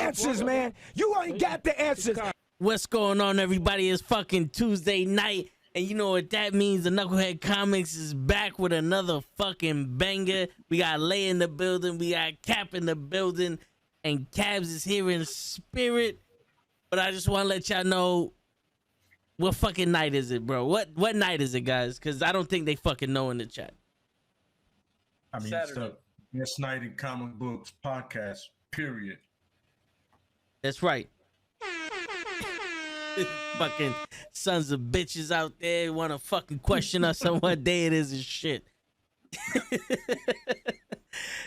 answers, man. You ain't got the answers. What's going on, everybody? It's fucking Tuesday night, and you know what that means. The Nukkle HeDD Comics is back with another fucking banger. We got Lay in the building, we got Cap in the building, and Cabs is here in spirit. But I just want to let y'all know, what fucking night is it, bro? What night is it, guys? Because I don't think they fucking know in the chat. I mean, it's the best night in comic books podcast, period. That's right. Fucking sons of bitches out there want to fucking question us on what day it is and shit.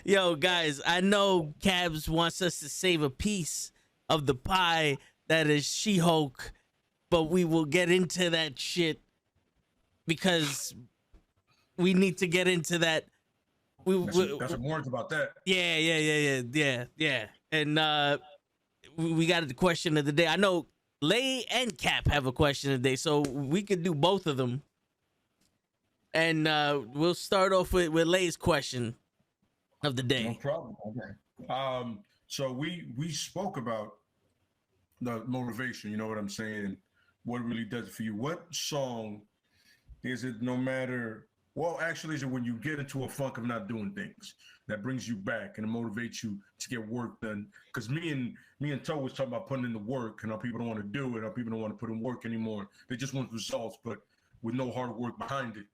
Yo, guys, I know Cabs wants us to save a piece of the pie that is She-Hulk, but we will get into that shit because we need to get into that. Got some words about that. Yeah. And we got the question of the day. I know Lay and Cap have a question of the day, so we could do both of them. And we'll start off with Lay's question of the day. No problem. Okay. So we spoke about the motivation, you know what I'm saying? What it really does it for you. What song is it, no matter, well, actually, is it when you get into a funk of not doing things that brings you back and it motivates you to get work done? Because me and Toe was talking about putting in the work and how people don't want to do it, how people don't want to put in work anymore. They just want results, but with no hard work behind it.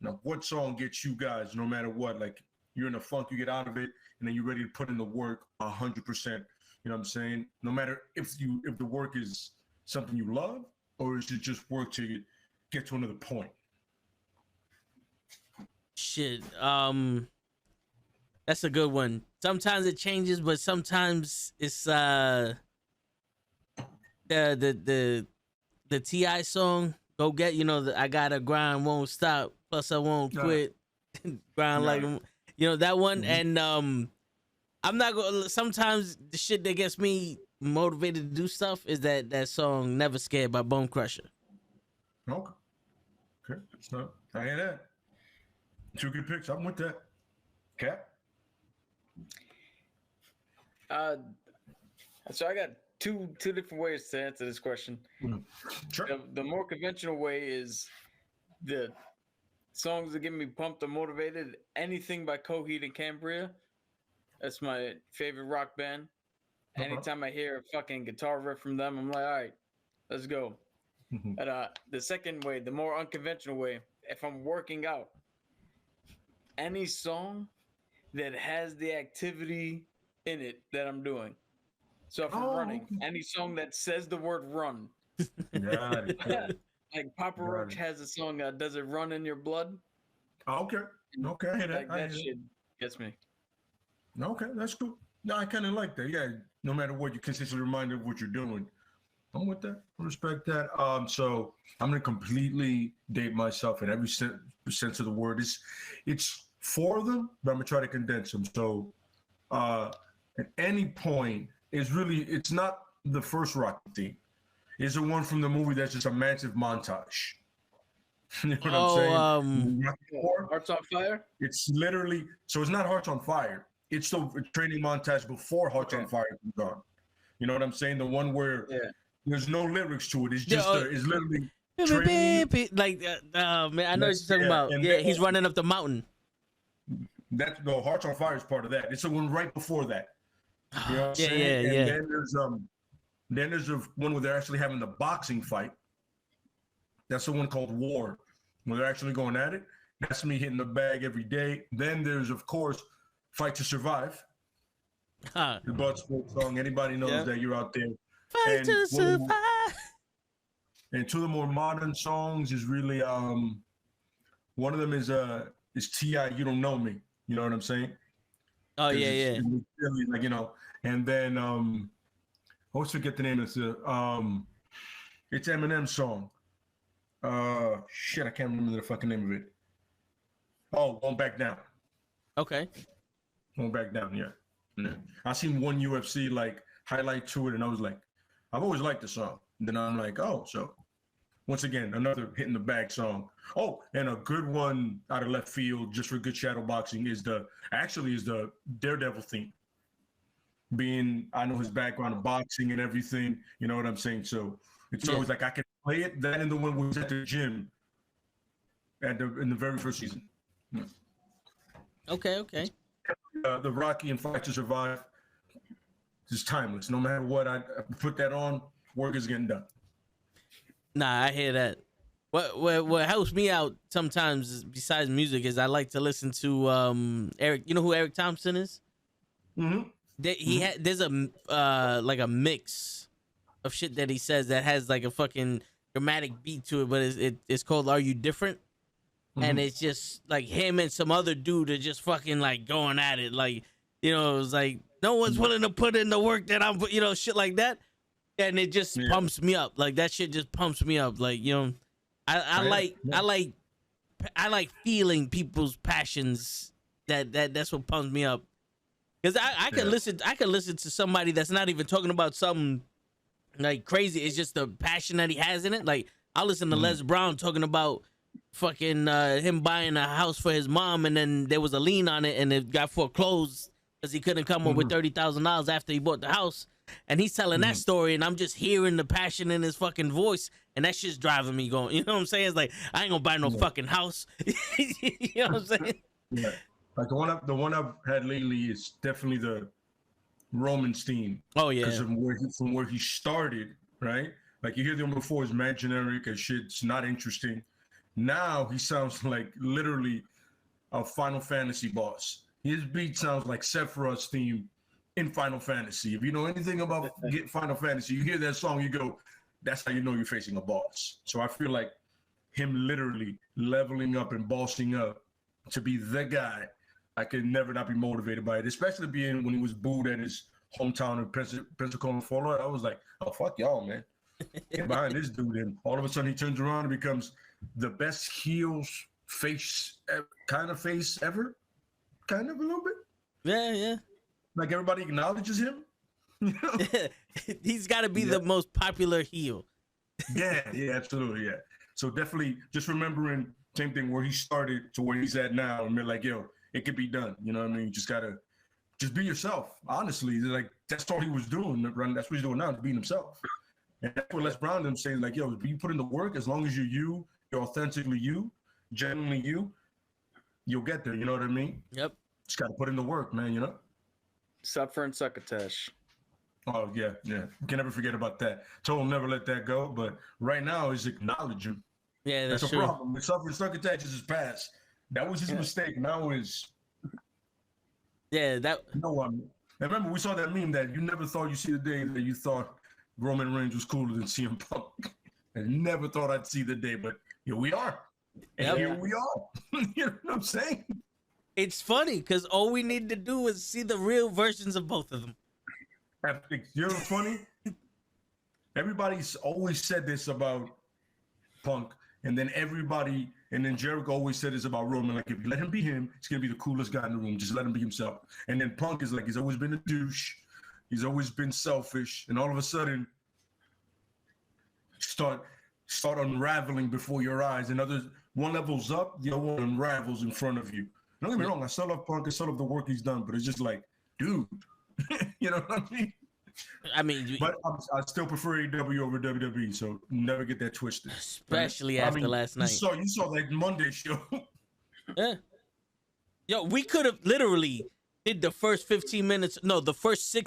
Now, what song gets you guys, no matter what, like you're in a funk, you get out of it, and then you're ready to put in the work 100%. You know what I'm saying? No matter if the work is something you love, or is it just work to get to another point? Shit, that's a good one. Sometimes it changes, but sometimes it's the T.I. song, Go Get, you know, I gotta grind, won't stop, plus I won't quit. Grind like, you know, that one. And I'm not gonna, sometimes the shit that gets me motivated to do stuff is that song Never Scared by Bone Crusher. Okay. So I hear that. Two good picks. I'm with that. Cap? So I got two different ways to answer this question. Sure. The more conventional way is the songs that get me pumped or motivated. Anything by Coheed and Cambria. That's my favorite rock band. Anytime I hear a fucking guitar riff from them, I'm like, all right, let's go. But the second way, the more unconventional way, if I'm working out, any song that has the activity in it that I'm doing. So if I'm running, any song that says the word run. Got it. Like Papa Roach has a song, Does It Run in Your Blood? Okay. I hear that. Like that shit gets me. Okay, that's cool. No, I kind of like that. Yeah, no matter what, you're consistently reminded of what you're doing. I'm with that. I respect that. So I'm gonna completely date myself in every sense of the word. It's four of them, but I'm gonna try to condense them. So at any point, it's not the first Rocky theme. It's the one from the movie that's just a massive montage. You know what I'm saying? Hearts on Fire? It's literally, so it's not Hearts on Fire. It's the training montage before Hearts on Fire comes on. You know what I'm saying? The one where there's no lyrics to it. It's just it's literally training. Like man, I know what you're talking about. Yeah, he's running up the mountain. That's no Hearts on Fire is part of that. It's the one right before that. You know what I'm saying? Yeah. Then there's a one where they're actually having the boxing fight. That's the one called War, where they're actually going at it. That's me hitting the bag every day. Then there's, of course, Fight to Survive. The Bloodsport song. Anybody knows that you're out there. Fight to survive. And two of the more modern songs is really one of them is T.I. You Don't Know Me. You know what I'm saying? Oh yeah. It's really, like, you know, and then I always forget the name of it. It's Eminem's song. Shit, I can't remember the fucking name of it. Oh, Won't Back Down. Okay. Won't Back Down, yeah. I seen one UFC like highlight to it, and I was like, I've always liked the song. And then I'm like, oh, so once again, another hitting the bag song. Oh, and a good one out of left field just for good shadow boxing is the Daredevil theme. I know his background of boxing and everything. You know what I'm saying? So it's always like I can play it. That and the one was at the gym in the very first season. Yeah. Okay. The Rocky and Fight to Survive is timeless. No matter what, I put that on, work is getting done. Nah, I hear that. What helps me out sometimes, besides music, is I like to listen to Eric. You know who Eric Thompson is? Mm-hmm. There's a like a mix of shit that he says that has like a fucking dramatic beat to it, but it's called "Are You Different?" And it's just like him and some other dude are just fucking like going at it, like, you know, it's like no one's willing to put in the work that I'm, you know, shit like that, and it just pumps me up. Like that shit just pumps me up. Like, you know, I like feeling people's passions. That's what pumps me up. Because I can listen to somebody that's not even talking about something like crazy. It's just the passion that he has in it. Like I listen to Les Brown talking about fucking him buying a house for his mom, and then there was a lien on it, and it got foreclosed because he couldn't come up with $30,000 after he bought the house. And he's telling that story, and I'm just hearing the passion in his fucking voice, and that shit's driving me going. You know what I'm saying? It's like I ain't gonna buy no fucking house. You know what I'm saying? Yeah. Like the one I've had lately is definitely the Roman's theme. Oh yeah. Because from where he started, right? Like you hear them before, it's mad generic and shit's not interesting. Now he sounds like literally a Final Fantasy boss. His beat sounds like Sephiroth's theme in Final Fantasy. If you know anything about Final Fantasy, you hear that song, you go, that's how you know you're facing a boss. So I feel like him literally leveling up and bossing up to be the guy, I could never not be motivated by it, especially being when he was booed at his hometown in Pensacola, Florida. I was like, oh, fuck y'all, man. Get behind this dude. And all of a sudden he turns around and becomes the best heels kind of face ever. Kind of a little bit. Yeah. Like everybody acknowledges him. You know? He's got to be the most popular heel. Yeah, absolutely, yeah. So definitely just remembering same thing where he started to where he's at now, and be like, yo, it could be done. You know what I mean? You just gotta just be yourself. Honestly, like that's all he was doing. That's what he's doing now, is being himself. And that's what Les Brown them saying, like, yo, you put in the work, as long as you're authentically you, genuinely you'll get there. You know what I mean? Yep. Just gotta put in the work, man. You know. Suffer and succotash. Oh yeah. You can never forget about that. Told him never let that go, but right now is acknowledge him. Yeah, that's a true. problem. With Suffer and succotash is his past. That was his mistake. Now is. Yeah, that. No, and remember we saw that meme that you never thought you'd see the day that you thought Roman Reigns was cooler than CM Punk. I never thought I'd see the day, but here we are. And here we are. You know what I'm saying? It's funny because all we need to do is see the real versions of both of them. You know what's funny? Everybody's always said this about Punk, and then Jericho always said this about Roman. Like, if you let him be him, he's gonna be the coolest guy in the room. Just let him be himself. And then Punk is like, he's always been a douche. He's always been selfish, and all of a sudden, start unraveling before your eyes. And one level's up, the other one unravels in front of you. Don't get me wrong, I still love Punk, I still love the work he's done, but it's just like, dude, you know what I mean? But I still prefer AEW over WWE, so never get that twisted. Especially after last night. You saw that Monday show. Yeah. Yo, we could have literally did the first 6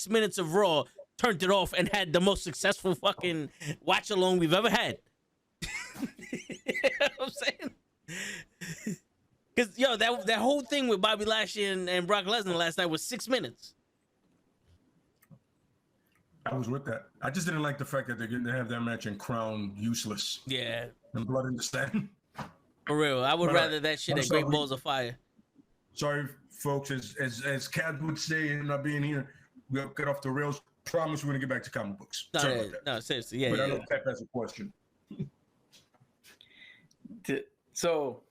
minutes of Raw, turned it off, and had the most successful fucking watch along we've ever had. You know what I'm saying? Because, yo, that whole thing with Bobby Lashley and Brock Lesnar last night was 6 minutes. I was with that. I just didn't like the fact that they're going to have that match and Crown useless. Yeah. And Blood in the Stand. For real. I would rather that shit at Great Balls of Fire. Sorry, folks. As Cat would say, not being here, we'll get off the rails. Promise we're going to get back to comic books. No, seriously. Yeah, but I know Cat has a question. So,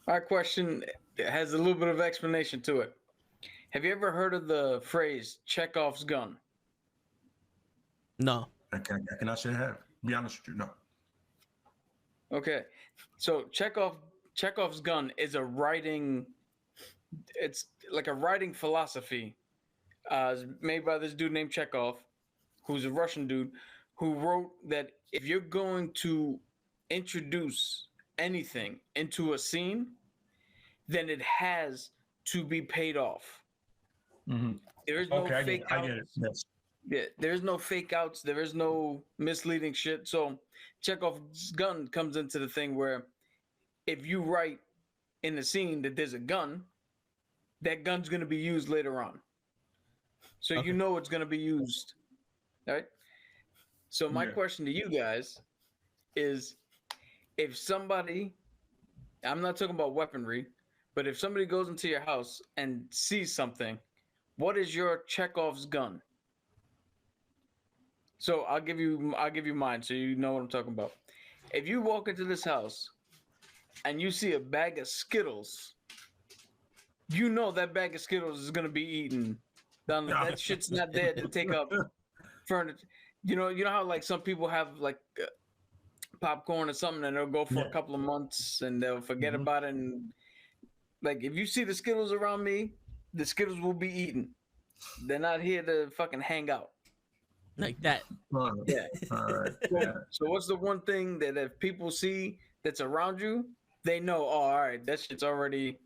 our question has a little bit of explanation to it. Have you ever heard of the phrase Chekhov's gun? No. I cannot say I have. Be honest with you, no. Okay. So Chekhov's gun is it's like a writing philosophy It's made by this dude named Chekhov, who's a Russian dude, who wrote that if you're going to introduce anything into a scene, then it has to be paid off. Mm-hmm. There is no Okay, fake I outs. get it. Yes. Yeah, there's no fake outs. There is no misleading shit. So Chekhov's gun comes into the thing where if you write in the scene that there's a gun, that gun's going to be used later on. So you know it's going to be used. Right? So my question to you guys is, if somebody, I'm not talking about weaponry, but if somebody goes into your house and sees something, what is your Chekhov's gun? So I'll give you mine so you know what I'm talking about. If you walk into this house and you see a bag of Skittles, you know that bag of Skittles is gonna be eaten. That shit's not there to take up furniture. You know how like some people have like popcorn or something and they'll go for a couple of months and they'll forget about it. And like if you see the Skittles around me, the Skittles will be eaten. They're not here to fucking hang out. Like that. Yeah. All right. So what's the one thing that if people see that's around you, they know, oh, all right, that shit's already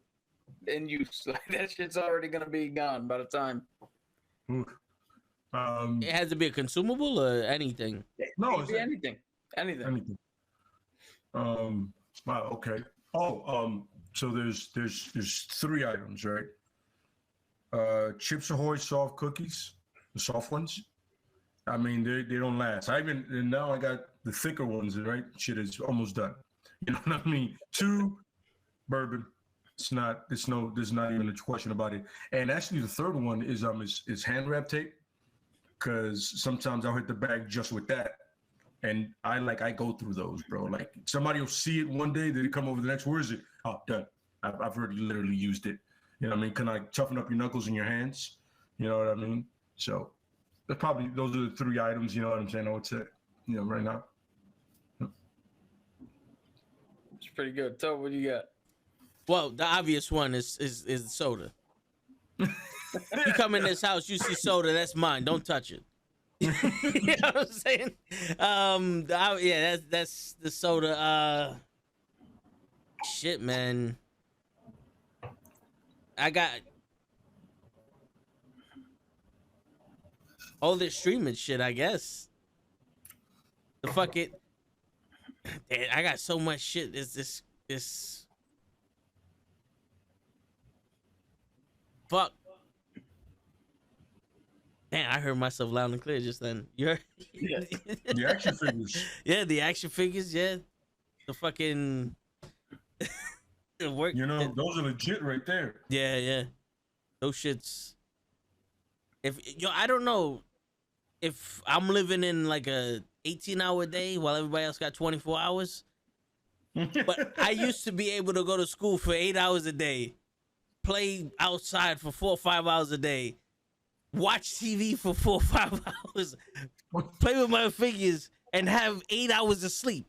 in use. Like that shit's already gonna be gone by the time. It has to be a consumable or anything. No, it can be anything. Anything. Wow. Okay. Oh. So there's 3 items, right? Chips Ahoy soft cookies, the soft ones. I mean, they don't last. And now I got the thicker ones, right? Shit is almost done. You know what I mean? 2, bourbon. There's not even a question about it. And actually, the third one is hand wrap tape, because sometimes I'll hit the bag just with that, and I go through those, bro. Like somebody will see it one day, they come over the next. Where is it? Oh, done. I've already literally used it. You know what I mean? Can I toughen up your knuckles in your hands? You know what I mean? So. Probably those are the 3 items, you know what I'm saying? I would say, right now. It's pretty good. Tell what you got. Well, the obvious one is soda. You come in this house, you see soda, that's mine. Don't touch it. You know what I'm saying? That's the soda. Shit, man. I got all this streaming shit, I guess. The fuck it. Damn, I got so much shit. It's this. Fuck. Man, I heard myself loud and clear just then. You heard? Yeah. The action figures. Yeah, the action figures. Yeah, the fucking. The work. Those are legit right there. Yeah. Those shits. I don't know if I'm living in like a 18-hour day while everybody else got 24 hours. But I used to be able to go to school for 8 hours a day, play outside for 4 or 5 hours a day, watch TV for 4 or 5 hours, play with my figures, and have 8 hours of sleep.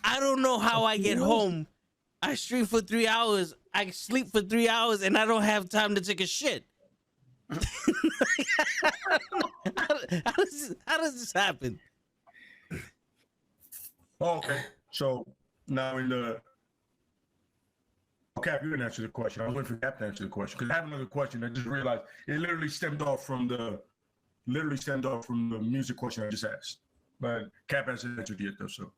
I don't know how I get home. I stream for 3 hours, I sleep for 3 hours, and I don't have time to take a shit. How does this happen? Oh, okay. So now Cap, you didn't answer the question. I was waiting for Cap to answer the question because I have another question. I just realized it literally stemmed off from the music question I just asked. But Cap hasn't answered yet though. So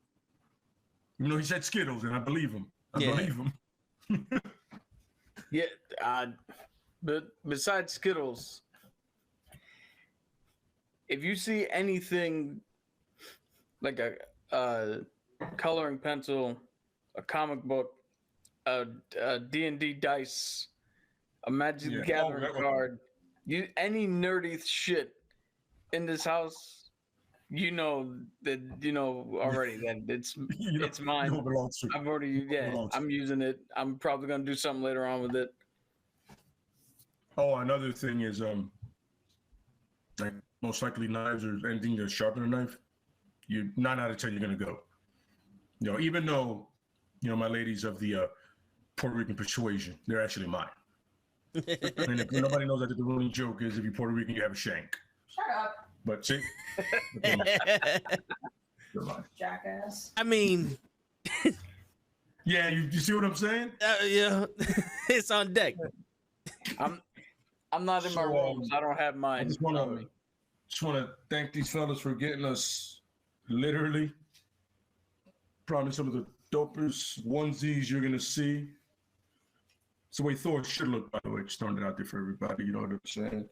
he said Skittles, and I believe him. I believe him. Yeah. But besides Skittles, if you see anything like a coloring pencil, a comic book, a D&D dice, a Magic the Gathering card, any nerdy shit in this house, already that it's mine. I've already I'm using it. I'm probably gonna do something later on with it. Oh, another thing is like most likely knives or anything to sharpen a knife, 9 out of 10 you're gonna go. Even though my ladies of the Puerto Rican persuasion, they're actually mine. And if nobody knows that the running joke is if you're Puerto Rican, you have a shank. Shut up, But see, jackass. I mean, yeah, you see what I'm saying? yeah, it's on deck. I'm not in my So, room, so I don't have I mine. just on want me. to thank these fellas for getting us literally probably some of the dopest onesies you're gonna see. It's the way Thor should look, by the way. Just throwing it out there for everybody. You know what I'm saying?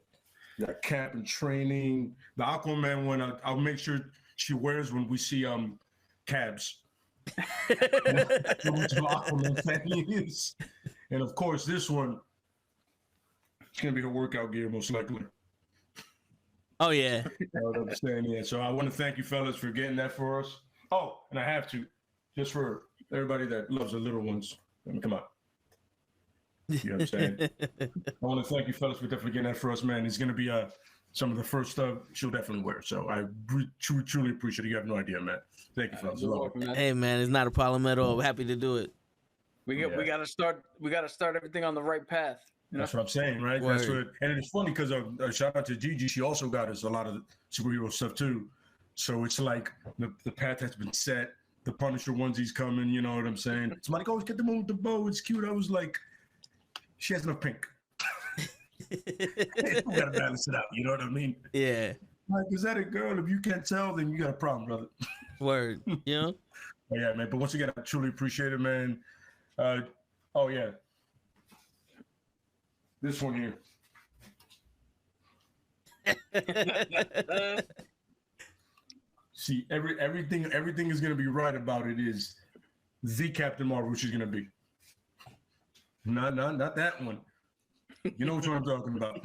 Got cap and training. The Aquaman one, I'll make sure she wears when we see cabs. Aquaman fan is. And of course, this one, it's gonna be her workout gear most likely. Oh yeah. You know what I'm saying? Yeah. So I want to thank you fellas for getting that for us. Oh, and I have to, just for everybody that loves the little ones. I mean, come on. You know what I'm saying? I want to thank you fellas for definitely getting that for us, man. It's gonna be some of the first stuff she'll definitely wear. So I truly appreciate it. You have no idea, man. Thank you, fellas. You're welcome, man. Hey man, it's not a problem at all. Happy to do it. We gotta start everything on the right path. You know? That's what I'm saying, right? Word. That's what, and it's funny because shout out to Gigi. She also got us a lot of superhero stuff too. So it's like the path has been set. The Punisher onesies coming. You know what I'm saying? Somebody goes, get the one with the bow. It's cute. I was like, she has enough pink. You gotta balance it out. You know what I mean? Yeah. Like, is that a girl? If you can't tell, then you got a problem, brother. Word. You know? But yeah, man. But once again, I truly appreciate it, man. Oh yeah. This one here. See, everything is gonna be right about it is the Captain Marvel, which is gonna be. Not that one. You know what I'm talking about.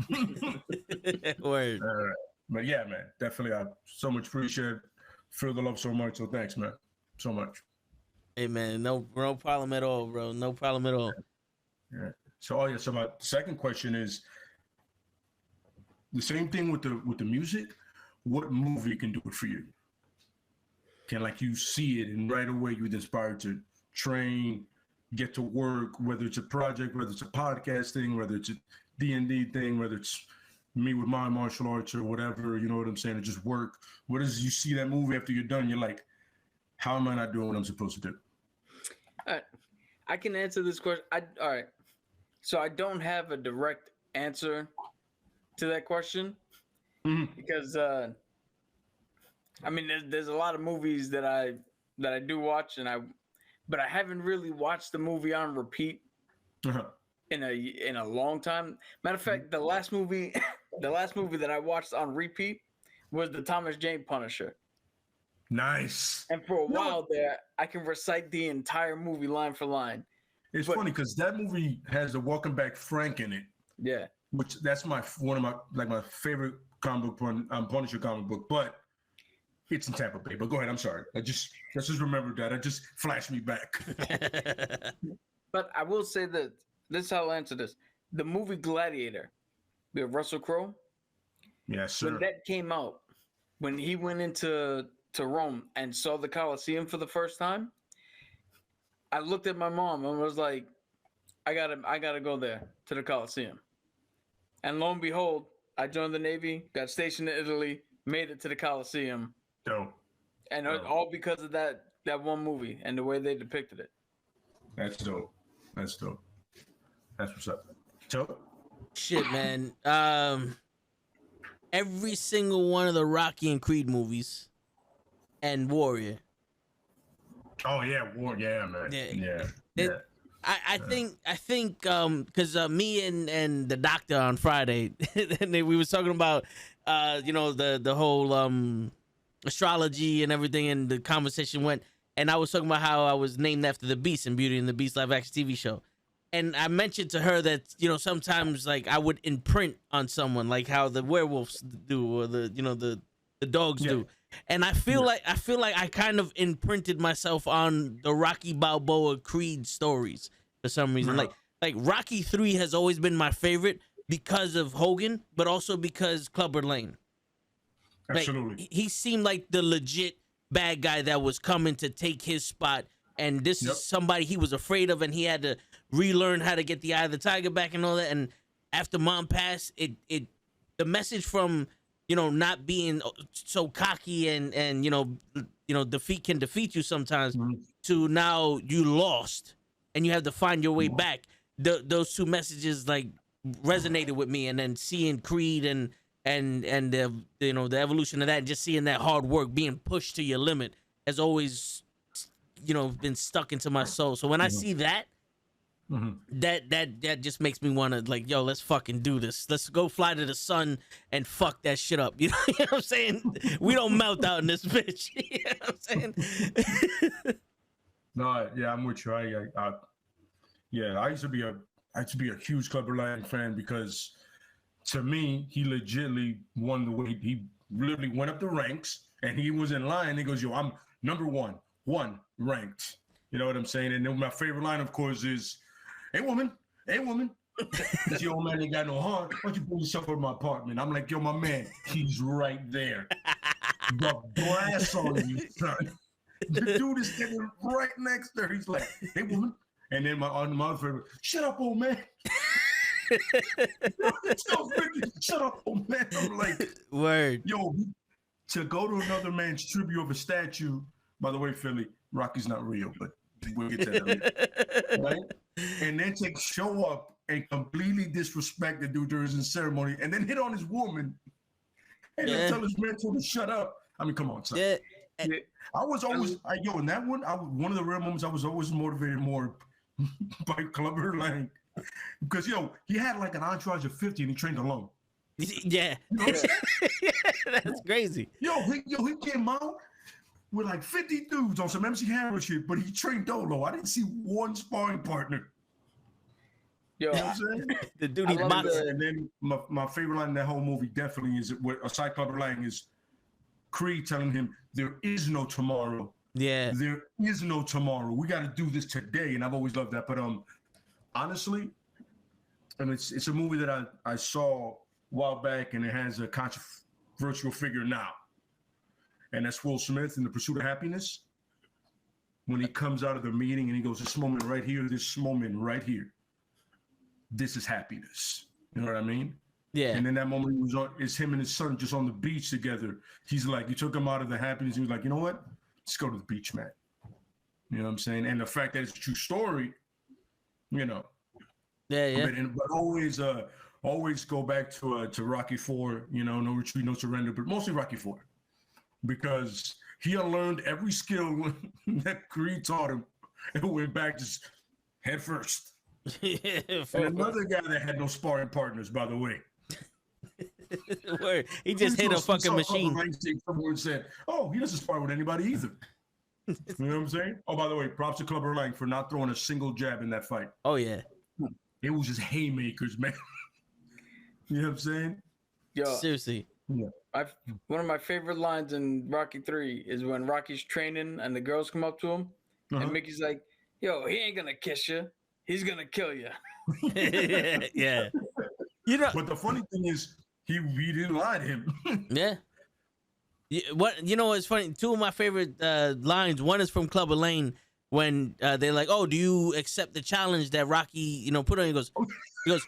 Word. All right. But yeah, man, definitely I so much appreciate it. Feel the love so much. So thanks, man. So much. Hey man, no problem at all, bro. No problem at all. Yeah. So so my second question is the same thing with the music. What movie can do it for you? Can like you see it and right away you're inspired to train, get to work, whether it's a project, whether it's a podcast thing, whether it's a D&D thing, whether it's me with my martial arts or whatever, you know what I'm saying? Or just work. What is you see that movie after you're done, you're like, how am I not doing what I'm supposed to do? I can answer this question. All right. So I don't have a direct answer to that question because I mean there's a lot of movies that I do watch but I haven't really watched the movie on repeat in a long time. Matter of fact, the last movie that I watched on repeat was the Thomas Jane Punisher. Nice. And for a while there, I can recite the entire movie line for line. It's funny because that movie has the Welcome Back Frank in it. Yeah. Which that's one of my favorite comic book Punisher comic book, but it's in Tampa Bay. But go ahead, I'm sorry. Let's just remember that. It just flashed me back. But I will say that this is how I'll answer this. The movie Gladiator with Russell Crowe. Yes, sir. When that came out, when he went into Rome and saw the Colosseum for the first time, I looked at my mom and was like, I gotta go there to the Colosseum. And lo and behold, I joined the Navy, got stationed in Italy, made it to the Colosseum. Dope. And all because of that one movie and the way they depicted it. That's dope. That's dope. That's what's up. So, Shit, man. Every single one of the Rocky and Creed movies and Warrior. oh yeah, man. Yeah. I think because me and the doctor on Friday and we was talking about the whole astrology and everything, and the conversation went, and I was talking about how I was named after the Beast in Beauty and the Beast live action TV show. And I mentioned to her that, sometimes like I would imprint on someone, like how the werewolves do or the dogs do. And I feel like I kind of imprinted myself on the Rocky Balboa Creed stories for some reason. Like Rocky 3 has always been my favorite because of Hogan, but also because Clubber Lang. Absolutely. Like, he seemed like the legit bad guy that was coming to take his spot. And this is somebody he was afraid of, and he had to relearn how to get the eye of the tiger back and all that. And after mom passed, the message from, you know, not being so cocky and you know defeat can defeat you sometimes, to now you lost and you have to find your way back. Those two messages like resonated with me, and then seeing Creed and the, you know, the evolution of that, and just seeing that hard work being pushed to your limit has always, you know, been stuck into my soul. So when I see that, that just makes me want to, like, yo, let's fucking do this. Let's go fly to the sun and fuck that shit up. You know what I'm saying? We don't melt out in this bitch. You know what I'm saying? No, yeah, I'm with you. I used to be a huge Clubber Lang fan, because to me, he legitimately won the way. He literally went up the ranks, and he was in line. He goes, yo, I'm number one ranked. You know what I'm saying? And then my favorite line, of course, is, hey woman, this your old man ain't got no heart. Why don't you pull yourself out of my apartment? I'm like, yo, my man, he's right there. The blast on you, son. The dude is standing right next to her. He's like, hey woman. And then my other favorite, shut up, old man. Shut up, old man. I'm like, word. Yo, to go to another man's tribute of a statue, by the way, Philly, Rocky's not real, but we'll get to that later. Right? And then to show up and completely disrespect the dude during his ceremony, and then hit on his woman, and then tell his mentor to shut up. I mean, come on, son. Yeah. I was always, in that one, one of the rare moments I was always motivated more by Clubber Lang, because, yo, he had like an entourage of 50 and he trained alone. Yeah. You know what I'm saying? That's crazy. He came out with like 50 dudes on some MC Hammer shit, but he trained dolo. I didn't see one sparring partner. Yo, you know what I'm saying? The dude he boxed. And then my favorite line in that whole movie definitely is, aside Clubber Lang, is Creed telling him, there is no tomorrow. Yeah. There is no tomorrow. We got to do this today. And I've always loved that. But honestly, and it's a movie that I saw a while back, and it has a controversial figure now. And that's Will Smith in The Pursuit of Happiness. When he comes out of the meeting and he goes, this moment right here, this moment right here, this is happiness. You know what I mean? Yeah. And then that moment it's him and his son just on the beach together. He's like, you took him out of the happiness. He was like, you know what? Let's go to the beach, man. You know what I'm saying? And the fact that it's a true story, you know. Yeah. But always go back to Rocky IV, you know, no retreat, no surrender, but mostly Rocky IV. Because he unlearned every skill that Creed taught him and went back just head first. And another guy that had no sparring partners, by the way. Word. He just hit a fucking machine. Someone said, oh, he doesn't spar with anybody either. You know what I'm saying? Oh, by the way, props to Clubber Lang for not throwing a single jab in that fight. Oh, yeah. It was just haymakers, man. You know what I'm saying? Yo, seriously. Yeah. One of my favorite lines in Rocky 3 is when Rocky's training and the girls come up to him, and Mickey's like, yo, he ain't gonna kiss you. He's gonna kill you. Yeah. You know, but the funny thing is, he didn't lie to him. Yeah. You know what's funny? Two of my favorite lines. One is from Clubber Lang when they're like, "Oh, do you accept the challenge that Rocky, you know, put on?" He goes,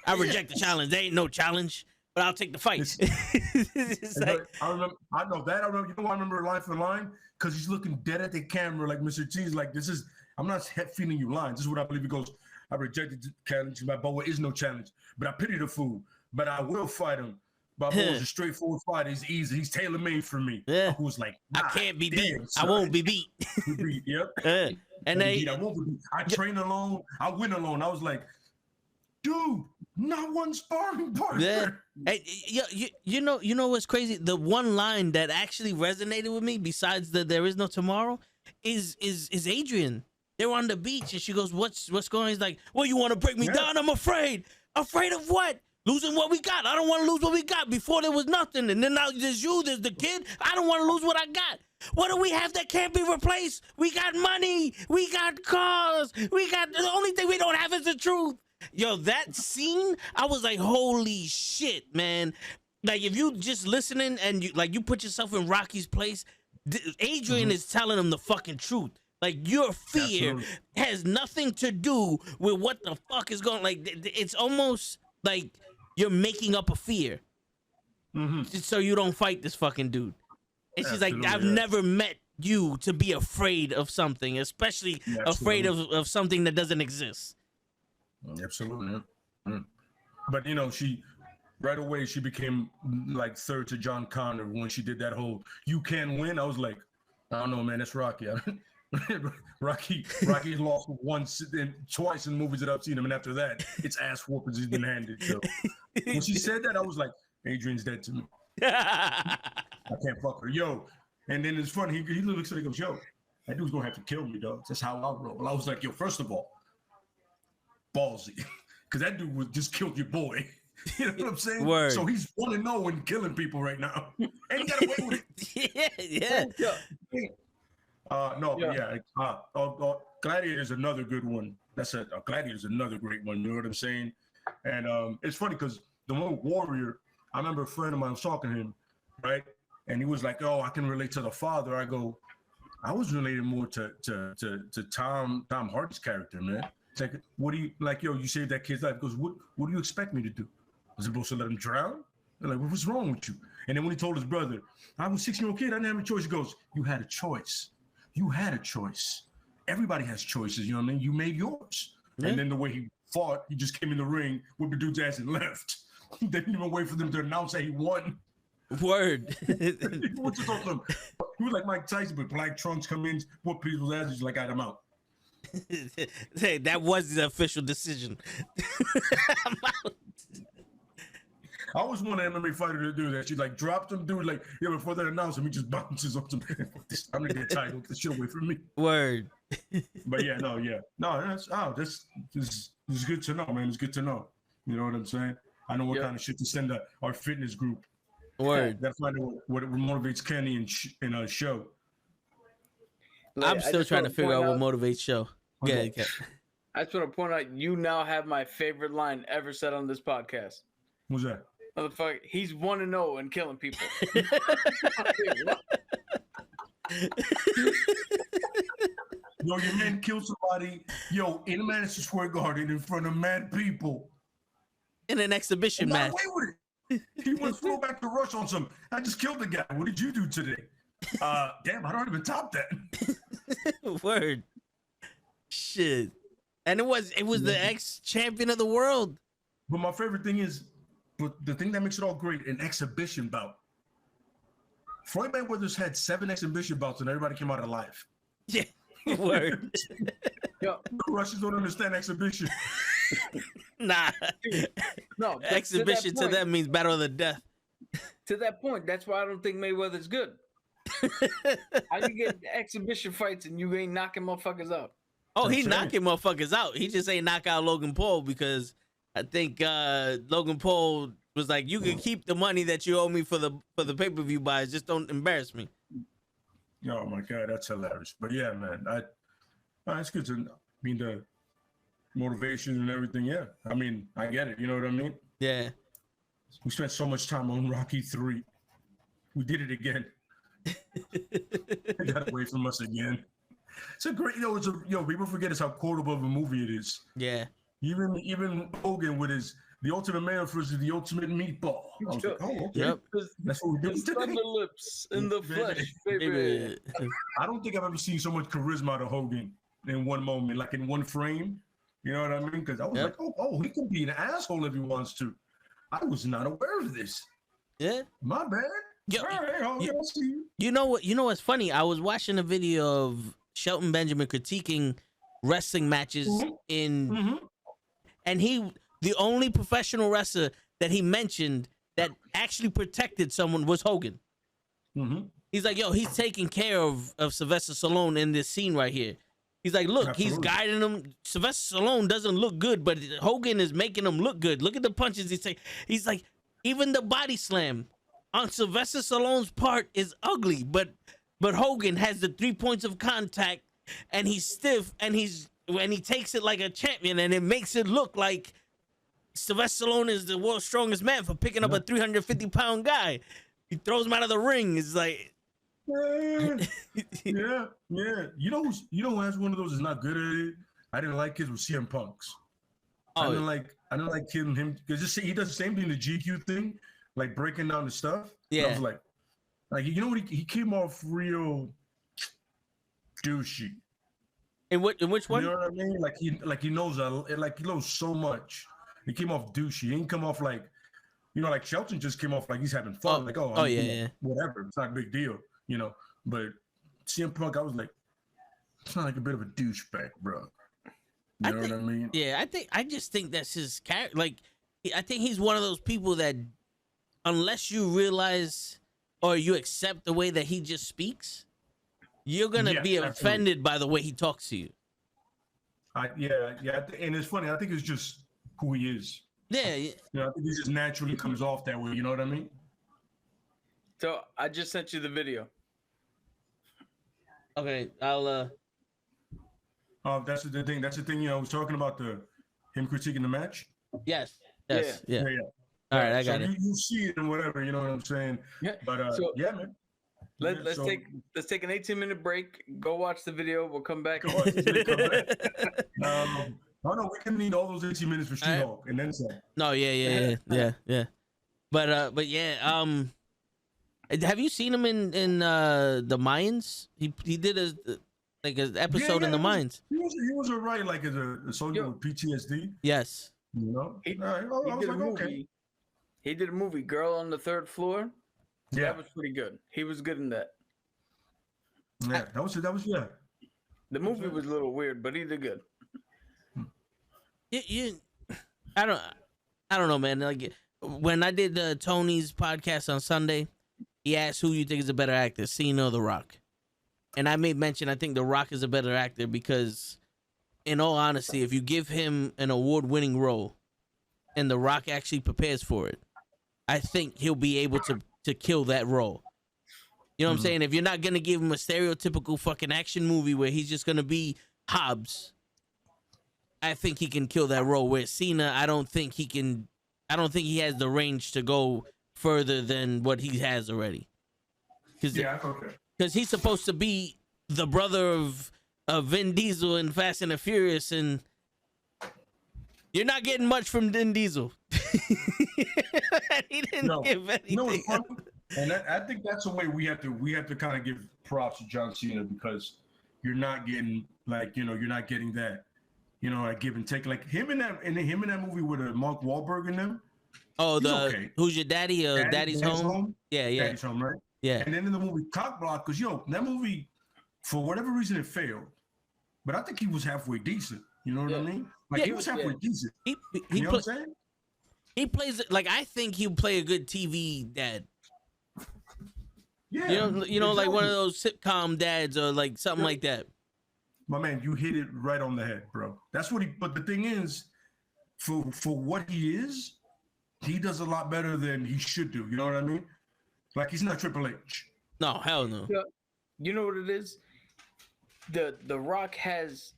"I reject the challenge. There ain't no challenge, but I'll take the fight." It's like, I remember. You know why I remember line for line? Because he's looking dead at the camera, like Mr. T's. Like, this is. I'm not feeding you lines. This is what I believe. He goes, "I rejected the challenge. My boy is no challenge, but I pity the fool. But I will fight him. My boy is a straightforward fight. He's easy. He's tailor made for me." Yeah. I was like, I can't be beat. I won't be beat. Yep. And I won't be beat. I train alone. I win alone. I was like, dude, not one sparring partner. Yeah. Hey, you know what's crazy? The one line that actually resonated with me, besides the "there is no tomorrow," is Adrian. They're on the beach and she goes, "What's going on?" He's like, "Well, you want to break me down? I'm afraid." Afraid of what? Losing what we got. I don't want to lose what we got. Before there was nothing, and then now there's you, there's the kid. I don't want to lose what I got. What do we have that can't be replaced? We got money. We got cars. We got, the only thing we don't have is the truth. Yo, that scene, I was like, holy shit, man. Like, if you just listening and you put yourself in Rocky's place, Adrian is telling him the fucking truth. Like, your fear has nothing to do with what the fuck is going. Like, it's almost like you're making up a fear just so you don't fight this fucking dude. And she's like, I've never met you to be afraid of something, especially afraid of something that doesn't exist. Absolutely. But you know, she right away she became like third to John Connor when she did that whole "you can win." I was like, I don't know, man, that's Rocky. Rocky's lost once and twice in movies that I've seen him, and after that, it's ass whoopings he's been handed. So when she said that, I was like, Adrian's dead to me. I can't fuck her, yo. And then it's funny. He looks at me and goes, yo, that dude's gonna have to kill me, dog. That's how I roll. Well, I was like, yo, first of all, ballsy, because that dude would just killed your boy. You know what I'm saying? Word. So he's 1-0 and killing people right now, and he got away with it. Gladiator's another good one. Gladiator's another great one. You know what I'm saying? And it's funny because the one Warrior, I remember a friend of mine was talking to him, right? And he was like, "Oh, I can relate to the father." I go, I was related more to Tom Hardy's character, man. It's like, what do you like? Yo, you saved that kid's life. He goes, what do you expect me to do? Was I supposed to let him drown? They're like, what's wrong with you? And then when he told his brother, I was a 6-year-old kid, I didn't have a choice. He goes, you had a choice. You had a choice. Everybody has choices, you know what I mean? You made yours. Mm-hmm. And then the way he fought, he just came in the ring, whipped the dude's ass and left. They didn't even wait for them to announce that he won. Word. He was like Mike Tyson, but black trunks come in, whoop people's asses, he's like, I'm out. Hey, that was the official decision. I'm out. I was one MMA fighter to do that. She like dropped him, dude. Like, yeah, before they announce him, he just bounces up to me. I'm gonna get a title. Get the shit away from me. Word. But yeah, no. This is good to know, man. It's good to know. You know what I'm saying? I know what kind of shit to send our fitness group. Word. That's what motivates Kenny and a show. I'm still trying to figure out what motivates show. Yeah. I just want to point out, you now have my favorite line ever said on this podcast. What's that? Motherfucker, he's 1-0 and killing people. Yo, your man killed somebody, in Madison Square Garden in front of mad people. In an exhibition match. Away with it. He went throw back to Rush on some. I just killed the guy. What did you do today? Damn, I don't even top that. Word. Shit. And it was the ex-champion of the world. But my favorite thing is, but the thing that makes it all great, an exhibition bout. Floyd Mayweather's had 7 exhibition bouts and everybody came out alive. Yeah. Word. Yo, the Russians don't understand exhibition. Nah. No, exhibition to them means battle of the death. To that point, that's why I don't think Mayweather's good. How you get exhibition fights and you ain't knocking motherfuckers out? Oh, he knocking motherfuckers out. He just ain't knock out Logan Paul because I think Logan Paul was like, you can keep the money that you owe me for the pay-per-view buys. Just don't embarrass me. Oh my God, that's hilarious. But yeah, man, it's good to know. I mean, the motivation and everything. Yeah, I mean, I get it. You know what I mean? Yeah. We spent so much time on Rocky 3. We did it again. It got away from us again. It's a great, people forget how quotable of a movie it is. Yeah. Even Hogan with the Ultimate Man versus the Ultimate Meatball. I was like, oh, okay. Yep. That's what we're doing today. The lips in the flesh, baby. I don't think I've ever seen so much charisma out of Hogan in one moment, like in one frame. You know what I mean? Because I was like, oh, he can be an asshole if he wants to. I was not aware of this. Yeah. My bad. Yo, all right, I'll see you. You know what's funny? I was watching a video of Shelton Benjamin critiquing wrestling matches and the only professional wrestler that he mentioned that actually protected someone was Hogan. Mm-hmm. He's like, yo, he's taking care of Sylvester Stallone in this scene right here. He's like, look, he's guiding him. Sylvester Stallone doesn't look good, but Hogan is making him look good. Look at the punches he's taking. He's like, even the body slam on Sylvester Stallone's part is ugly, but Hogan has the 3 points of contact, and he's stiff, and he takes it like a champion, and it makes it look like Sylvester Stallone is the world's strongest man for picking up a 350-pound guy. He throws him out of the ring. It's like, yeah. You know who has one of those is not good at it? I didn't like his with CM Punk's. I didn't like I don't like him because he does the same thing, the GQ thing, like breaking down the stuff. Yeah. And I was like you know what? He came off real douchey. In which one? You know what I mean? Like he knows so much. He came off douchey. He didn't come off like, you know, like Shelton just came off like he's having fun. Whatever. It's not a big deal, you know. But CM Punk, I was like, it's not like a bit of a douchebag, bro. You know what I mean? Yeah, I just think that's his character. Like, I think he's one of those people that, unless you realize or you accept the way that he just speaks, you're gonna be offended by the way he talks to you. And it's funny. I think it's just who he is. Yeah. You know, I think he just naturally comes off that way. You know what I mean? So I just sent you the video. Okay, I'll. That's the thing. That's the thing. You know, I was talking about him critiquing the match. Yes. Yeah. All right, I got it. You see it and whatever. You know what I'm saying? Yeah. But man. Let's take an 18-minute break. Go watch the video. We'll come back. No, we can need all those 18 minutes for She-Hulk and then some. No, yeah. But yeah, have you seen him in the Mines? He did an episode in the Mines. He was alright, like as a soldier with PTSD. Yes. You know? He did a movie, Girl on the Third Floor. Yeah. That was pretty good. He was good in that. Yeah, that was yeah. The movie was a little weird, but he did good. I don't know, man. Like when I did Tony's podcast on Sunday, he asked who you think is a better actor, Cena or The Rock. And I made mention I think The Rock is a better actor because, in all honesty, if you give him an award-winning role and The Rock actually prepares for it, I think he'll be able to kill that role. You know what I'm saying? If you're not going to give him a stereotypical fucking action movie where he's just going to be Hobbs, I think he can kill that role. Where Cena, I don't think he has the range to go further than what he has already. Because he's supposed to be the brother of Vin Diesel in Fast and the Furious, and you're not getting much from Vin Diesel. He didn't give anything. No, it's funny. And I think that's the way we have to kind of give props to John Cena, because you're not getting you're not getting that, like give and take, like him in that movie with Mark Wahlberg in them. Oh, Who's Your Daddy? Daddy's Home? Yeah. Daddy's Home, right? Yeah. And then in the movie Cockblock, because that movie, for whatever reason, it failed. But I think he was halfway decent. You know what I mean? Like he was halfway decent. He you know what I'm saying? He plays like, I think he'll play a good TV dad. Yeah. You know, like one of those sitcom dads or like something like that. My man, you hit it right on the head, bro. That's what but the thing is, for what he is, he does a lot better than he should do. You know what I mean? Like he's not Triple H. No, hell no. You know what it is? The Rock has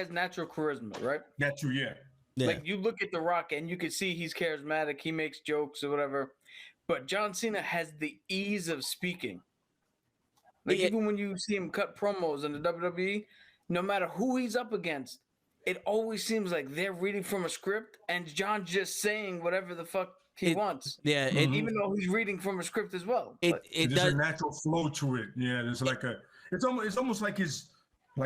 natural charisma, right? Natural, yeah. Like you look at The Rock and you can see he's charismatic, he makes jokes or whatever. But John Cena has the ease of speaking. Like even when you see him cut promos in the WWE, no matter who he's up against, it always seems like they're reading from a script and John's just saying whatever the fuck he wants. Yeah, even though he's reading from a script as well. There's a natural flow to it. Yeah, there's like it's almost like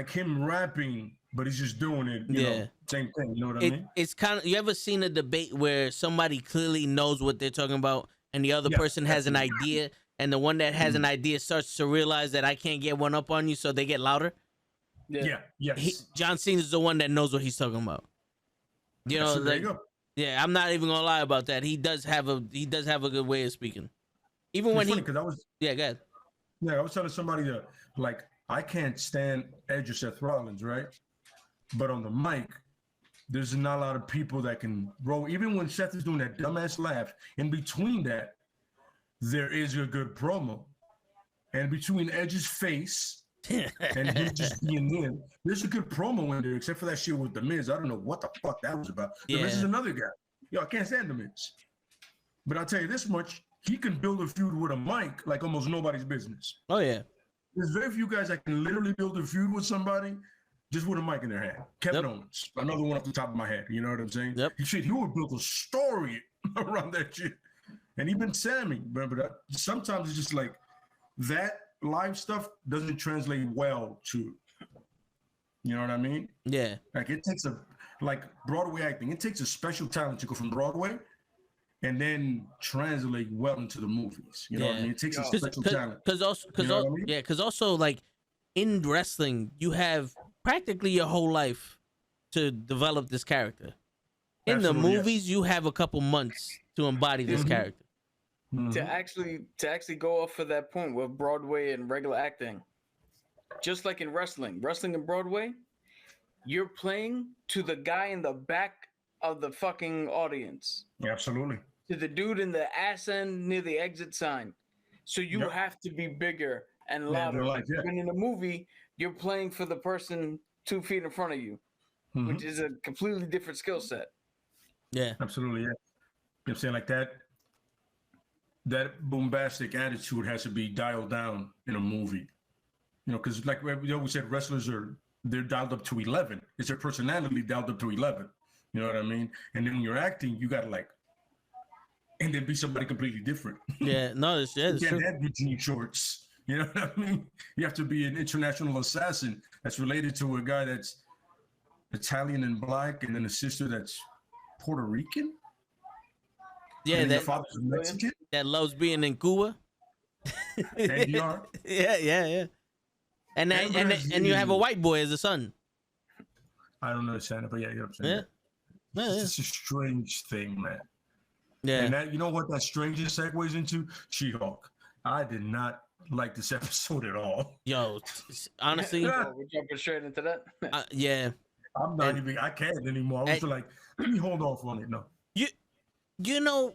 him rapping, but he's just doing it. You know, same thing. You know what I mean? It's kind of, you ever seen a debate where somebody clearly knows what they're talking about and the other person has an idea, and the one that has an idea starts to realize that I can't get one up on you, so they get louder? Yes. John Cena's the one that knows what he's talking about. You know, there you go. Yeah, I'm not even gonna lie about that. He does have a good way of speaking. Even when funny, go ahead. Yeah, I was telling somebody that I can't stand Edge or Seth Rollins, right? But on the mic, there's not a lot of people that can roll. Even when Seth is doing that dumbass laugh, in between that, there is a good promo. And between Edge's face and him just being in, there's a good promo in there, except for that shit with The Miz. I don't know what the fuck that was about. The Miz is another guy. I can't stand The Miz. But I'll tell you this much, he can build a feud with a mic like almost nobody's business. Oh, yeah. There's very few guys that can literally build a feud with somebody just with a mic in their hand. Kevin Yep. Owens, another one off the top of my head. You know what I'm saying? Yep. He would build a story around that shit. And even Sammy, remember that? Sometimes it's just like that live stuff doesn't translate well to, you know what I mean? Yeah. Like it takes like Broadway acting, it takes a special talent to go from Broadway and then translate well into the movies. You know what I mean? It takes a special talent. Because also like in wrestling, you have practically your whole life to develop this character. In Absolutely, the movies, you have a couple months to embody this character. To actually go off of that point with Broadway and regular acting, just like in wrestling and Broadway, you're playing to the guy in the back of the fucking audience. Absolutely. To the dude in the ass end near the exit sign. So you have to be bigger and louder. When in a movie, you're playing for the person 2 feet in front of you, which is a completely different skill set. Yeah. Absolutely, yeah. You know what I'm saying? Like that bombastic attitude has to be dialed down in a movie. You know, because like we always said, wrestlers they're dialed up to 11. It's their personality dialed up to 11. You know what I mean? And then when you're acting, you gotta like, and then be somebody completely different. Yeah, no, it's you true. can't have your jean shorts. You know what I mean? You have to be an international assassin that's related to a guy that's Italian and black, and then a sister that's Puerto Rican. Yeah, your father's Mexican. That loves being in Cuba. NDR. Yeah. And you have a white boy as a son. I don't understand it, but yeah, you know what I'm saying. Yeah. It's a strange thing, man. Yeah. And that, you know what that strangest segues into? She-Hulk. I did not like this episode at all. Yo, honestly. We're jumping straight into that. Yeah. I'm not even, I can't anymore. I was like, let me hold off on it. No. You know,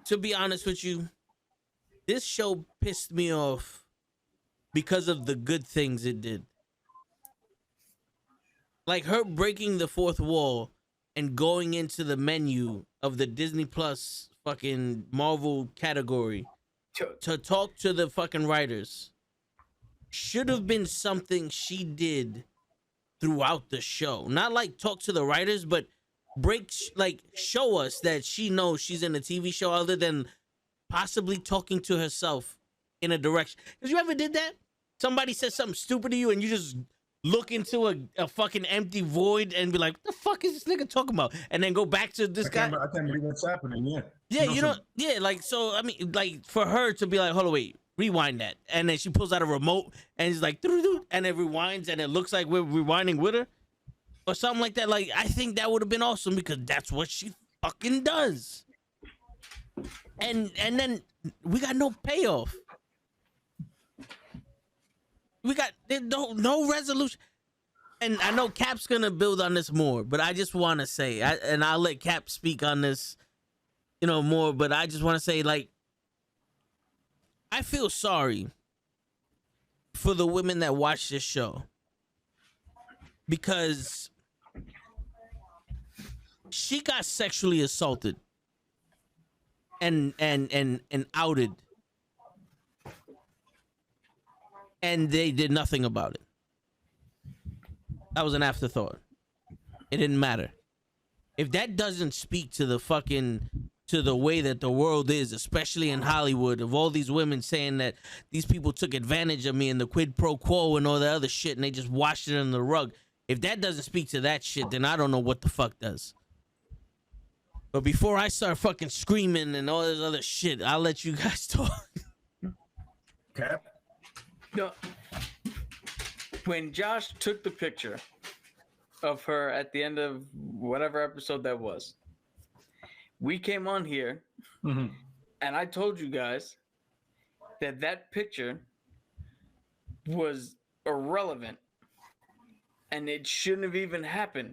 to be honest with you, this show pissed me off because of the good things it did. Like her breaking the fourth wall and going into the menu of the Disney Plus fucking Marvel category to talk to the fucking writers should have been something she did throughout the show. Not like talk to the writers, but show us that she knows she's in a TV show other than possibly talking to herself in a direction. Because you ever did that? Somebody said something stupid to you and you just look into a fucking empty void and be like, what the fuck is this nigga talking about? And then go back to this guy. I can't believe that's happening, yeah. Yeah, like, so, I mean, like, for her to be like, hold on, wait, rewind that. And then she pulls out a remote and it's like, and it rewinds and it looks like we're rewinding with her. Or something like that. Like, I think that would have been awesome because that's what she fucking does. And then we got no payoff. We got no resolution. And I know Cap's gonna build on this more, but I just want to say, and I'll let Cap speak on this, more. But I just want to say, like, I feel sorry for the women that watch this show because she got sexually assaulted and outed. And they did nothing about it. That was an afterthought. It didn't matter. If that doesn't speak to the way that the world is, especially in Hollywood, of all these women saying that these people took advantage of me and the quid pro quo and all that other shit and they just washed it on the rug. If that doesn't speak to that shit, then I don't know what the fuck does. But before I start fucking screaming and all this other shit, I'll let you guys talk. Cap? No. When Josh took the picture of her at the end of whatever episode that was, we came on here and I told you guys that picture was irrelevant and it shouldn't have even happened.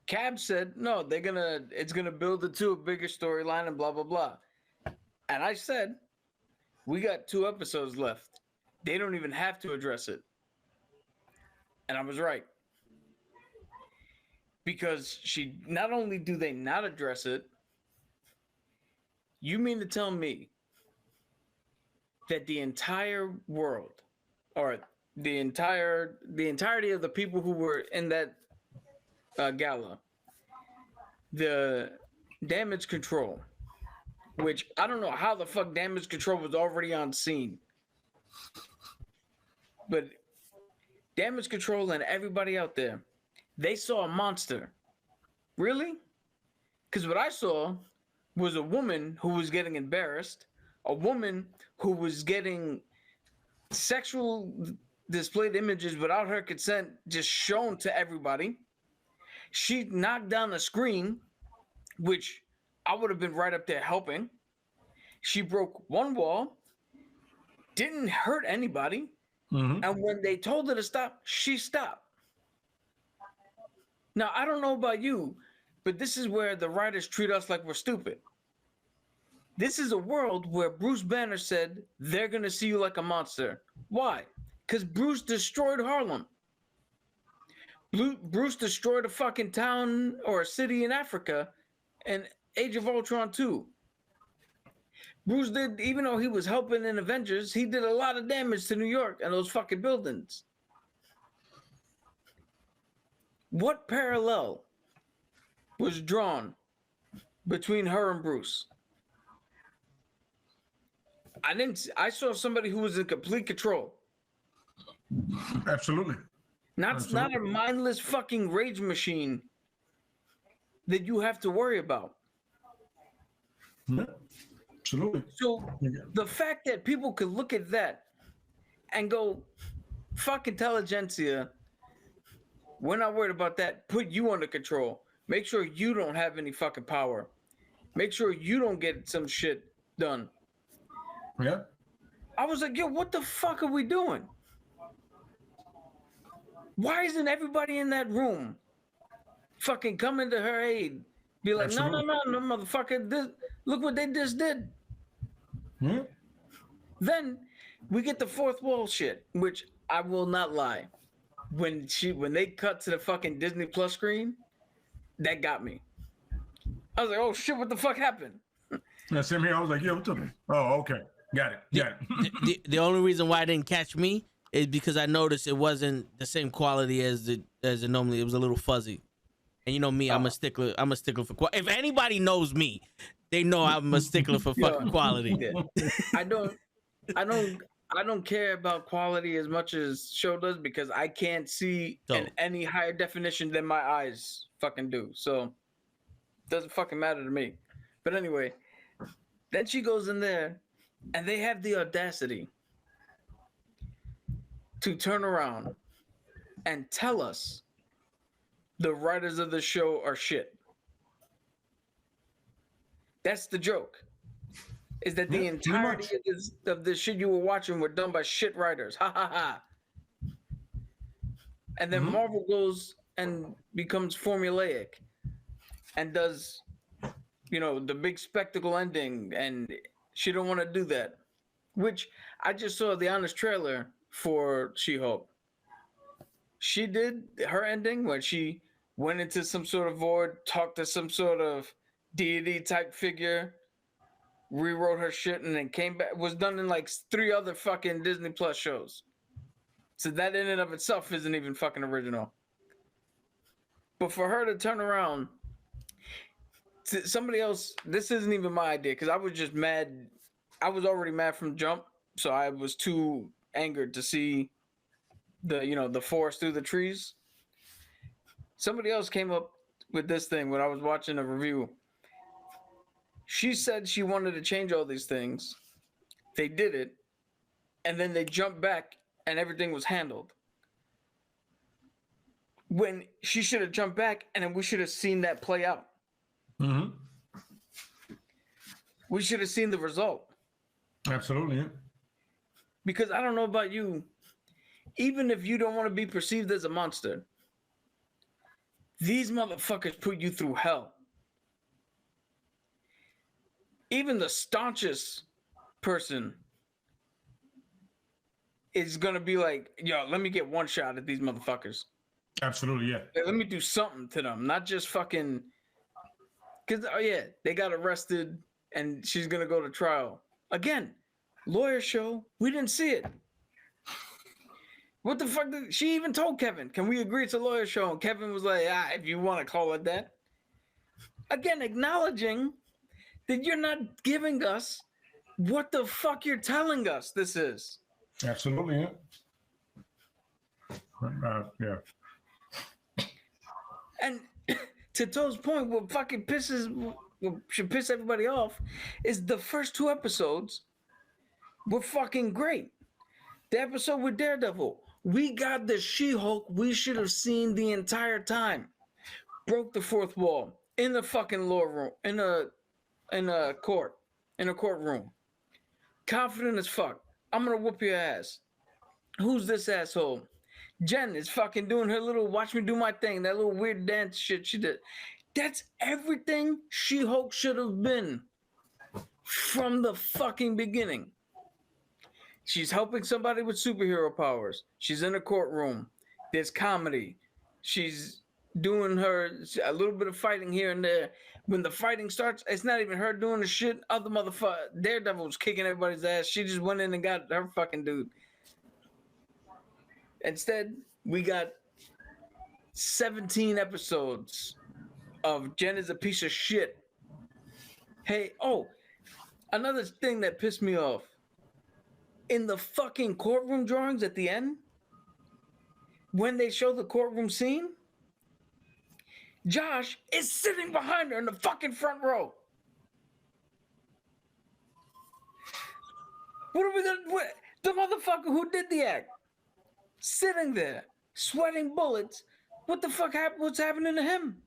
Cab said, no, it's gonna build it to a bigger storyline and blah, blah, blah. And I said, we got 2 episodes left. They don't even have to address it. And I was right. Because not only do they not address it, you mean to tell me that the entire world, or the entirety of the people who were in that gala, the damage control, which I don't know how the fuck damage control was already on scene, but damage control and everybody out there, they saw a monster. Really? Because what I saw was a woman who was getting embarrassed, a woman who was getting sexual displayed images without her consent just shown to everybody. She knocked down a screen, which I would have been right up there helping. She broke one wall, didn't hurt anybody, and when they told her to stop, she stopped. Now, I don't know about you, but this is where the writers treat us like we're stupid. This is a world where Bruce Banner said they're going to see you like a monster. Why? Because Bruce destroyed Harlem. Bruce destroyed a fucking town or a city in Africa in Age of Ultron 2. Bruce did, even though he was helping in Avengers, he did a lot of damage to New York and those fucking buildings. What parallel was drawn between her and Bruce? I saw somebody who was in complete control. Absolutely. Not a mindless fucking rage machine that you have to worry about. Yeah, absolutely. So the fact that people could look at that and go, fuck intelligentsia, we're not worried about that. Put you under control. Make sure you don't have any fucking power. Make sure you don't get some shit done. Yeah. I was like, yo, what the fuck are we doing? Why isn't everybody in that room fucking coming to her aid? Be like, no, motherfucker. Look what they just did. Then we get the fourth wall shit, which I will not lie. When they cut to the fucking Disney Plus screen, that got me. I was like, oh shit, what the fuck happened? Yeah, same here. I was like, yeah, what's up? Oh, okay. Got it. The only reason why it didn't catch me is because I noticed it wasn't the same quality as it normally. It was a little fuzzy. And you know me, I'm a stickler. I'm a stickler for quality. If anybody knows me, they know I'm a stickler for fucking quality. I don't care about quality as much as show does because I can't see in any higher definition than my eyes fucking do. So it doesn't fucking matter to me. But anyway, then she goes in there and they have the audacity to turn around and tell us the writers of the show are shit. That's the joke. Is that the entirety of the shit you were watching were done by shit writers. Ha ha ha. And then Marvel goes and becomes formulaic and does, the big spectacle ending, and she don't want to do that. Which I just saw the honest trailer for She-Hulk. She did her ending when she went into some sort of void, talked to some sort of deity type figure, rewrote her shit, and then came back. Was done in like 3 other fucking Disney Plus shows. So that in and of itself isn't even fucking original. But for her to turn around to somebody else, this isn't even my idea because I was just mad. I was already mad from jump, so I was too angered to see the forest through the trees. Somebody else came up with this thing when I was watching a review. She said she wanted to change all these things. They did it, and then they jumped back and everything was handled. When she should have jumped back and then we should have seen that play out. We should have seen the result. Absolutely. Yeah. Because I don't know about you, even if you don't want to be perceived as a monster, these motherfuckers put you through hell. Even the staunchest person is going to be like, yo, let me get one shot at these motherfuckers. Absolutely, yeah. Let me do something to them, not just fucking... Because, they got arrested and she's going to go to trial. Again, lawyer show. We didn't see it. What the fuck? She even told Kevin, can we agree it's a lawyer show? And Kevin was like, if you want to call it that. Again, acknowledging that you're not giving us what the fuck you're telling us this is. Absolutely, yeah. And to Toe's point, what should piss everybody off is the first 2 episodes were fucking great. The episode with Daredevil, we got the She-Hulk we should have seen the entire time. Broke the 4th wall in the fucking law room, in a courtroom. Confident as fuck. I'm gonna whoop your ass. Who's this asshole? Jen is fucking doing her little watch me do my thing, that little weird dance shit she did. That's everything She-Hulk should have been from the fucking beginning. She's helping somebody with superhero powers. She's in a courtroom. There's comedy. She's doing a little bit of fighting here and there. When the fighting starts, it's not even her doing the shit. Other motherfucker, Daredevil was kicking everybody's ass. She just went in and got her fucking dude. Instead, we got 17 episodes of Jen is a piece of shit. Hey, another thing that pissed me off. In the fucking courtroom drawings at the end, when they show the courtroom scene, Josh is sitting behind her in the fucking front row. What are we gonna? The motherfucker who did the act, sitting there, sweating bullets. What the fuck happened? What's happening to him?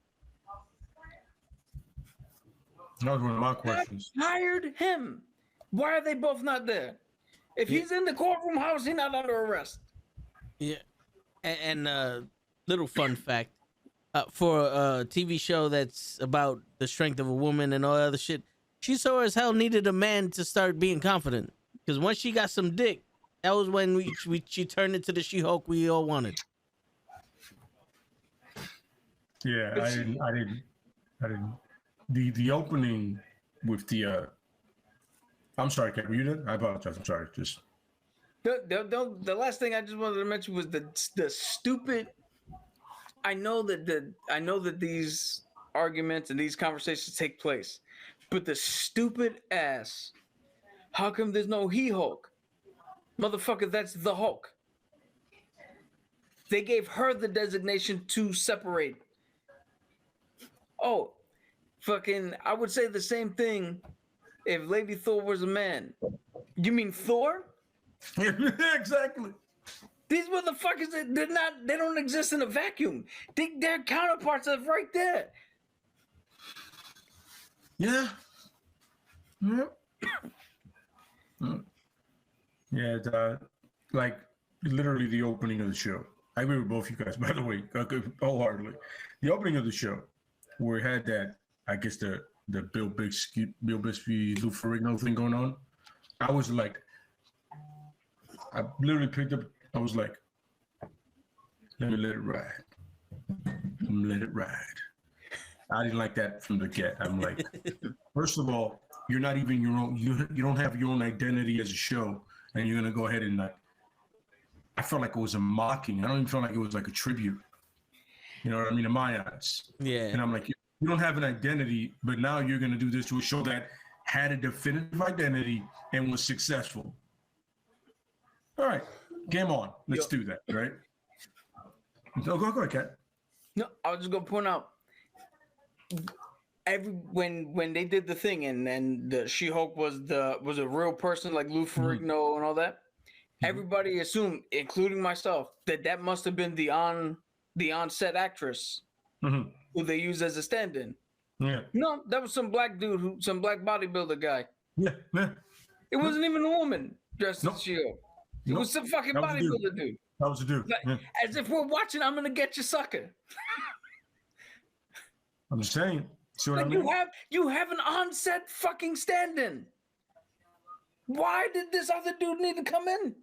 That was one of my questions. I hired him. Why are they both not there? If he's in the courtroom, how is he not under arrest? Yeah, and little fun fact, for a TV show that's about the strength of a woman and all that other shit, she sure as hell needed a man to start being confident. Because once she got some dick, that was when she turned into the She-Hulk we all wanted. Yeah, I didn't. The opening with the. I'm sorry, Kevin. You did? I apologize. I'm sorry. Just the last thing I just wanted to mention was the stupid. I know that these arguments and these conversations take place, but the stupid ass. How come there's no He-Hulk? Motherfucker, that's the Hulk. They gave her the designation to separate. Oh, fucking! I would say the same thing. If Lady Thor was a man. You mean Thor? yeah, exactly. These motherfuckers, they don't exist in a vacuum. Their counterparts are right there. Yeah. Yeah, like literally the opening of the show. I agree with both you guys, by the way, wholeheartedly. The opening of the show, where it had that, I guess the Bill Bixby, Lou Ferrigno thing going on. I was like, I literally picked up. I was like, let it ride. Let it ride. I didn't like that from the get. I'm like, first of all, you're not even your own. You don't have your own identity as a show, and you're gonna go ahead and like. I felt like it was a mocking. I don't even feel like it was like a tribute. You know what I mean? In my eyes. Yeah. And I'm like, you don't have an identity, but now you're going to do this to a show that had a definitive identity and was successful. All right, game on. Let's do that, right? Go ahead, Kat. No, I was just gonna point out when they did the thing and the She-Hulk was a real person like Lou Ferrigno and all that. Everybody assumed, including myself, that must have been the on-set actress who they used as a stand-in. Yeah. No, that was some black dude, some black bodybuilder guy. Yeah. It wasn't even a woman dressed as She-Hulk. It was some fucking bodybuilder dude. That was a dude. Like, as if we're watching, I'm gonna get you, sucker. I'm just saying. See what like I mean? you have an on-set fucking stand-in. Why did this other dude need to come in?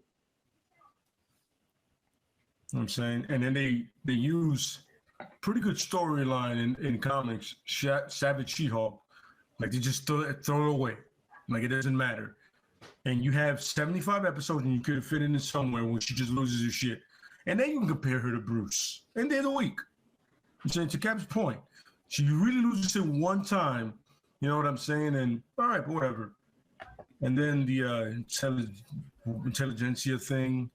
I'm saying, and then they use pretty good storyline in comics. Savage She-Hulk, like they just throw it away, like it doesn't matter. and you have 75 episodes, and you could have fit in somewhere where she just loses her shit, and then you can compare her to Bruce, and they're the weak. I'm saying, to Cap's point, she really loses it one time, you know what I'm saying? And all right, whatever. And then the intelligentsia thing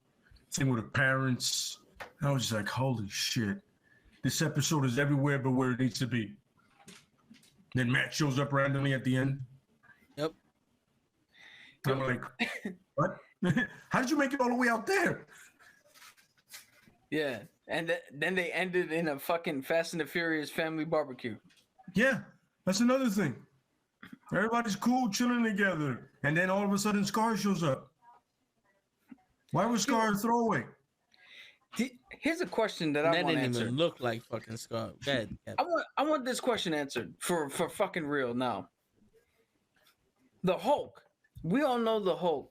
with her parents, I was just like, holy shit. This episode is everywhere but where it needs to be. Then Matt shows up randomly at the end. Yep. I'm like, what? How did you make it all the way out there? Yeah, and then they ended in a fucking Fast and the Furious family barbecue. Yeah, that's another thing. Everybody's cool, chilling together, and then all of a sudden Scar shows up. Why was Scar a throwaway? Here's a question that I want didn't answered. even look like fucking Scar. Bad. I want this question answered for fucking real now. The Hulk. We all know the Hulk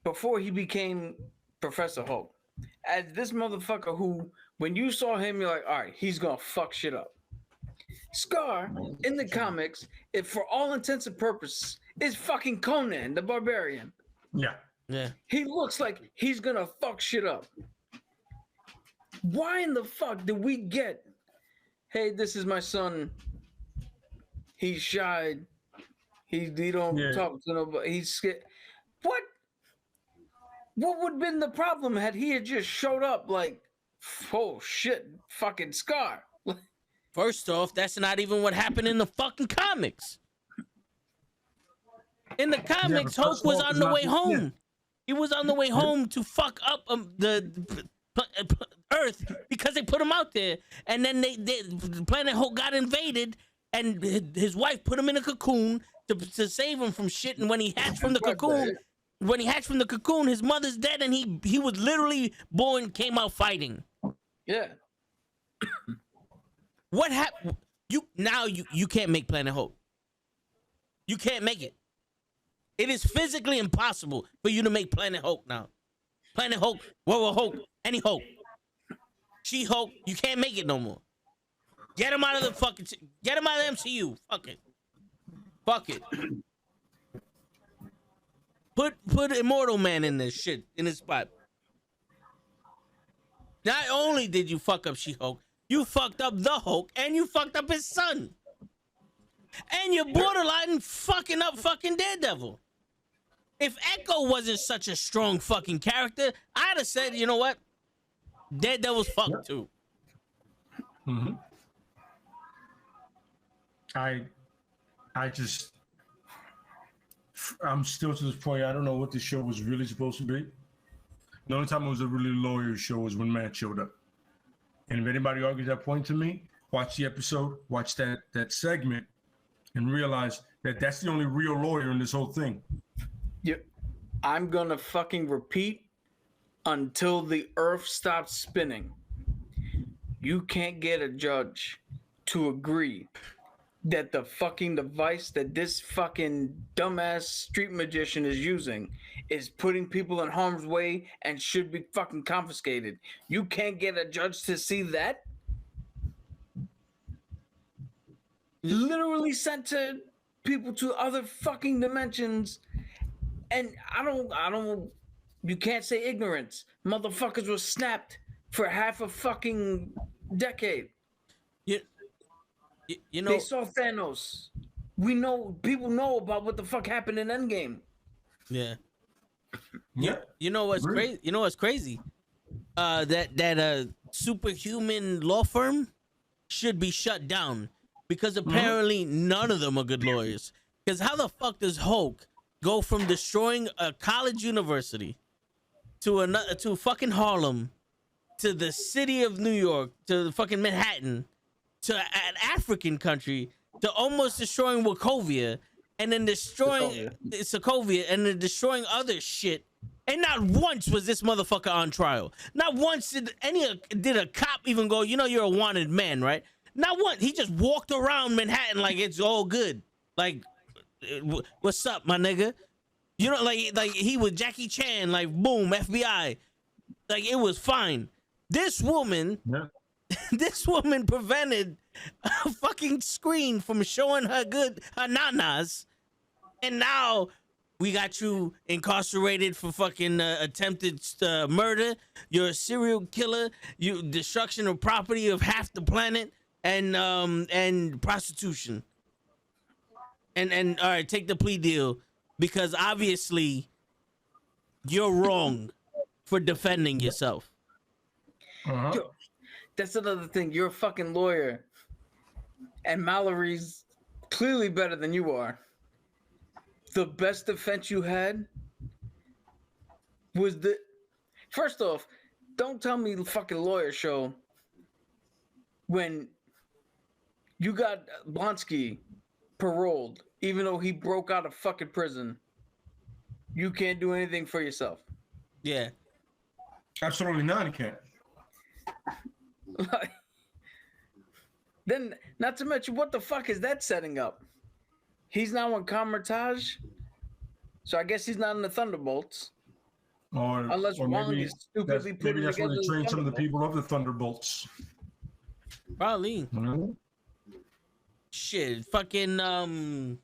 before he became Professor Hulk. As this motherfucker who, when you saw him, you're like, all right, he's gonna fuck shit up. Scar in the comics, if for all intents and purposes, is fucking Conan the Barbarian. Yeah. Yeah. He looks like he's gonna fuck shit up. Why in the fuck did we get, hey, this is my son, he's shy, he don't talk to nobody, he's scared. What would have been the problem had he had just showed up like, oh shit, fucking Scar? First off, that's not even what happened in the fucking comics. In the comics, Hulk was on the way home. Yeah. He was on the way home to fuck up the Earth because they put him out there, and then Planet Hulk got invaded, and his wife put him in a cocoon to save him from shit. And when he hatched from the cocoon, his mother's dead, and he was literally born, came out fighting. Yeah. What happened? You can't make Planet Hulk. You can't make it. It is physically impossible for you to make Planet Hulk now. Planet Hulk, Werewolf Hulk, any Hulk. She-Hulk, you can't make it no more. Get him out of the MCU. Fuck it. Put Immortal Man in this shit, in his spot. Not only did you fuck up She-Hulk, you fucked up the Hulk, and you fucked up his son. And you're borderline fucking up fucking Daredevil. If Echo wasn't such a strong fucking character, I'd have said, you know what? Daredevil's fucked too. Mm-hmm. I'm still to this point, I don't know what this show was really supposed to be. The only time it was a really lawyer show was when Matt showed up. And if anybody argues that point to me, watch the episode, watch that segment, and realize that that's the only real lawyer in this whole thing. Yep. I'm gonna fucking repeat until the earth stops spinning. You can't get a judge to agree that the fucking device that this fucking dumbass street magician is using is putting people in harm's way and should be fucking confiscated. You can't get a judge to see that? Literally sent to people to other fucking dimensions. And I don't, you can't say ignorance. Motherfuckers were snapped for half a fucking decade. You know, they saw Thanos. We know, people know about what the fuck happened in Endgame. Yeah. Yeah. You know what's crazy? You know what's crazy? That superhuman law firm should be shut down because apparently none of them are good lawyers. Because how the fuck does Hulk go from destroying a college university to fucking Harlem, to the city of New York, to fucking Manhattan, to an African country, to almost destroying Wachovia, and then destroying Sokovia, and then destroying other shit? And not once was this motherfucker on trial. Not once did a cop even go, you know, you're a wanted man, right? Not once. He just walked around Manhattan like it's all good. Like, what's up, my nigga? You know, like he was Jackie Chan, like, boom, FBI. Like, it was fine. This woman, this woman prevented a fucking screen from showing her nanas. And now We got you incarcerated for fucking attempted murder. You're a serial killer. You destruction of property of half the planet and prostitution. And all right, take the plea deal because obviously you're wrong for defending yourself. Yo, that's another thing. You're a fucking lawyer, and Mallory's clearly better than you are. The best defense you had was the. First off, don't tell me the fucking lawyer show when you got Blonsky paroled, even though he broke out of fucking prison. You can't do anything for yourself. Yeah. Absolutely not. You can't. Like, then, not to mention, what the fuck is that setting up? He's now on Kamar-Taj, so I guess he's not in the Thunderbolts. Unless Wong is stupidly putting maybe that's where together they train some of the people of the Thunderbolts. Probably. Mm-hmm. Shit, fucking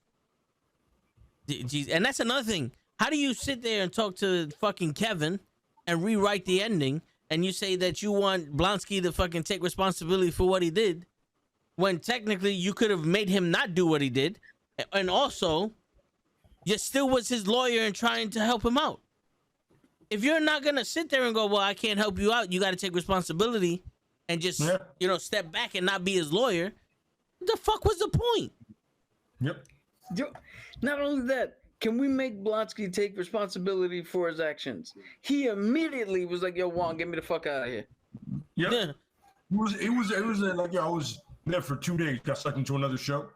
geez. And that's another thing. How do you sit there and talk to fucking Kevin and rewrite the ending, and you say that you want Blonsky to fucking take responsibility for what he did, when technically you could have made him not do what he did, and also you still was his lawyer and trying to help him out. If you're not gonna sit there and go, well, I can't help you out, you got to take responsibility and just step back and not be his lawyer. The fuck was the point? Yep. Not only that, can we make Blonsky take responsibility for his actions? He immediately was like, yo, Wong, get me the fuck out of here. Yep. Yeah. It was like, I was there for 2 days, got sucked into another show.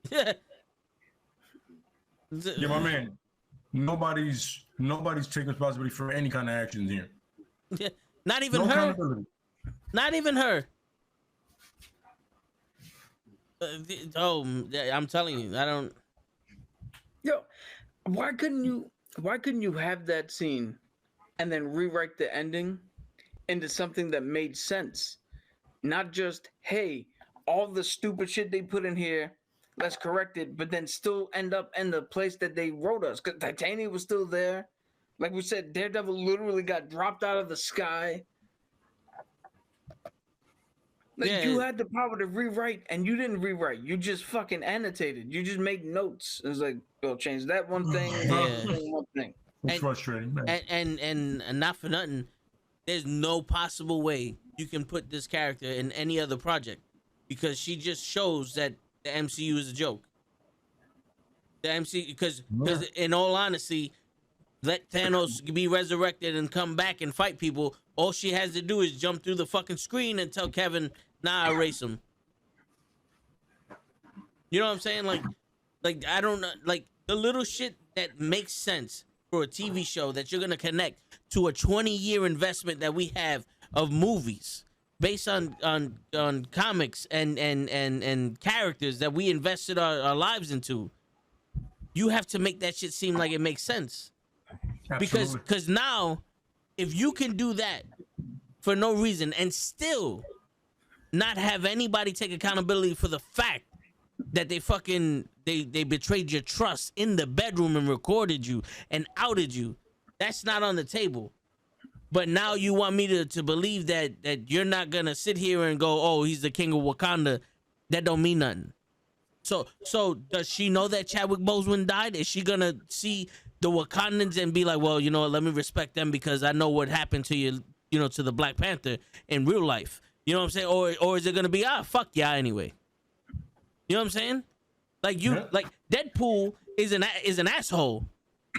Yeah. Yeah, my man. Nobody's taking responsibility for any kind of actions here. Yeah. Not even No her. accountability. Not even her. I'm telling you, I don't. Yo, why couldn't you have that scene and then rewrite the ending into something that made sense? Not just, hey, all the stupid shit they put in here, let's correct it, but then still end up in the place that they wrote us. Because Titania was still there. Like we said, Daredevil literally got dropped out of the sky. Like, you had the power to rewrite, and you didn't rewrite. You just fucking annotated. You just made notes. It was like, oh, change that one thing, one thing. It's frustrating, man. And not for nothing, there's no possible way you can put this character in any other project because she just shows that the MCU is a joke. The MCU, because in all honesty, let Thanos be resurrected and come back and fight people. All she has to do is jump through the fucking screen and tell Kevin, nah, erase him. You know what I'm saying? Like I don't know, like the little shit that makes sense for a TV show that you're gonna connect to a 20-year investment that we have of movies based on comics and characters that we invested our lives into. You have to make that shit seem like it makes sense. Absolutely. Because now, if you can do that for no reason and still not have anybody take accountability for the fact that they betrayed your trust in the bedroom and recorded you and outed you, that's not on the table. But now you want me to believe that you're not gonna sit here and go, oh, he's the king of Wakanda. That don't mean nothing. So does she know that Chadwick Boseman died? Is she gonna see the Wakandans and be like, well, you know what, let me respect them because I know what happened to you, to the Black Panther in real life. You know what I'm saying? Or is it gonna be, fuck yeah anyway? You know what I'm saying? Like Deadpool is an asshole,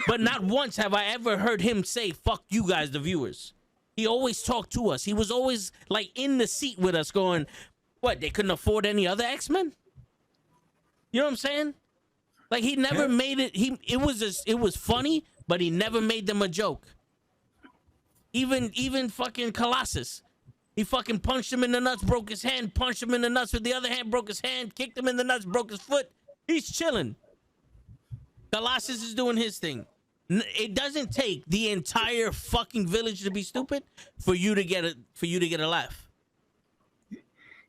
but not once have I ever heard him say fuck you guys, the viewers. He always talked to us. He was always like in the seat with us going, what, they couldn't afford any other X-Men? You know what I'm saying? Like he never made it. It was funny, but he never made them a joke. Even fucking Colossus, he fucking punched him in the nuts, broke his hand, punched him in the nuts with the other hand, broke his hand, kicked him in the nuts, broke his foot. He's chilling. Colossus is doing his thing. It doesn't take the entire fucking village to be stupid for you to get a laugh.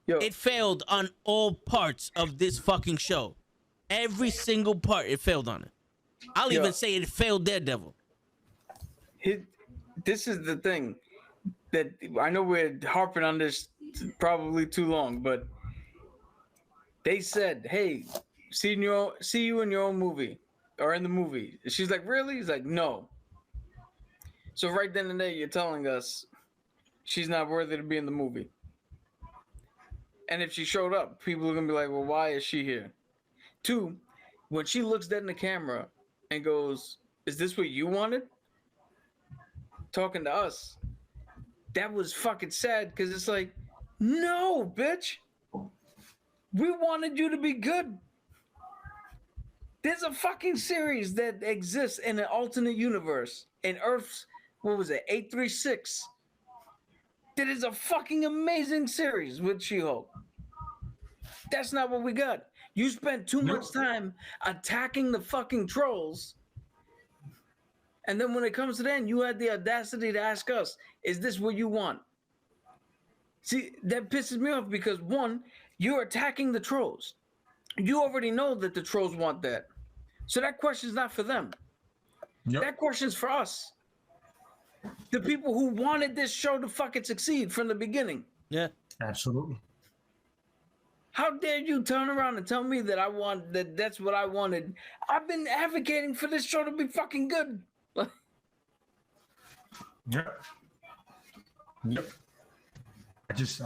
Yo. It failed on all parts of this fucking show. Every single part, it failed on it. I'll Yeah. even say it failed Daredevil. This is the thing that I know we're harping on this probably too long, but they said, "Hey, see you in your own movie or in the movie." She's like, "Really?" He's like, "No." So right then and there, you're telling us she's not worthy to be in the movie. And if she showed up, people are gonna be like, "Well, why is she here?" Two, when she looks dead in the camera and goes, "Is this what you wanted?" Talking to us, that was fucking sad because it's like, no, bitch. We wanted you to be good. There's a fucking series that exists in an alternate universe in Earth's, what was it, 836. That is a fucking amazing series with She-Hulk. That's not what we got. You spent too much time attacking the fucking trolls. And then when it comes to the end, you had the audacity to ask us, is this what you want? See, that pisses me off because one, you're attacking the trolls. You already know that the trolls want that. So that question's not for them. Yep. That question's for us. The people who wanted this show to fucking succeed from the beginning. Yeah. Absolutely. How dare you turn around and tell me that that's what I wanted? I've been advocating for this show to be fucking good. Yep. Yep. I just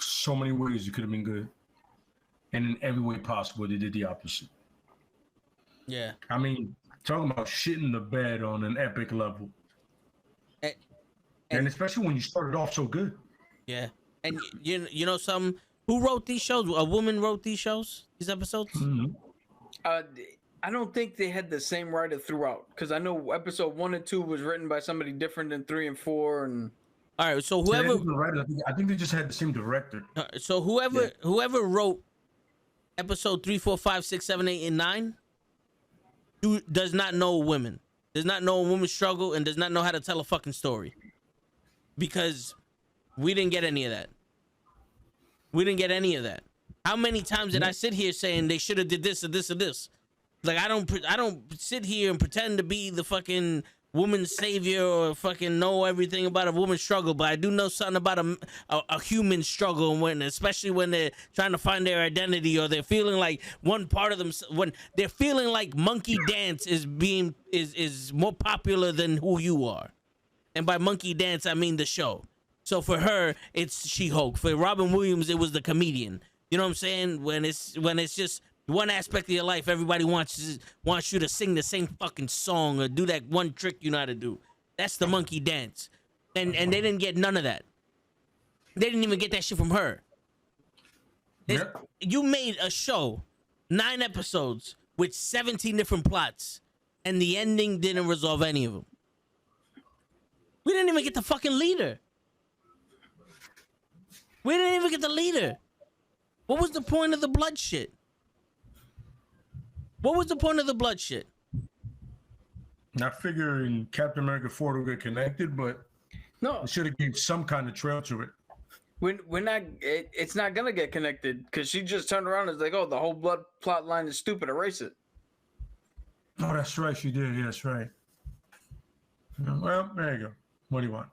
so many ways it could have been good. And in every way possible, they did the opposite. Yeah. I mean, talking about shitting the bed on an epic level. And especially when you started off so good. Yeah. And you know something? Who wrote these shows? A woman wrote these shows? These episodes? Mm-hmm. I don't think they had the same writer throughout because I know episode 1 and 2 was written by somebody different than 3 and 4. And all right, so whoever I think they just had the same director. So whoever wrote episode 3, 4, 5, 6, 7, 8, and 9 does not know women, does not know a woman's struggle, and does not know how to tell a fucking story. Because we didn't get any of that. We didn't get any of that. How many times did I sit here saying they should have did this or this or this? Like I don't sit here and pretend to be the fucking woman's savior or fucking know everything about a woman's struggle, but I do know something about a human struggle, when especially when they're trying to find their identity or they're feeling like one part of them, when they're feeling like monkey dance is more popular than who you are. And by monkey dance I mean the show. So for her it's She-Hulk. For Robin Williams it was the comedian. You know what I'm saying? When it's just one aspect of your life, everybody wants you to sing the same fucking song or do that one trick you know how to do. That's the monkey dance. And they didn't get none of that. They didn't even get that shit from her. You made a show, 9 episodes with 17 different plots, and the ending didn't resolve any of them. We didn't even get the fucking leader. We didn't even get the leader. What was the point of the blood shit? What was the point of the blood shit? I figure in Captain America 4 will get connected, but no, it should have gave some kind of trail to it. We're not. It's not gonna get connected because she just turned around and was like, "Oh, the whole blood plot line is stupid. Erase it." Oh, that's right. She did. Yeah, that's right. Well, there you go. What do you want?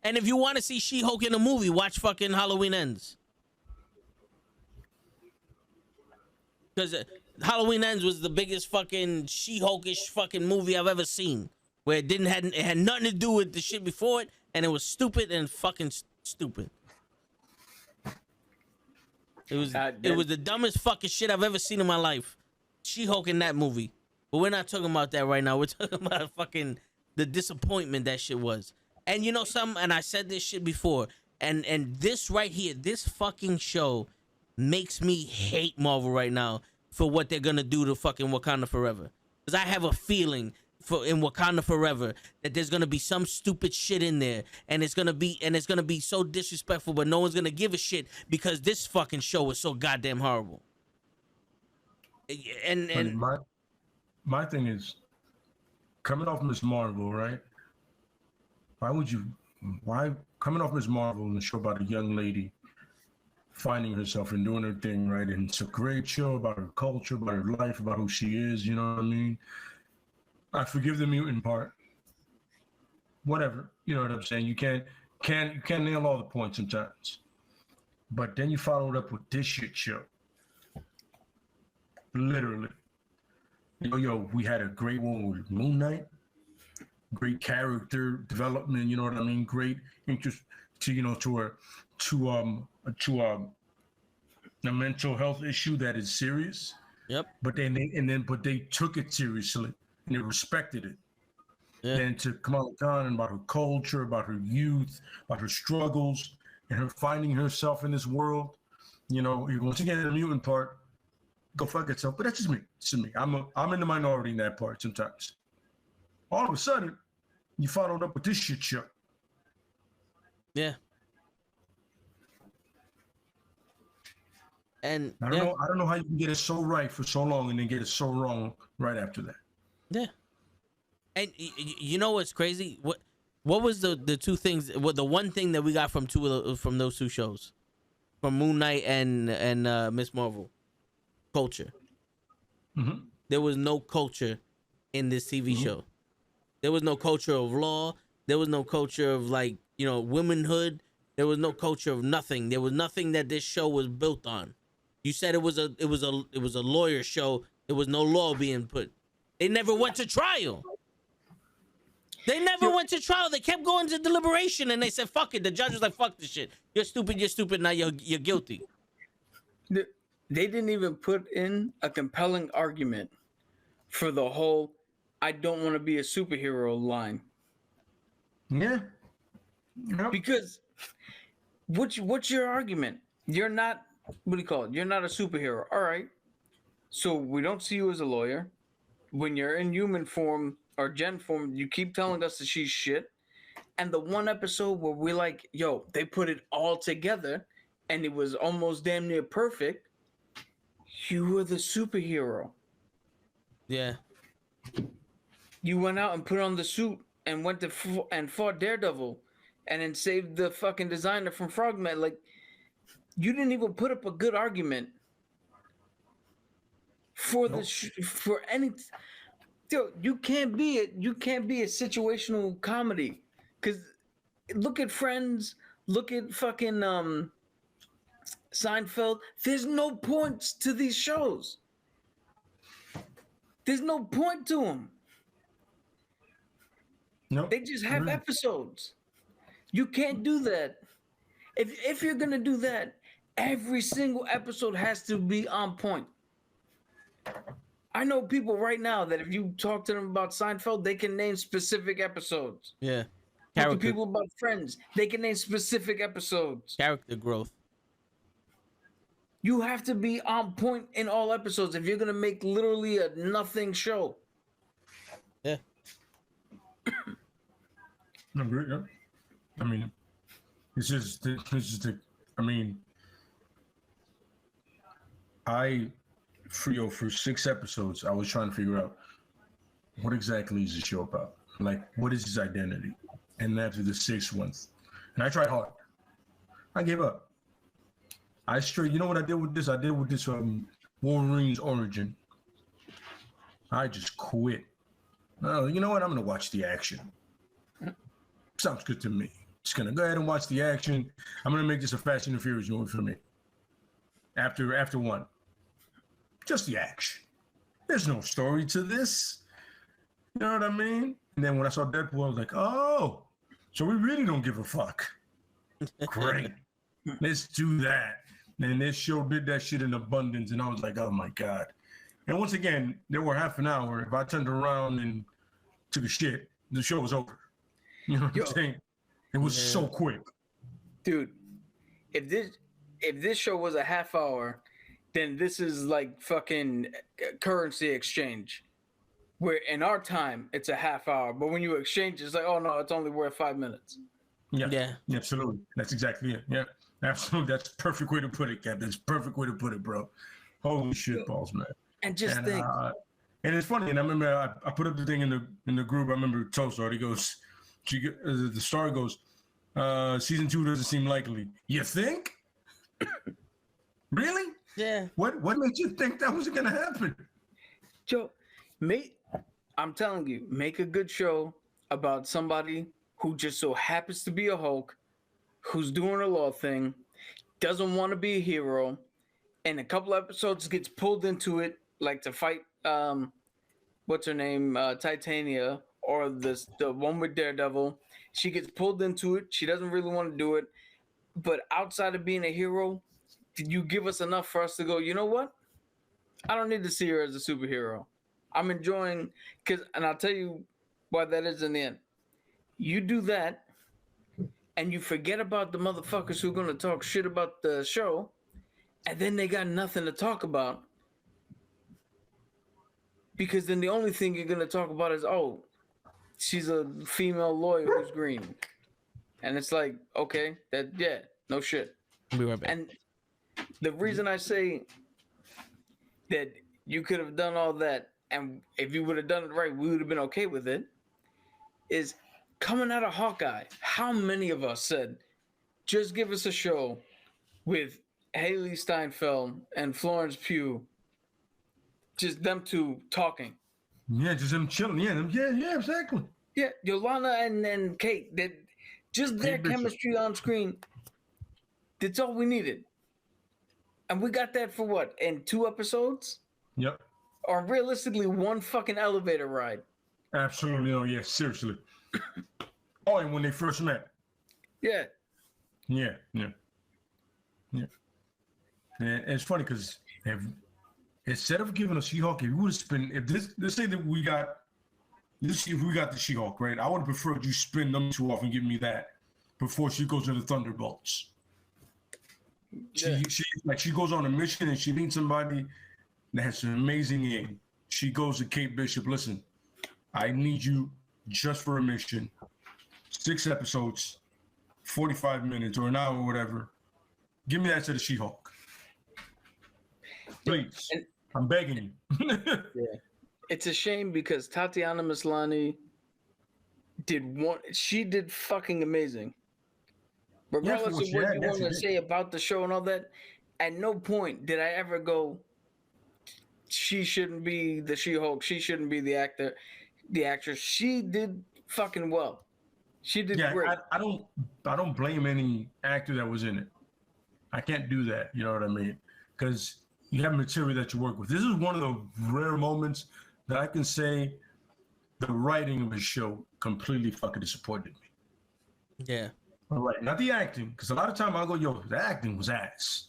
And if you want to see She-Hulk in a movie, watch fucking Halloween Ends. Because Halloween Ends was the biggest fucking She-Hulkish fucking movie I've ever seen. Where it had nothing to do with the shit before it, and it was stupid and fucking stupid. It was the dumbest fucking shit I've ever seen in my life. She-Hulk in that movie. But we're not talking about that right now. We're talking about fucking the disappointment that shit was. And you know something? And I said this shit before. And this right here, this fucking show makes me hate Marvel right now for what they're gonna do to fucking Wakanda Forever. Because I have a feeling in Wakanda Forever that there's gonna be some stupid shit in there, and it's gonna be so disrespectful, but no one's gonna give a shit because this fucking show is so goddamn horrible. And my thing is, coming off Miss Marvel, right? Why coming off Miss Marvel in a show about a young lady finding herself and doing her thing, right? And it's a great show about her culture, about her life, about who she is. You know what I mean? I forgive the mutant part. Whatever, you know what I'm saying? You can't nail all the points sometimes. But then you followed up with this shit show. Literally. Yo, we had a great one with Moon Knight. Great character development, you know what I mean? Great interest to a mental health issue that is serious. Yep. But they took it seriously and they respected it. Yeah. And to Kamala Khan about her culture, about her youth, about her struggles, and her finding herself in this world. You know, once again, the mutant part, go fuck itself. But that's just me. It's just me. I'm in the minority in that part sometimes. All of a sudden, you followed up with this shit show. Yeah. And I don't know how you can get it so right for so long and then get it so wrong right after that. Yeah. And you know what's crazy? What was the two things? What the one thing that we got from those two shows, from Moon Knight and Miss Marvel? Culture. Mm-hmm. There was no culture in this TV show. There was no culture of law. There was no culture of womanhood. There was no culture of nothing. There was nothing that this show was built on. You said it was a lawyer show. There was no law being put. They never went to trial. They never went to trial. They kept going to deliberation, and they said, "Fuck it." The judge was like, "Fuck this shit. You're stupid. You're stupid. Now you're guilty." They didn't even put in a compelling argument for the whole "I don't want to be a superhero" line. Yeah. Because what's your argument? You're not, what do you call it? You're not a superhero. All right. So we don't see you as a lawyer. When you're in human form or gen form, you keep telling us that she's shit. And the one episode where we're like, yo, they put it all together and it was almost damn near perfect. You were the superhero. Yeah. You went out and put on the suit and went to and fought Daredevil and then saved the fucking designer from Frogman. Like, you didn't even put up a good argument for for any. Yo, you can't be a situational comedy, because look at Friends, look at fucking Seinfeld. There's no points to these shows. There's no point to them. No, they just have episodes. You can't do that. If you're gonna do that, every single episode has to be on point. I know people right now that if you talk to them about Seinfeld, they can name specific episodes. Yeah. Talk to people about Friends, they can name specific episodes. Character growth. You have to be on point in all episodes if you're gonna make literally a nothing show. Yeah. I agree. Yeah. I mean, it's just the. I mean, for 6 episodes, I was trying to figure out what exactly is the show about. Like, what is his identity? And after the 6th one, and I tried hard, I gave up. You know what I did with this? I did with this Wolverine's origin. I just quit. Oh, you know what? I'm gonna watch the action. Sounds good to me. Just gonna go ahead and watch the action. I'm gonna make this a Fast and the Furious movie for me. After one, just the action. There's no story to this. You know what I mean? And then when I saw Deadpool, I was like, oh, so we really don't give a fuck. Great. Let's do that. And this show did that shit in abundance, and I was like, oh my God. And once again, there were half an hour. If I turned around and took a shit, the show was over. You know what I'm saying? It was so quick. Dude, if this show was a half hour, then this is like fucking currency exchange. Where in our time, it's a half hour. But when you exchange, it's like, oh no, it's only worth 5 minutes. Yeah, absolutely. That's exactly it. Yeah, absolutely. That's the perfect way to put it, Cap. That's the perfect way to put it, bro. Holy shit balls, man. And think. And it's funny, and I remember I put up the thing in the group. I remember Toast, he goes, the star goes, season 2 doesn't seem likely. You think? Really? Yeah. What made you think that was gonna happen? Joe, I'm telling you, make a good show about somebody who just so happens to be a Hulk, who's doing a law thing, doesn't want to be a hero, and a couple episodes gets pulled into it, like to fight what's her name, Titania, or the one with Daredevil. She gets pulled into it. She doesn't really want to do it, but outside of being a hero, did you give us enough for us to go, you know what? I don't need to see her as a superhero. I'm enjoying, and I'll tell you why that is in the end. You do that, and you forget about the motherfuckers who are going to talk shit about the show, and then they got nothing to talk about. Because then the only thing you're going to talk about is, oh, she's a female lawyer who's green. And it's like, okay, no shit. I'll be right back. And the reason I say that you could have done all that, and if you would have done it right, we would have been okay with it, is coming out of Hawkeye. How many of us said, just give us a show with Haley Steinfeld and Florence Pugh, just them two talking. Yeah, just them chilling. Yeah, exactly. Yeah, Yolanda and Kate, that just their chemistry on screen. That's all we needed. And we got that for what? In 2 episodes? Yep. Or realistically, 1 fucking elevator ride. Absolutely. Oh, yeah, seriously. Oh, and when they first met. Yeah. Yeah. And it's funny because instead of giving us She-Hulk, if we would have spent, let's say that if we got the She-Hulk, right? I would have preferred you spin them 2 off and give me that before she goes to the Thunderbolts. She goes on a mission and she meets somebody that has an amazing aim. She goes to Kate Bishop. Listen, I need you just for a mission. 6 episodes, 45 minutes or an hour or whatever. Give me that to the She-Hulk. Please. I'm begging you. Yeah. It's a shame because Tatiana Maslany she did fucking amazing. Regardless of what you want to say about the show and all that, at no point did I ever go, she shouldn't be the She-Hulk, she shouldn't be the actress. She did fucking well. She did great. I don't blame any actor that was in it. I can't do that, you know what I mean? Because you have material that you work with. This is one of the rare moments that I can say the writing of the show completely fucking disappointed me. Yeah. All right, not the acting, because a lot of time I go, yo, the acting was ass.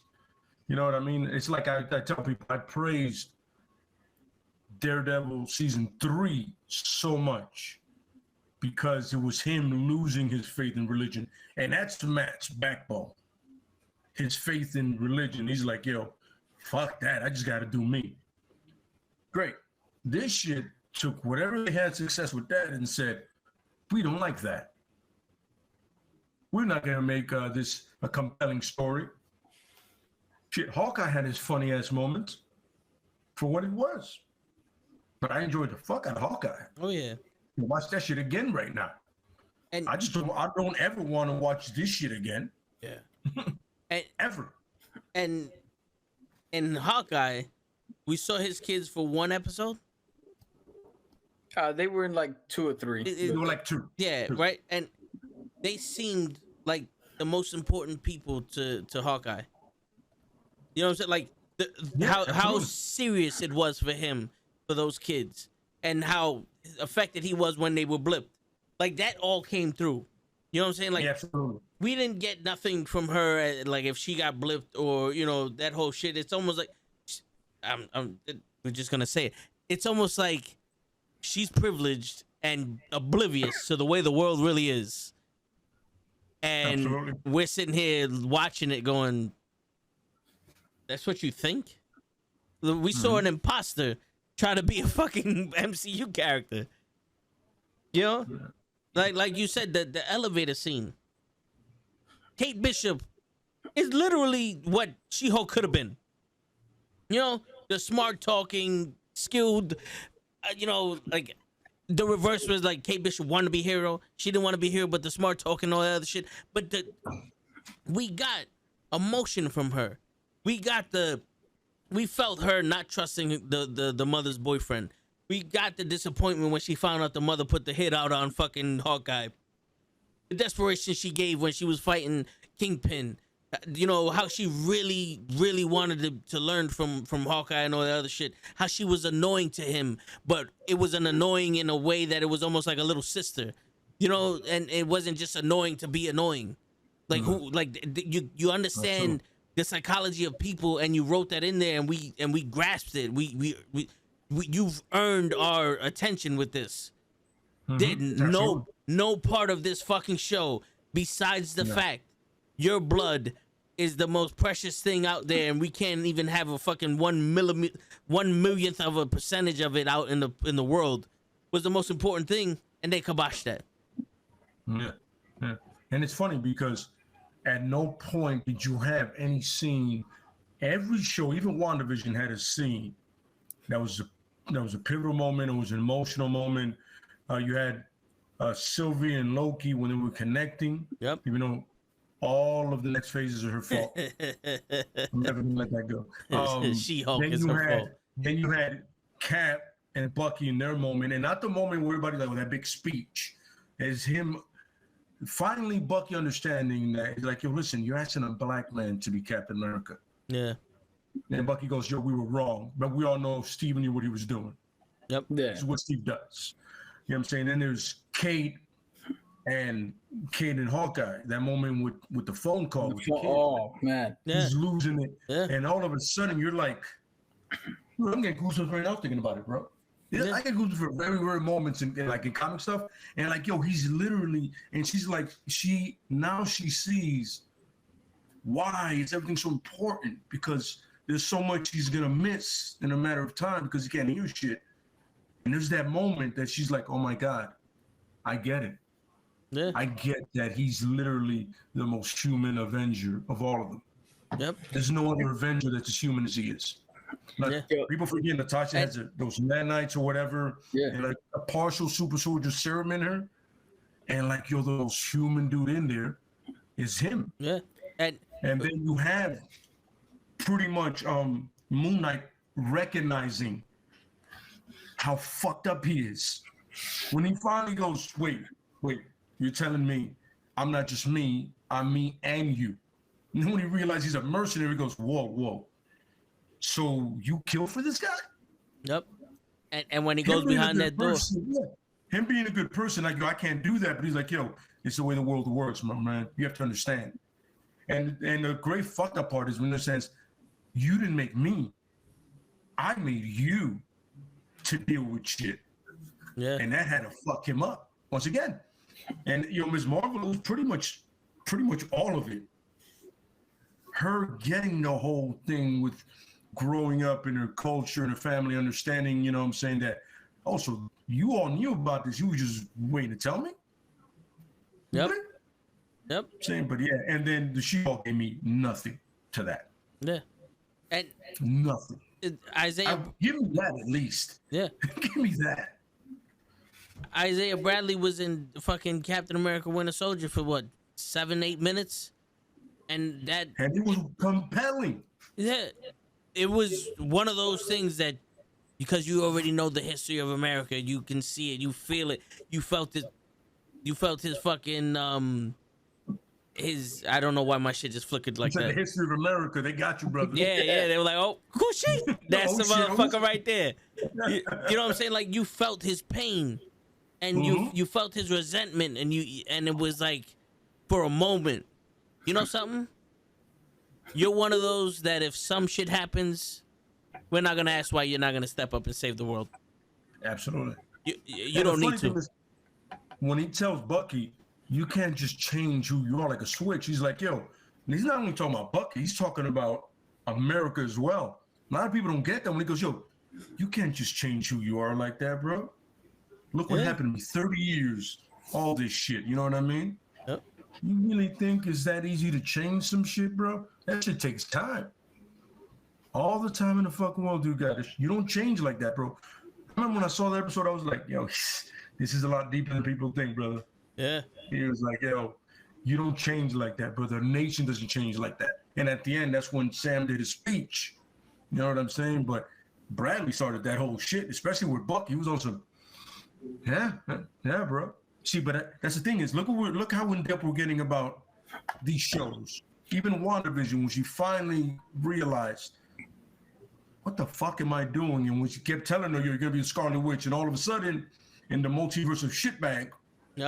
You know what I mean? It's like I tell people, I praised Daredevil season 3 so much because it was him losing his faith in religion. And that's Matt's backbone. His faith in religion. He's like, yo, fuck that. I just got to do me. Great. This shit took whatever they had success with that and said, we don't like that. We're not going to make this a compelling story. Shit, Hawkeye had his funny ass moments for what it was. But I enjoyed the fuck out of Hawkeye. Oh, yeah. Watch that shit again right now. And I don't ever want to watch this shit again. Yeah. And ever. And in Hawkeye, we saw his kids for 1 episode. They were in like 2 or 3. They were like 2. Yeah, 2. Right. And they seemed like the most important people to Hawkeye. You know what I'm saying? Like how serious it was for him, for those kids, and how affected he was when they were blipped. Like that all came through. You know what I'm saying? Like, yeah, absolutely. We didn't get nothing from her, like if she got blipped or that whole shit. It's almost like we're just gonna say it. It's almost like she's privileged and oblivious to the way the world really is. And absolutely. We're sitting here watching it going, that's what you think? We saw an imposter try to be a fucking MCU character. You know? Yeah. Like you said, the elevator scene. Kate Bishop is literally what She-Hulk could have been. You know? The smart talking, skilled, like the reverse was like Kate Bishop wanted to be hero. She didn't want to be hero, but the smart talking and all that other shit. But we got emotion from her. we felt her not trusting the mother's boyfriend. We got the disappointment when she found out the mother put the hit out on fucking Hawkeye. The desperation she gave when she was fighting Kingpin. You know, how she really, really wanted to learn from Hawkeye and all that other shit. How she was annoying to him, but it was an annoying in a way that it was almost like a little sister. You know, and it wasn't just annoying to be annoying. Like who, like you understand the psychology of people, and you wrote that in there, and we grasped it. We you've earned our attention with this. No part of this fucking show besides the fact your blood is the most precious thing out there, and we can't even have a fucking 1/1,000,000th of a percentage of it out in the world, was the most important thing, and they kiboshed that. Yeah. And it's funny because at no point did you have any scene. Every show, even WandaVision, had a scene that was a pivotal moment. It was an emotional moment. You had Sylvie and Loki when they were connecting. Yep. Even though all of the next phases are her fault. I'm never gonna let that go. She-Hulk is her fault. Then you had Cap and Bucky in their moment, and not the moment where everybody like with that big speech. Is him finally Bucky understanding that he's like, yo, listen, you're asking a black man to be Captain America. Yeah. And Bucky goes, yo, we were wrong, but we all know Steve knew what he was doing. Yep. Yeah. This is what Steve does. You know what I'm saying? Then there's Kate and Hawkeye. That moment with the phone call. With the kid. Oh man, He's losing it, Yeah. and all of a sudden you're like, I'm getting goosebumps right now thinking about it, bro. Yeah. I get goosebumps for very rare moments in comic stuff, and like, yo, he's literally, and she's like, she sees why is everything so important, because there's so much he's gonna miss in a matter of time because he can't hear shit. And there's that moment that she's like, oh my God, I get it. Yeah. I get that he's literally the most human Avenger of all of them. Yep. There's no other Avenger that's as human as he is. Like, people forget Natasha has those nanites or whatever, and like a partial super soldier serum in her, and like, you're the most human dude in there is him. Yeah. And then you have pretty much Moon Knight recognizing how fucked up he is. When he finally goes, wait, you're telling me I'm not just me, I'm me and you. And then when he realizes he's a mercenary, he goes, whoa. So you kill for this guy? Yep. And when he goes behind that door. Him being a good person, like, yo, I can't do that. But he's like, yo, it's the way the world works, my man. You have to understand. And the great fucked up part is when it says, you didn't make me. I made you to deal with shit. Yeah. And that had to fuck him up once again. And Ms. Marvel, it was pretty much all of it. Her getting the whole thing with growing up in her culture and her family, understanding, you know what I'm saying, that also you all knew about this, you were just waiting to tell me. Yep. Saying, but yeah, and then the She-Hulk gave me nothing to that. Yeah. And nothing. Isaiah, give me that at least. Yeah. Give me that. Isaiah Bradley was in fucking Captain America Winter Soldier for what, 7-8 minutes? And it was compelling. Yeah. It was one of those things that, because you already know the history of America, you can see it, you feel it, you felt it, you felt his fucking I don't know why my shit just flickered like that. The history of America, they got you, brother. Yeah, they were like, oh, cool shit. That's the motherfucker right there. You know what I'm saying? Like, you felt his pain, and you felt his resentment, and it was like, for a moment, you know something? You're one of those that if some shit happens, we're not gonna ask why you're not gonna step up and save the world. Absolutely. You don't need to. When he tells Bucky, you can't just change who you are like a switch. He's like, yo, and he's not only talking about Bucky, he's talking about America as well. A lot of people don't get that when he goes, yo, you can't just change who you are like that, bro. Look what happened to me, 30 years, all this shit, you know what I mean? Yep. You really think it's that easy to change some shit, bro? That shit takes time. All the time in the fucking world, dude, guys. You don't change like that, bro. I remember when I saw that episode, I was like, yo, this is a lot deeper than people think, brother. Yeah. He was like, yo, you don't change like that, brother. A nation doesn't change like that. And at the end, that's when Sam did his speech. You know what I'm saying? But Bradley started that whole shit, especially with Buck. He was on some, yeah, bro. See, but that's the thing is, look how in depth we're getting about these shows. Even WandaVision, when she finally realized, what the fuck am I doing? And when she kept telling her you're gonna be a Scarlet Witch, and all of a sudden, in the multiverse of shitbag,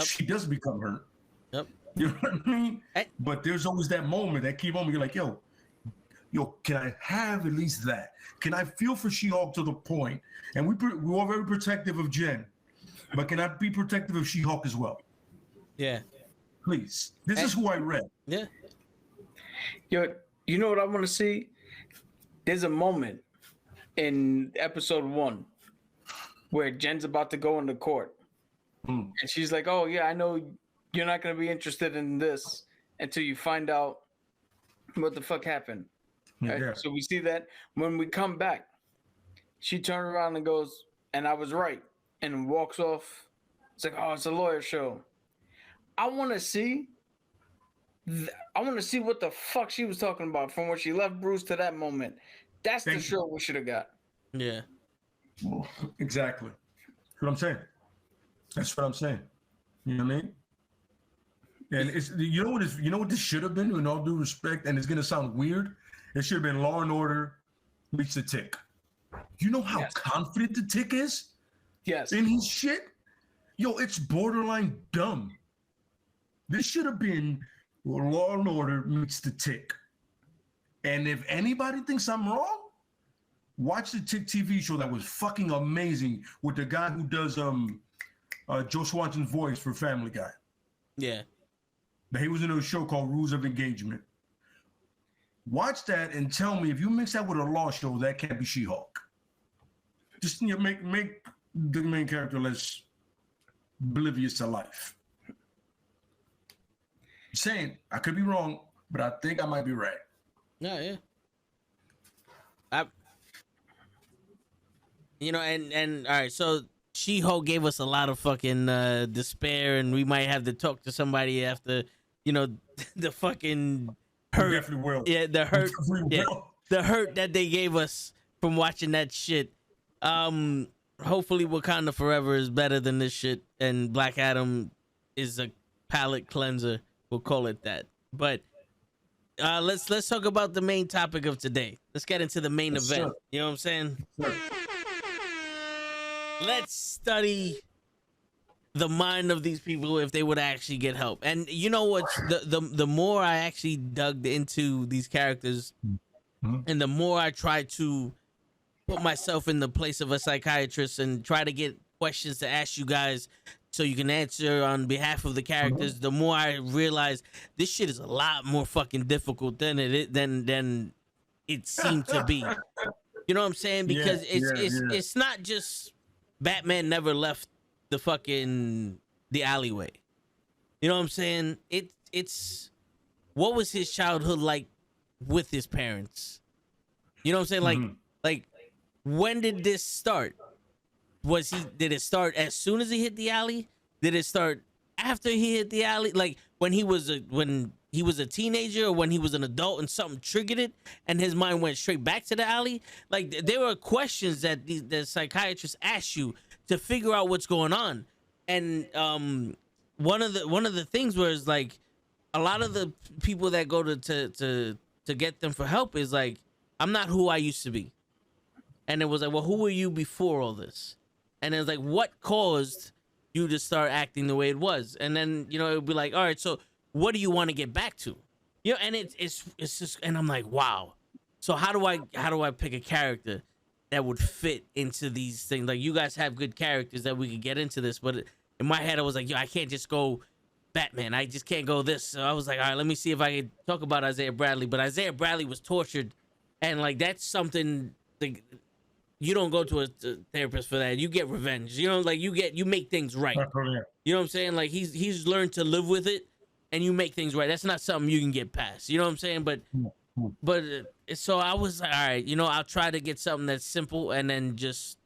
she does become her. Yep. You know what I mean? But there's always that moment, that key moment. You're like, yo, can I have at least that? Can I feel for She-Hulk to the point? And we're all very protective of Jen, but can I be protective of She-Hulk as well? Yeah. Please. This is who I read. Yeah. Yo, you know what I want to see? There's a moment in episode 1 where Jen's about to go into court. And she's like, oh, yeah, I know you're not going to be interested in this until you find out what the fuck happened. Right? Yeah. So we see that. When we come back, she turned around and goes, and I was right, and walks off. It's like, oh, it's a lawyer show. I want to see what the fuck she was talking about from when she left Bruce to that moment. That's the show we should have got. Yeah. Exactly. That's what I'm saying. That's what I'm saying. You know what I mean? And it's you know what this should have been, in all due respect, and it's gonna sound weird. It should have been Law and Order meets the Tick. You know how confident the Tick is? Yes. In his shit? Yo, it's borderline dumb. This should have been Law and Order meets the Tick. And if anybody thinks I'm wrong, watch the Tick TV show that was fucking amazing with the guy who does Joe Swanson's voice for Family Guy. Yeah. He was in a show called Rules of Engagement. Watch that and tell me if you mix that with a law show, that can't be She-Hulk. Just make the main character less oblivious to life. I'm saying I could be wrong, but I think I might be right. Yeah. And all right, so She-Hulk gave us a lot of fucking despair, and we might have to talk to somebody after, the fucking hurt. We definitely will. Yeah, the hurt. The hurt that they gave us from watching that shit. Hopefully Wakanda Forever is better than this shit, and Black Adam is a palate cleanser. We'll call it that. But let's talk about the main topic of today. Let's get into the main event. Sure. You know what I'm saying? Sure. Let's study the mind of these people if they would actually get help. And you know what? The more I actually dug into these characters, and the more I tried to put myself in the place of a psychiatrist and try to get questions to ask you guys so you can answer on behalf of the characters, the more I realized this shit is a lot more fucking difficult than it seemed to be. You know what I'm saying? Because it's not just Batman never left the alleyway. You know what I'm saying? It's what was his childhood like with his parents? You know what I'm saying? Like when did this start? Did it start as soon as he hit the alley? Did it start after he hit the alley? Like when he was a teenager, or when he was an adult and something triggered it and his mind went straight back to the alley? Like there were questions that the psychiatrist asked you to figure out what's going on. And one of the things was like a lot of the people that go to get them for help is like, I'm not who I used to be. And it was like, well, who were you before all this? And it was like, what caused you to start acting the way it was? And then, it would be like, all right, so what do you want to get back to? And it's just, and I'm like, wow. So how do I pick a character that would fit into these things? Like, you guys have good characters that we could get into this, but in my head, I was like, I can't just go Batman. I just can't go this. So I was like, all right, let me see if I can talk about Isaiah Bradley. But Isaiah Bradley was tortured, and like that's something like you don't go to a therapist for that. You get revenge. You make things right. You know what I'm saying? Like he's learned to live with it, and you make things right. That's not something you can get past. You know what I'm saying? But so I was like, all right, I'll try to get something that's simple, and then just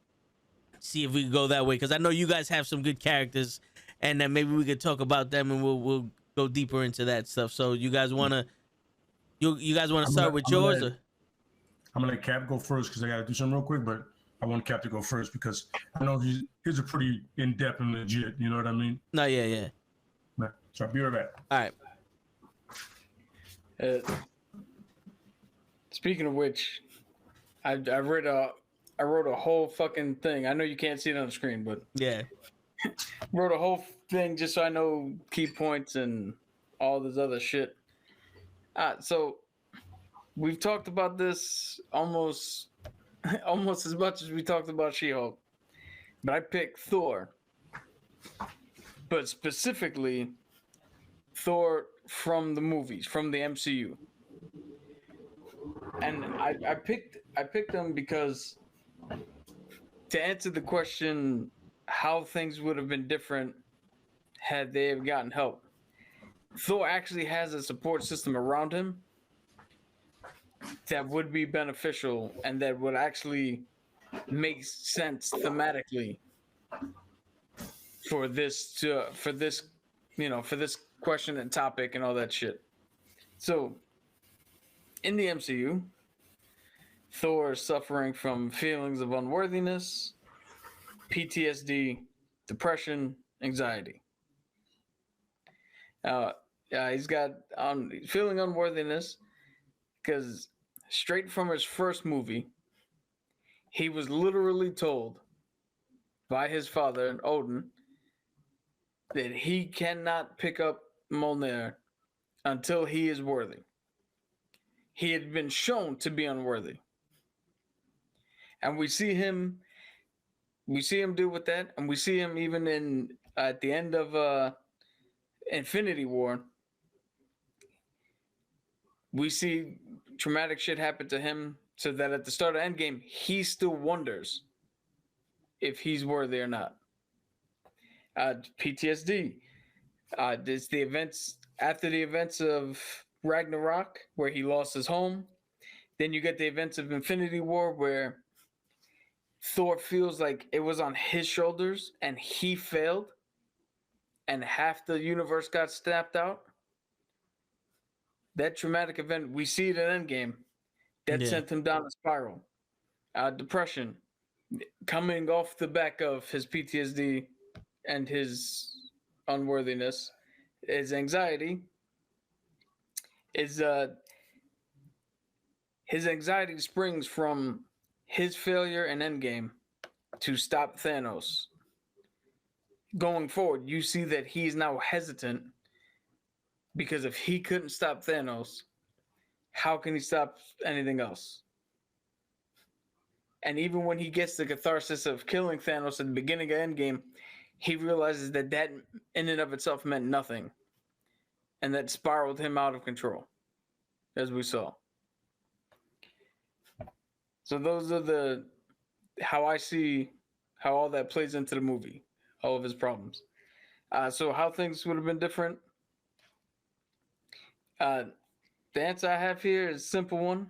see if we can go that way. Because I know you guys have some good characters, and then maybe we could talk about them, and we'll go deeper into that stuff. So you guys want to, You guys want to I'm start gonna- with I'm gonna yours? let- Or? I'm gonna let Cap go first because I gotta do something real quick, but I want Cap to go first because I know he's a pretty in-depth and legit, you know what I mean? No, yeah. So I'll be right back. All right. Speaking of which, I wrote a whole fucking thing. I know you can't see it on the screen, but Yeah. wrote a whole thing just so I know key points and all this other shit. So we've talked about this almost as much as we talked about She-Hulk, but I picked Thor, but specifically Thor from the movies, from the MCU. And I picked them because to answer the question how things would have been different had they have gotten help. Thor actually has a support system around him that would be beneficial and that would actually make sense thematically for this question and topic and all that shit. So in the MCU, Thor is suffering from feelings of unworthiness, PTSD, depression, anxiety. He's got feeling unworthiness because straight from his first movie, he was literally told by his father, Odin, that he cannot pick up Mjolnir until he is worthy. He had been shown to be unworthy. And we see him deal with that, and we see him even at the end of Infinity War. We see traumatic shit happen to him so that at the start of Endgame, he still wonders if he's worthy or not. PTSD. It's the events after the events of Ragnarok, where he lost his home. Then you get the events of Infinity War, where Thor feels like it was on his shoulders and he failed, and half the universe got snapped out. That traumatic event, we see it in Endgame, that sent him down a spiral. Depression, coming off the back of his PTSD and his unworthiness, his anxiety. His anxiety springs from his failure in Endgame to stop Thanos. Going forward, you see that he's now hesitant because if he couldn't stop Thanos, how can he stop anything else? And even when he gets the catharsis of killing Thanos at the beginning of Endgame, he realizes that in and of itself meant nothing. And that spiraled him out of control, as we saw. So those are how I see how all that plays into the movie, all of his problems. So how things would have been different? The answer I have here is a simple one.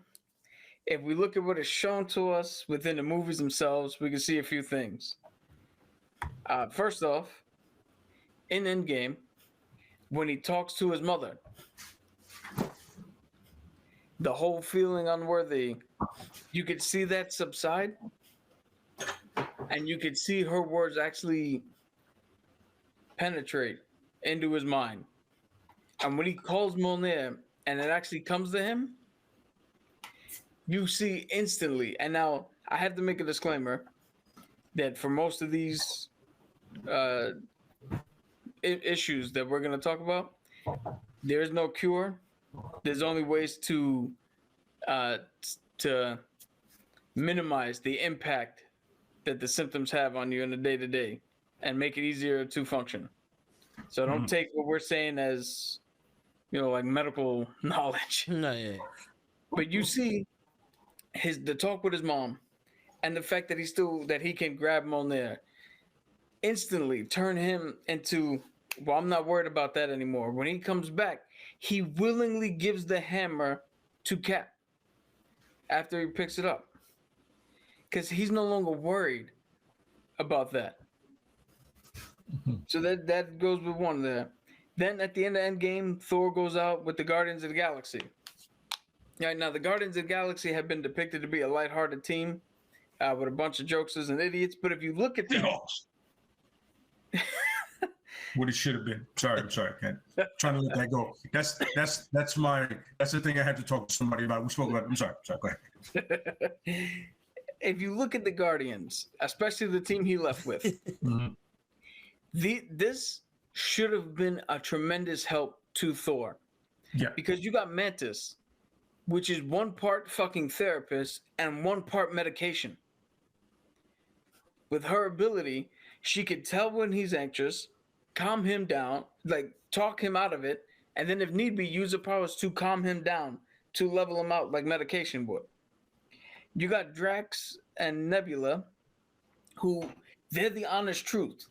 If we look at what is shown to us within the movies themselves, we can see a few things. First off, in Endgame, when he talks to his mother, the whole feeling unworthy, you could see that subside, and you could see her words actually penetrate into his mind. And when he calls Mjolnir and it actually comes to him, you see instantly. And now I have to make a disclaimer that for most of these issues that we're going to talk about, there's no cure. There's only ways to minimize the impact that the symptoms have on you in the day-to-day and make it easier to function. So don't take what we're saying as, like medical knowledge. No, yeah. But you see the talk with his mom and the fact that he can grab Mjolnir instantly turn him into, well, I'm not worried about that anymore. When he comes back, he willingly gives the hammer to Cap after he picks it up. Because he's no longer worried about that. So that goes with one there. Then at the end of Endgame, Thor goes out with the Guardians of the Galaxy. Right now, the Guardians of the Galaxy have been depicted to be a lighthearted team with a bunch of jokesters and idiots. But if you look at them, what it should have been. I'm sorry. I'm trying to let that go. That's the thing I had to talk to somebody about. We spoke about it. I'm sorry. Go ahead. If you look at the Guardians, especially the team he left with, this should have been a tremendous help to Thor. Yeah. Because you got Mantis, which is one part fucking therapist and one part medication. With her ability, she could tell when he's anxious, calm him down, like talk him out of it, and then if need be, use her powers to calm him down, to level him out like medication would. You got Drax and Nebula, who they're the honest truth.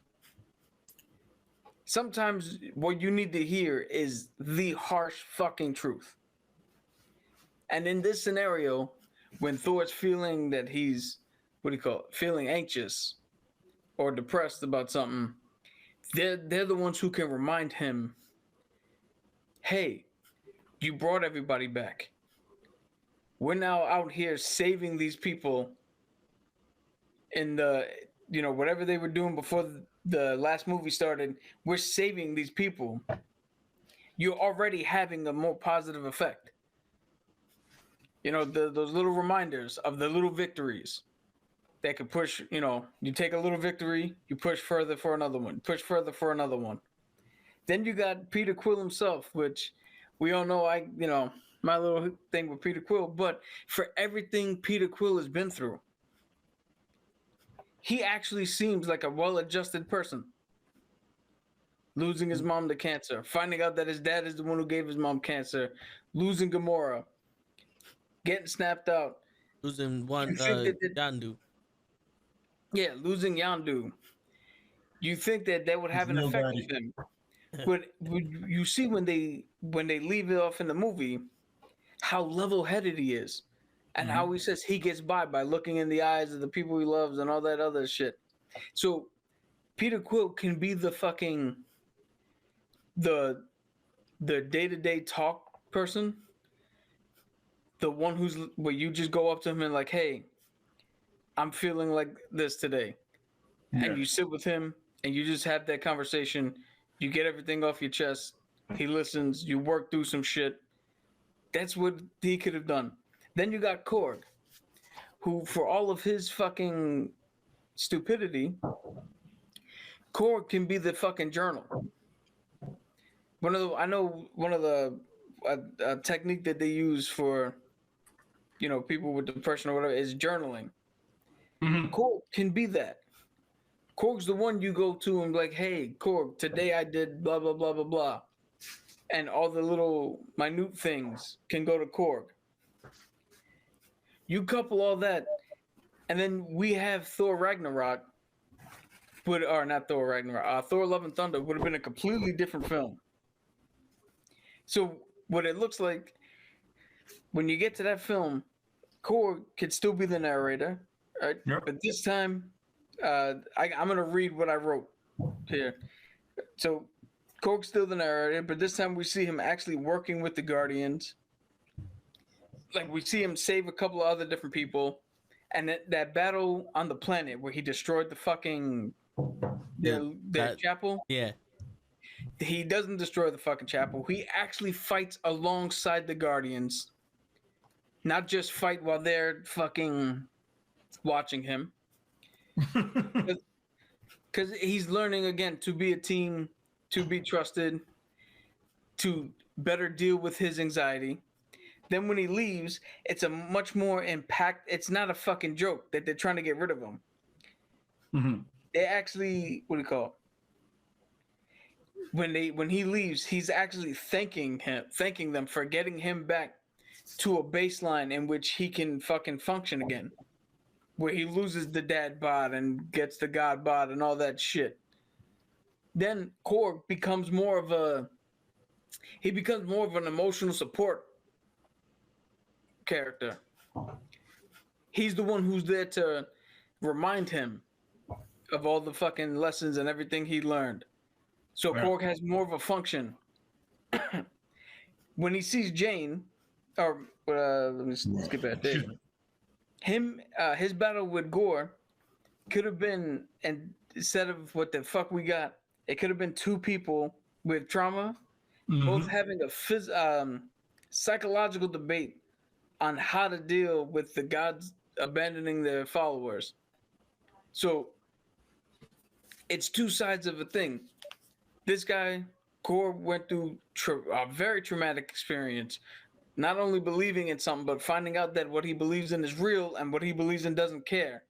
Sometimes what you need to hear is the harsh fucking truth. And in this scenario, when Thor's feeling that he's, feeling anxious or depressed about something, they're the ones who can remind him, hey, you brought everybody back. We're now out here saving these people in the, whatever they were doing before the last movie started. We're saving these people. You're already having a more positive effect. Those little reminders of the little victories that could push, you take a little victory, you push further for another one, push further for another one. Then you got Peter Quill himself, which we all know my little thing with Peter Quill, but for everything Peter Quill has been through, he actually seems like a well-adjusted person. Losing his mom to cancer, finding out that his dad is the one who gave his mom cancer, losing Gamora, getting snapped out. Losing Yondu. Yeah, losing Yondu. You think that would have an effect on him. But you see when they leave it off in the movie, how level-headed he is, and how he says he gets by looking in the eyes of the people he loves and all that other shit. So Peter Quill can be the fucking the day-to-day talk person, the one where you just go up to him and like, hey, I'm feeling like this today, and you sit with him and you just have that conversation. You get everything off your chest. He listens. You work through some shit. That's what he could have done. Then you got Korg, who, for all of his fucking stupidity, Korg can be the fucking journal. One of the technique that they use for, people with depression or whatever is journaling. Korg can be that. Korg's the one you go to and be like, hey, Korg, today I did blah, blah, blah, blah, blah. And all the little minute things can go to Korg. You couple all that, and then we have Thor Ragnarok, Thor Love and Thunder would have been a completely different film. So what it looks like, when you get to that film, Korg could still be the narrator, right? Yep. But this time, I'm going to read what I wrote here. So Korg's still the narrator, but this time we see him actually working with the Guardians. Like, we see him save a couple of other different people, and that battle on the planet where he destroyed the fucking the chapel. Yeah. He doesn't destroy the fucking chapel. He actually fights alongside the Guardians, not just fight while they're fucking watching him. Because he's learning again to be a team, to be trusted, to better deal with his anxiety. Then when he leaves, it's a much more impact. It's not a fucking joke that they're trying to get rid of him. They actually, when he leaves, he's actually thanking them for getting him back to a baseline in which he can fucking function again, where he loses the dad bod and gets the god bod and all that shit. Then Korg becomes more of an emotional support character. He's the one who's there to remind him of all the fucking lessons and everything he learned. So Korg has more of a function. When he sees Jane, or let me skip that. Excuse me. His battle with Gore could have been, and instead of what the fuck we got, it could have been two people with trauma, both having a psychological debate on how to deal with the gods abandoning their followers. So it's two sides of a thing. This guy, Gore, went through a very traumatic experience, not only believing in something, but finding out that what he believes in is real and what he believes in doesn't care.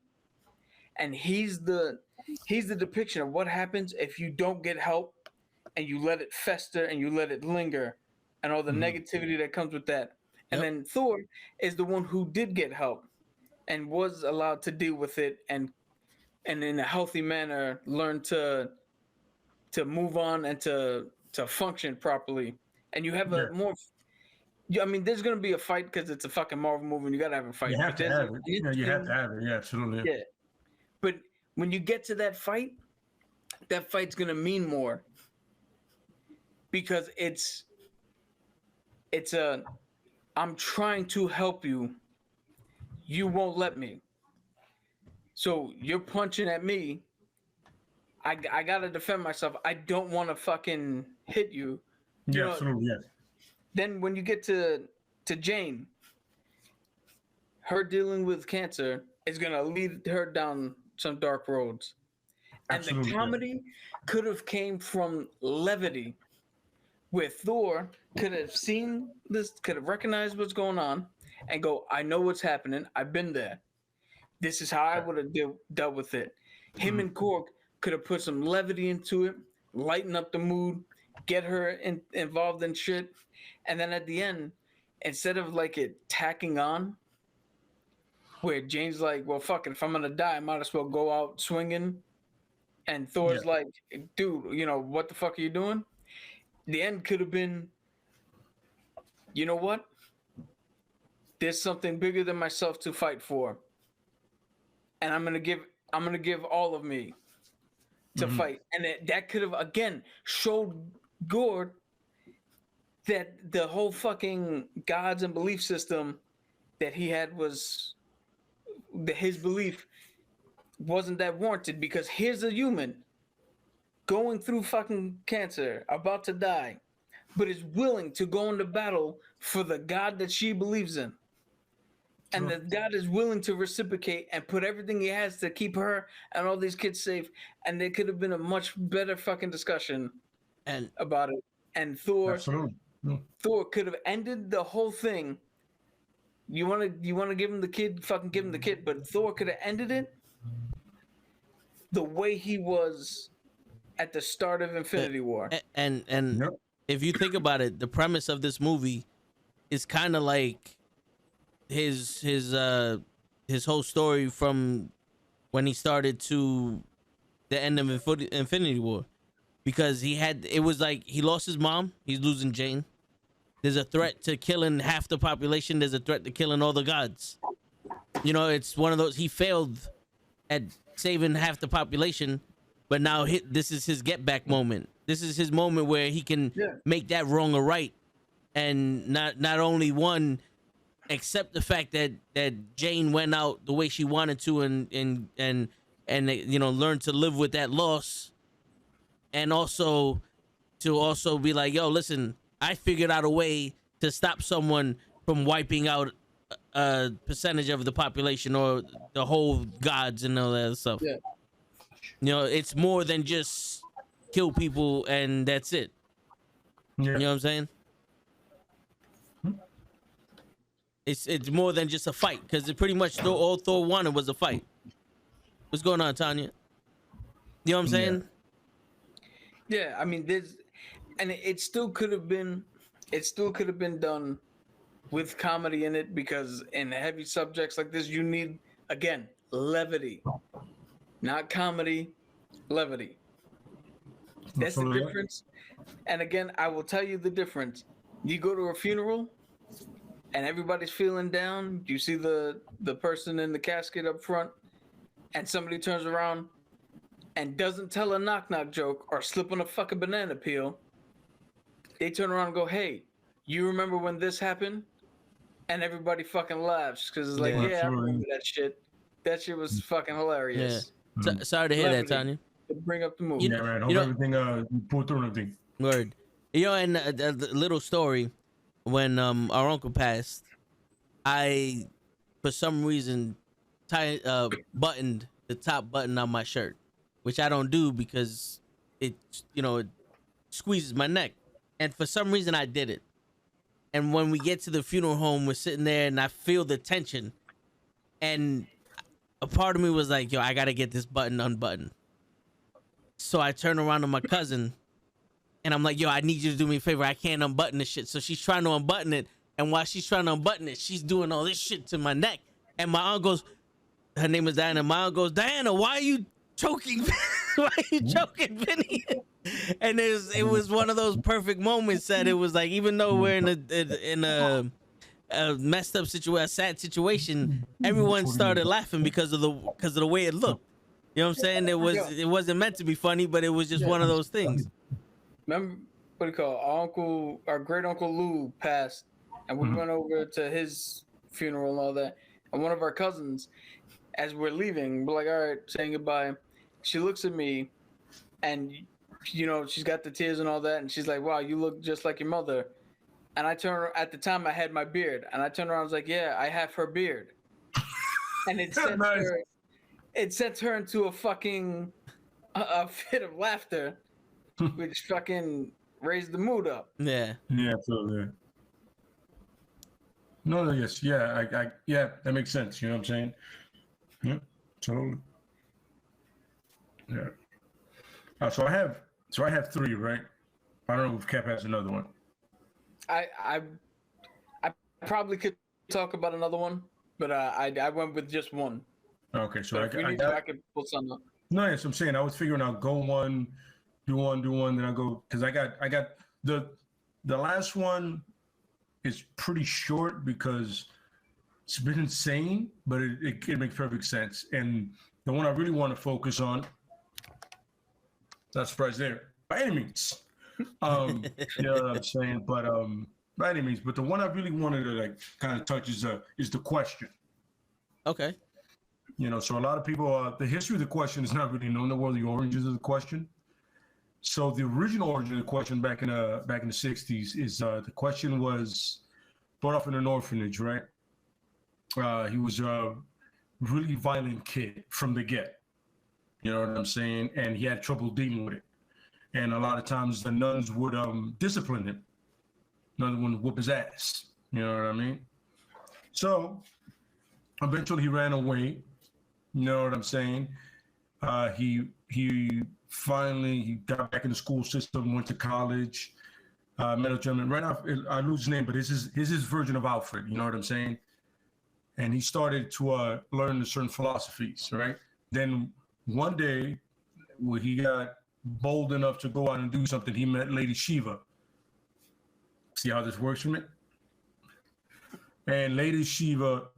And he's the depiction of what happens if you don't get help and you let it fester and you let it linger and all the negativity that comes with that. And then Thor is the one who did get help and was allowed to deal with it and in a healthy manner learn to move on and to function properly. And you have a more. I mean, there's gonna be a fight because it's a fucking Marvel movie. And you gotta have a fight. You have to have it. You have to have it. Yeah, absolutely. Yeah, but when you get to that fight's gonna mean more because it's a I'm trying to help you. You won't let me. So you're punching at me. I gotta defend myself. I don't want to fucking hit you. You know, absolutely. Yes. Then when you get to Jane, her dealing with cancer is gonna lead her down some dark roads. And Absolutely. the comedy could have came from levity, where Thor could have seen this, could have recognized what's going on, and go, I know what's happening. I've been there. This is how I would have dealt with it. Him and Korg could have put some levity into it, lighten up the mood, get her involved in shit. And then at the end, instead of like it tacking on, where Jane's like, well, fuck it, if I'm going to die, I might as well go out swinging. And Thor's like, dude, you know, what the fuck are you doing? The end could have been, you know what? There's something bigger than myself to fight for. And I'm gonna give all of me to fight. And that could have again showed Gord that the whole fucking gods and belief system that he had was his belief wasn't that warranted, because here's a human going through fucking cancer, about to die, but is willing to go into battle for the God that she believes in. And that God is willing to reciprocate and put everything he has to keep her and all these kids safe. And there could have been a much better fucking discussion about it. And Thor could have ended the whole thing. You want to give him the kid, fucking give him the kid. But Thor could have ended it the way he was at the start of Infinity War. And if you think about it, the premise of this movie is kind of like his whole story from when he started to the end of Infinity War, because it was like he lost his mom, he's losing Jane. There's a threat to killing half the population. There's a threat to killing all the gods. You know, it's one of those, he failed at saving half the population, but now this is his get back moment. This is his moment where he can make that wrong or right, and not only one, accept the fact that Jane went out the way she wanted to, and you know, learn to live with that loss, and also to be like, yo, listen, I figured out a way to stop someone from wiping out a percentage of the population or the whole gods and all that other stuff. Yeah. You know, it's more than just kill people and that's it. Yeah. You know what I'm saying? It's more than just a fight, because it pretty much all Thor wanted was a fight. What's going on, Tanya? You know what I'm saying? Yeah, I mean, it still could have been done with comedy in it, because in heavy subjects like this, you need, again, levity, not comedy, levity. That's the difference. And again, I will tell you the difference. You go to a funeral and everybody's feeling down. You see the person in the casket up front, and somebody turns around and doesn't tell a knock-knock joke or slip on a fucking banana peel. They turn around and go, hey, you remember when this happened? and everybody fucking laughs because it's like, Yeah. yeah, I remember that shit. That shit was fucking hilarious. Sorry to hear that, Levity. Tanya. To bring up the movie. Yeah, man. Hope you know- everything you pull through and everything. Word. You know, and a little story, when our uncle passed, I, for some reason, buttoned the top button on my shirt, which I don't do because it squeezes my neck. And for some reason, I did it. And when we get to the funeral home, we're sitting there, and I feel the tension. And a part of me was like, yo, I got to get this button unbuttoned. So I turn around to my cousin, and I'm like, yo, I need you to do me a favor. I can't unbutton this shit. So she's trying to unbutton it. And while she's trying to unbutton it, she's doing all this shit to my neck. And my aunt goes, her name is Diana. My aunt goes, Diana, why are you choking? Why are you choking Vinny? And it was one of those perfect moments that it was like, even though we're in a messed up situation, a sad situation, everyone started laughing because of the way it looked. You know what I'm saying? It wasn't meant to be funny, but it was just one of those things. Remember what do you call our great uncle Lou passed, and we went over to his funeral and all that. And one of our cousins, as we're leaving, we're like, all right, saying goodbye. She looks at me, and she's got the tears and all that, and she's like, wow, you look just like your mother. And I turn, at the time I had my beard, and I turned around and was like, yeah, I have her beard. And it sets her into a fucking a fit of laughter, which fucking raised the mood up. Yeah. Yeah, absolutely. No, yes, yeah, yeah, that makes sense. You know what I'm saying? Yeah, totally. Yeah. So I have three, right? I don't know if Cap has another one. I probably could talk about another one, but I went with just one. Okay, so I could pull some up. No, yes, I'm saying I was figuring out go one, do one, then I go because I got the last one is pretty short because it's been insane, but it makes perfect sense. And the one I really want to focus on, not surprised there by any means. You know what I'm saying? But by any means, but the one I really wanted to kind of touch is the question. Okay. So a lot of people, the history of the question is not really known in the world, the origins of the question. So the original origin of the question back in the 60s is the question was brought up in an orphanage, right? He was a really violent kid from the get. You know what I'm saying? And he had trouble dealing with it. And a lot of times the nuns would discipline him. Another one would whoop his ass. You know what I mean? So eventually he ran away. You know what I'm saying? He finally got back in the school system, went to college, met a gentleman. Right off, I lose his name, but his version of Alfred. You know what I'm saying? And he started to learn certain philosophies, right? Then one day, when he got bold enough to go out and do something, he met Lady Shiva. See how this works for me? And Lady Shiva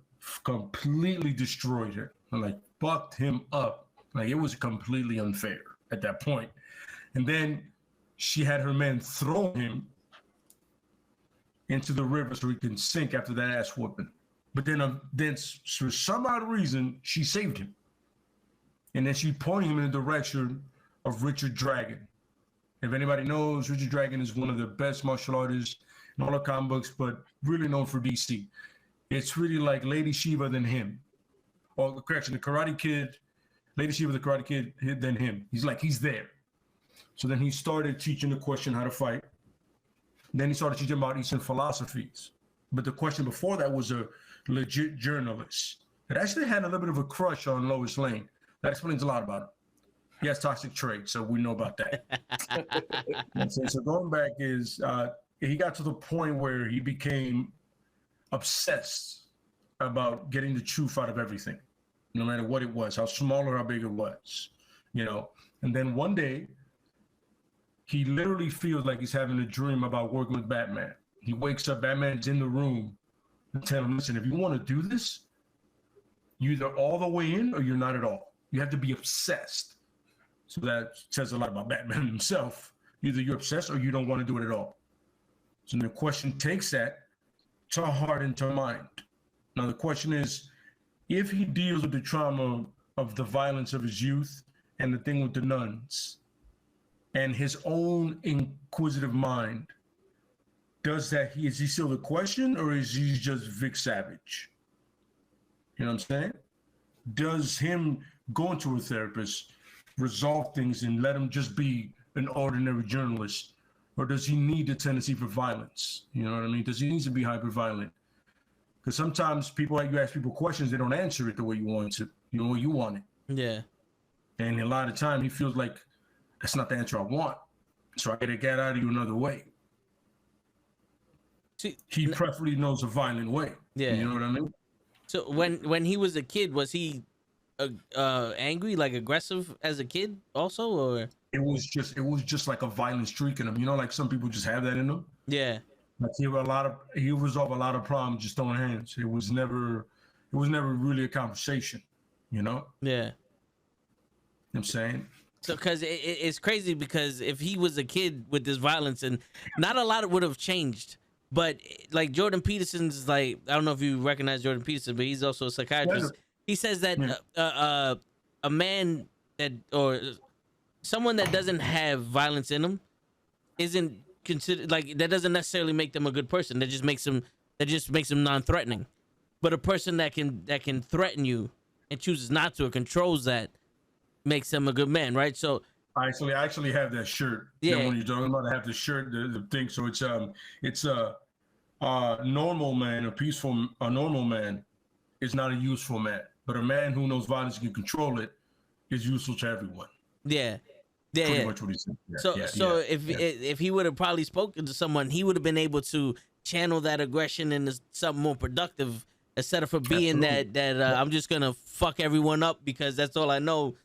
completely destroyed her, and fucked him up. It was completely unfair at that point. And then she had her men throw him into the river so he can sink after that ass whooping. But then for some odd reason, she saved him. And then she pointed him in the direction of Richard Dragon. If anybody knows, Richard Dragon is one of the best martial artists in all the comic books, but really known for DC. It's really like Lady Shiva than him. Or correction, the Karate Kid, Lady Shiva, the Karate Kid, than him. He's there. So then he started teaching the question how to fight. Then he started teaching about Eastern philosophies. But the question before that was a legit journalist that actually had a little bit of a crush on Lois Lane. That explains a lot about him. He has toxic traits, so we know about that. So going back is he got to the point where he became obsessed about getting the truth out of everything, no matter what it was, how small or how big it was, And then one day, he literally feels like he's having a dream about working with Batman. He wakes up, Batman's in the room, and tell him, listen, if you want to do this, you're either all the way in or you're not at all. You have to be obsessed. So that says a lot about Batman himself. Either you're obsessed or you don't want to do it at all. So the question takes that to heart and to mind. Now the question is, if he deals with the trauma of the violence of his youth and the thing with the nuns and his own inquisitive mind, is he still the question, or is he just Vic Savage? You know what I'm saying? Does him going to a therapist resolve things and let him just be an ordinary journalist? Or does he need a tendency for violence? You know what I mean? Does he need to be hyper violent? Because sometimes you ask people questions, they don't answer it the way you want to. You know, you want it. Yeah. And a lot of time he feels like that's not the answer I want. So I gotta get out of you another way. He preferably knows a violent way. Yeah. You know what I mean? So when he was a kid, was he angry, like aggressive as a kid also, or it was just like a violent streak in him, you know, like some people just have that in them. Yeah. Like he resolved a lot of problems just throwing hands. It was never really a conversation, you know? Yeah. You know what I'm saying? So, because it's crazy, because if he was a kid with this violence, and not a lot would have changed. But like Jordan Peterson's, like, I don't know if you recognize Jordan Peterson, but he's also a psychiatrist. He says that a man that, or someone that doesn't have violence in them isn't considered, like, that doesn't necessarily make them a good person. That just makes them non-threatening. But a person that can threaten you and chooses not to, or controls that, makes them a good man, right? So I actually have that shirt. Yeah. When you're talking about, I have the shirt, the thing. So it's a normal man, a normal man is not a useful man, but a man who knows violence and can control it is useful to everyone. Yeah. Pretty much what he said. If he would have probably spoken to someone, he would have been able to channel that aggression into something more productive, instead of being that I'm just gonna fuck everyone up because that's all I know,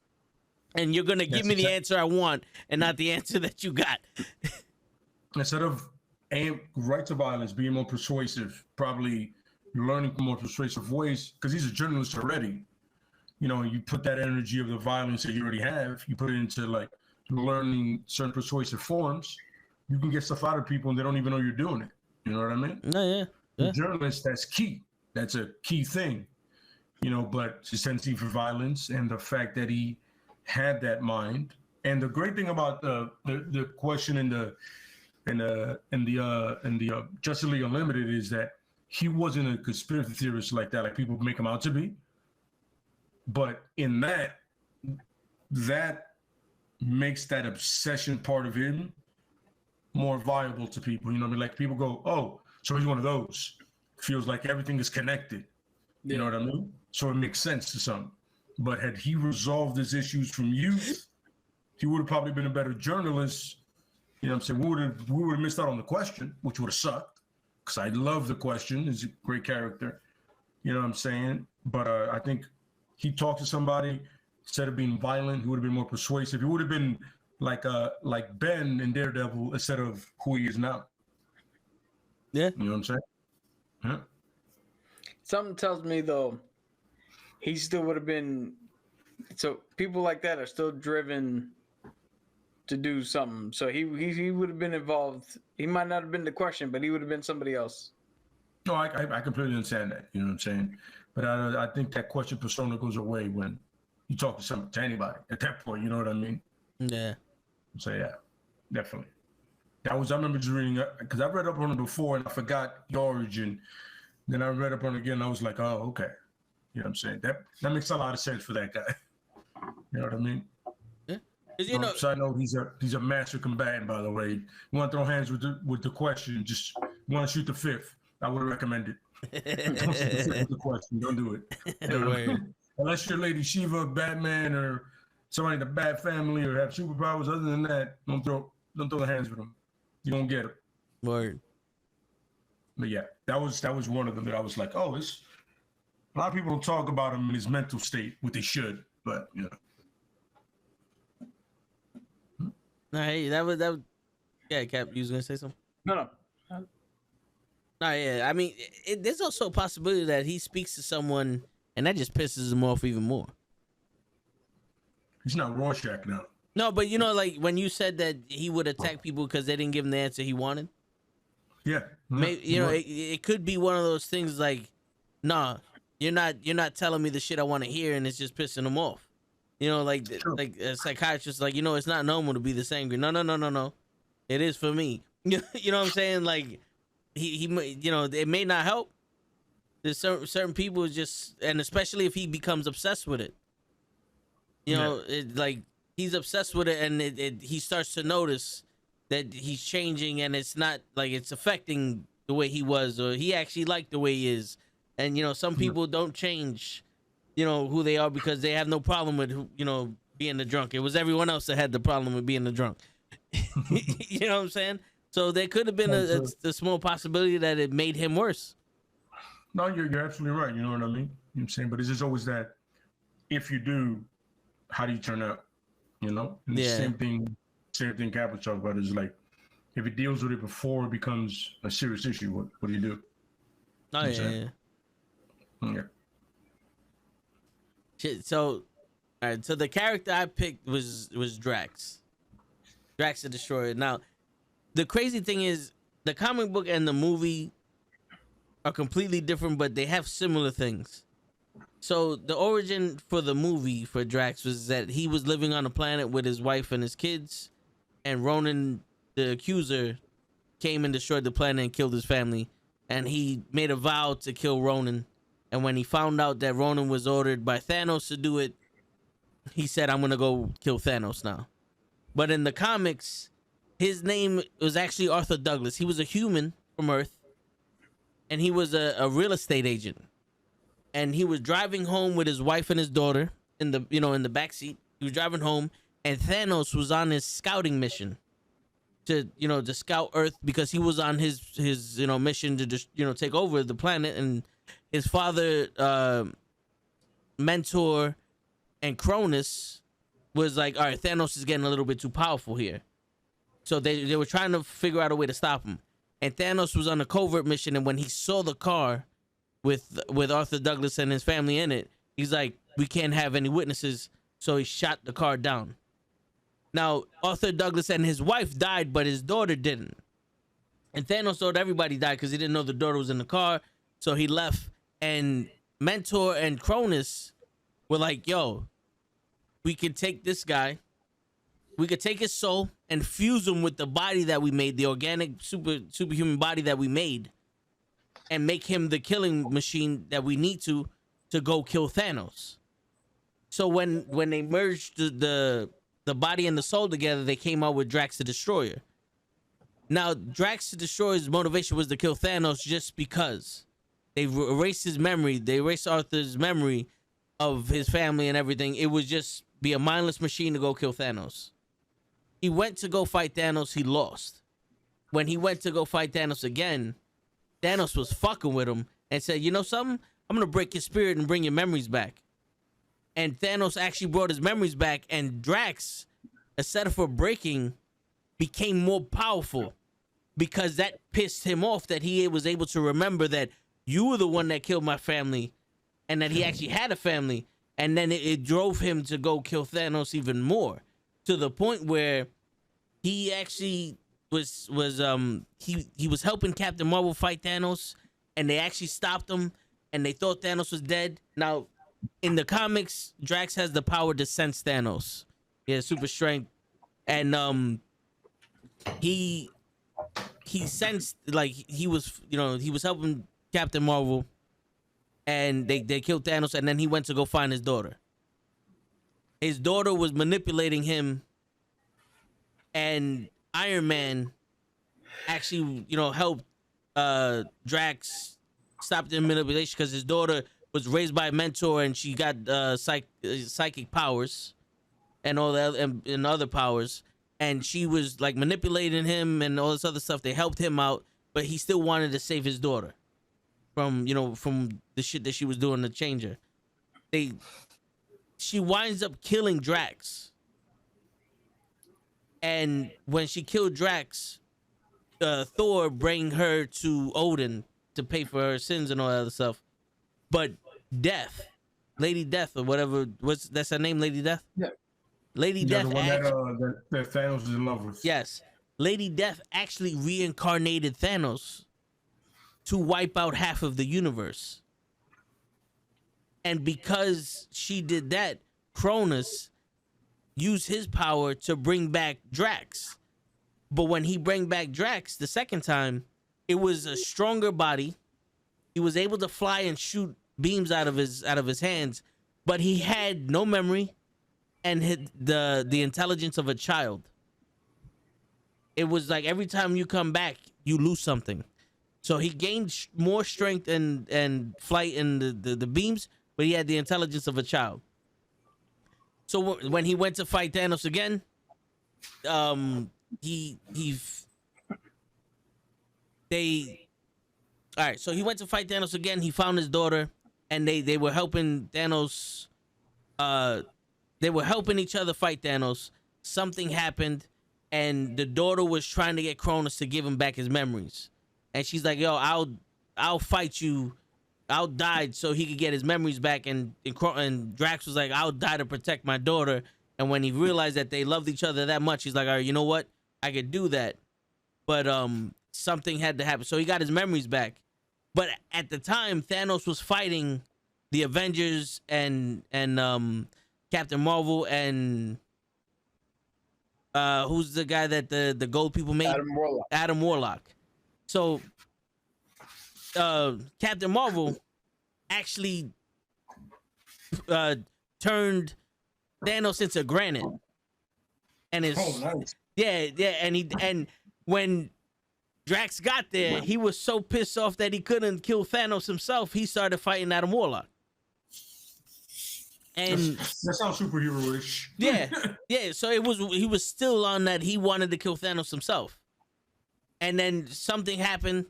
and you're gonna give me the answer I want and not the answer that you got. Instead of right to violence, being more persuasive, probably learning more persuasive ways, because he's a journalist already. You know, you put that energy of the violence that you already have, you put it into like learning certain persuasive forms, you can get stuff out of people and they don't even know you're doing it. You know what I mean? No, yeah. The journalist, that's key. That's a key thing. You know, but his tendency for violence and the fact that he had that mind. And the great thing about the question in the Justice League Unlimited is that he wasn't a conspiracy theorist like that, like people make him out to be. But in that makes that obsession part of him more viable to people. You know what I mean? Like people go, oh, so he's one of those. Feels like everything is connected. You know what I mean? So it makes sense to some. But had he resolved his issues from youth, he would have probably been a better journalist. You know what I'm saying? We would have missed out on the question, which would have sucked. Because I love the question. He's a great character. You know what I'm saying? But I think he talked to somebody, instead of being violent, he would have been more persuasive. He would have been like Ben in Daredevil instead of who he is now. Yeah. You know what I'm saying? Yeah. Something tells me though, he still would have been. So people like that are still driven to do something. So he would have been involved. He might not have been the question, but he would have been somebody else. No, I completely understand that. You know what I'm saying? But I think that question persona goes away when you talk to anybody at that point. You know what I mean? Yeah. So yeah, definitely. I remember just reading, because I read up on it before and I forgot the origin. Then I read up on it again and I was like, oh, okay. You know what I'm saying? That makes a lot of sense for that guy. You know what I mean? Yeah. You know, so I know he's a master combatant, by the way. You want to throw hands with the question, just want to shoot the fifth. I would recommend it. Don't shoot the fifth with the question. Don't do it. You know? Unless you're Lady Shiva, Batman, or somebody in the Bat family, or have superpowers. Other than that, don't throw the hands with them. You don't get it. Word. But yeah, that was one of them that I was like, oh, this. A lot of people don't talk about him in his mental state, what they should, but you know. No, hey, that was. Yeah, Cap, you was gonna say something? No. No, yeah. I mean, there's also a possibility that he speaks to someone and that just pisses him off even more. He's not Rorschach now. No, but you know, like when you said that he would attack people because they didn't give him the answer he wanted. Yeah. Maybe it could be one of those things like, nah, you're not telling me the shit I want to hear, and it's just pissing him off. Like a psychiatrist, like, it's not normal to be this angry. No. It is for me. You know what I'm saying? Like he it may not help. There's certain people just, and especially if he becomes obsessed with it. Like he's obsessed with it, and he starts to notice that he's changing, and it's not like it's affecting the way he was, or he actually liked the way he is. And some people don't change, who they are because they have no problem with being the drunk. It was everyone else that had the problem with being the drunk. You know what I'm saying? So there could have been a small possibility that it made him worse. No, you're absolutely right. You know what I mean? You know what I'm saying? But it's just always that if you do, how do you turn out? And the same thing Kaplan talked about is like, if it deals with it before it becomes a serious issue, what do you do? Oh, yeah. Shit, so, all right, so the character I picked was Drax the Destroyer. Now, the crazy thing is, the comic book and the movie are completely different, but they have similar things. So the origin for the movie for Drax was that he was living on a planet with his wife and his kids, and Ronan, the accuser, came and destroyed the planet and killed his family. And he made a vow to kill Ronan. And when he found out that Ronan was ordered by Thanos to do it, he said, I'm going to go kill Thanos now. But in the comics, his name was actually Arthur Douglas. He was a human from Earth, and he was a real estate agent. And he was driving home with his wife and his daughter in the backseat. He was driving home, and Thanos was on his scouting mission to scout Earth, because he was on his mission to just take over the planet. And his father, Mentor, and Cronus was like, all right, Thanos is getting a little bit too powerful here. So they were trying to figure out a way to stop him. And Thanos was on a covert mission, and when he saw the car with Arthur Douglas and his family in it, he's like, we can't have any witnesses, so he shot the car down. Now, Arthur Douglas and his wife died, but his daughter didn't. And Thanos thought everybody died because he didn't know the daughter was in the car, so he left. And Mentor and Cronus were like, yo, we could take this guy, we could take his soul and fuse him with the body that we made, the organic superhuman body that we made, and make him the killing machine that we need to go kill Thanos. So when they merged the body and the soul together, they came out with Drax the Destroyer. Now, Drax the Destroyer's motivation was to kill Thanos just because they erased his memory. They erased Arthur's memory of his family and everything. It was just be a mindless machine to go kill Thanos. He went to go fight Thanos. He lost. When he went to go fight Thanos again, Thanos was fucking with him and said, you know something? I'm going to break your spirit and bring your memories back. And Thanos actually brought his memories back, and Drax, instead of breaking, became more powerful, because that pissed him off that he was able to remember that you were the one that killed my family, and that he actually had a family. And then it drove him to go kill Thanos even more, to the point where he actually was helping Captain Marvel fight Thanos, and they actually stopped him, and they thought Thanos was dead. Now, in the comics, Drax has the power to sense Thanos. He has super strength, and he sensed, like, he was helping Captain Marvel, and they killed Thanos, and then he went to go find his daughter. His daughter was manipulating him, and Iron Man actually, helped Drax stop the manipulation, because his daughter was raised by a mentor, and she got psychic powers and all that, and other powers, and she was like manipulating him and all this other stuff. They helped him out, but he still wanted to save his daughter from the shit that she was doing to change her. She winds up killing Drax, and when she killed Drax, Thor bring her to Odin to pay for her sins and all that other stuff. But Lady Death, or whatever, that's her name, Lady Death? Yeah. Lady Yeah, Death. The one that Thanos is in love with. Yes. Lady Death actually reincarnated Thanos to wipe out half of the universe. And because she did that, Cronus used his power to bring back Drax. But when he bring back Drax the second time, it was a stronger body. He was able to fly and shoot beams out of his hands, but he had no memory and had the intelligence of a child. It was like every time you come back, you lose something. So he gained more strength and flight and the beams, but he had the intelligence of a child. So when he went to fight Thanos again, so he went to fight Thanos again. He found his daughter, and they were helping Thanos. They were helping each other fight Thanos. Something happened, and the daughter was trying to get Cronus to give him back his memories. And she's like, "Yo, I'll fight you. I'll die so he could get his memories back." And Drax was like, "I'll die to protect my daughter." And when he realized that they loved each other that much, he's like, "All right, you know what? I could do that." But something had to happen, so he got his memories back. But at the time, Thanos was fighting the Avengers and Captain Marvel and who's the guy that the gold people made? Adam Warlock. So Captain Marvel actually turned Thanos into granite, and nice. and when Drax got there, he was so pissed off that he couldn't kill Thanos himself. He started fighting Adam Warlock. And that sounds superhero-ish. Yeah. So he was still on that. He wanted to kill Thanos himself. And then something happened.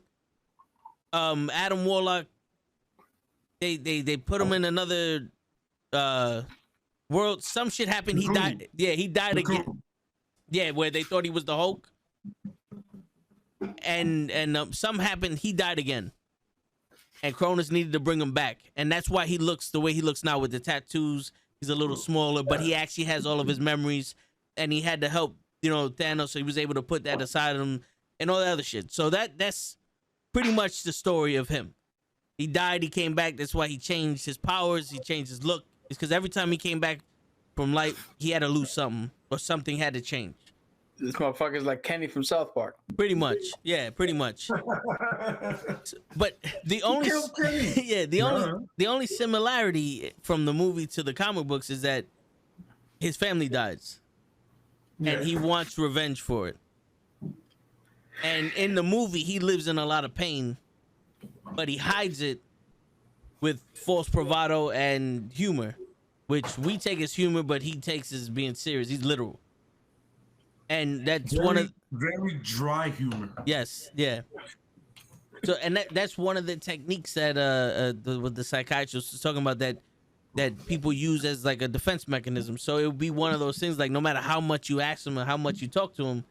Adam Warlock, they put him in another world. Some shit happened. He died. Yeah, he died again. Yeah, where they thought he was the Hulk. And something happened. He died again. And Cronus needed to bring him back. And that's why he looks the way he looks now with the tattoos. He's a little smaller, but he actually has all of his memories. And he had to help, Thanos, so he was able to put that aside of him and all that other shit. So that's pretty much the story of him. He died, he came back. That's why he changed his powers. He changed his look. It's because every time he came back from life, he had to lose something or something had to change. This motherfucker's like Kenny from South Park. Pretty much. Yeah, pretty much. But the only the only similarity from the movie to the comic books is that his family dies. And he wants revenge for it. And in the movie, he lives in a lot of pain, but he hides it with false bravado and humor, which we take as humor, but he takes as being serious. He's literal. And that's very dry humor. Yes, yeah. So, and that's one of the techniques that the psychiatrist was talking about that people use as like a defense mechanism. So it would be one of those things like no matter how much you ask him or how much you talk to him,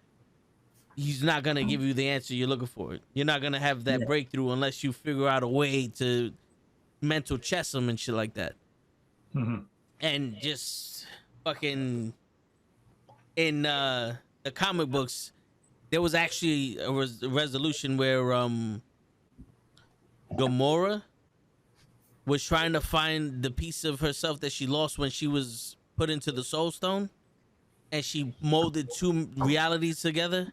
he's not gonna give you the answer you're looking for. You're not gonna have that breakthrough unless you figure out a way to mental chess him and shit like that. Mm-hmm. And just fucking in the comic books, there was actually a resolution where Gamora was trying to find the piece of herself that she lost when she was put into the Soul Stone, and she molded two realities together.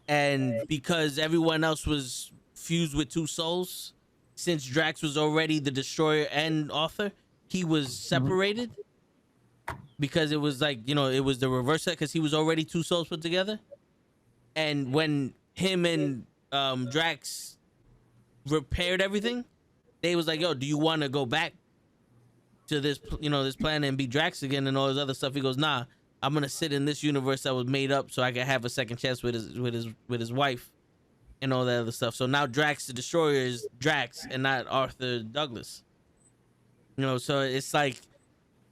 And because everyone else was fused with two souls, since Drax was already the destroyer and author, he was separated. Because it was like, it was the reverse set because he was already two souls put together. And when him and Drax repaired everything, they was like, "Yo, do you want to go back to this, this planet and be Drax again and all this other stuff?" He goes, "Nah, I'm gonna sit in this universe that was made up so I can have a second chance with his wife and all that other stuff." So now Drax the Destroyer is Drax and not Arthur Douglas. So it's like,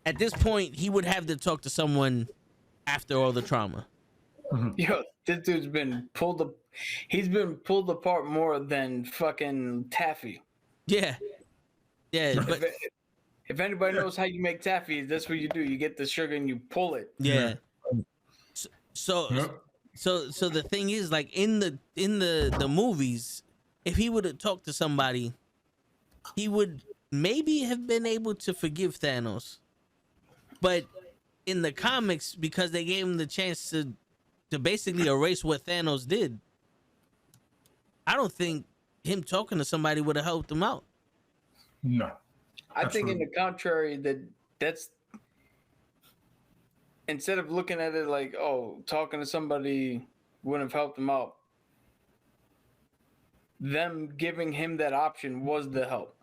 at this point, he would have to talk to someone after all the trauma. Yo, this dude's been he's been pulled apart more than fucking taffy. Yeah. But if anybody knows how you make taffy, that's what you do. You get the sugar and you pull it. Yeah. So So the thing is, like in the movies, if he would have talked to somebody, he would maybe have been able to forgive Thanos. But in the comics, because they gave him the chance to basically erase what Thanos did, I don't think him talking to somebody would have helped him out. No. I think, in the contrary, that's instead of looking at it like, oh, talking to somebody wouldn't have helped him out, them giving him that option was the help.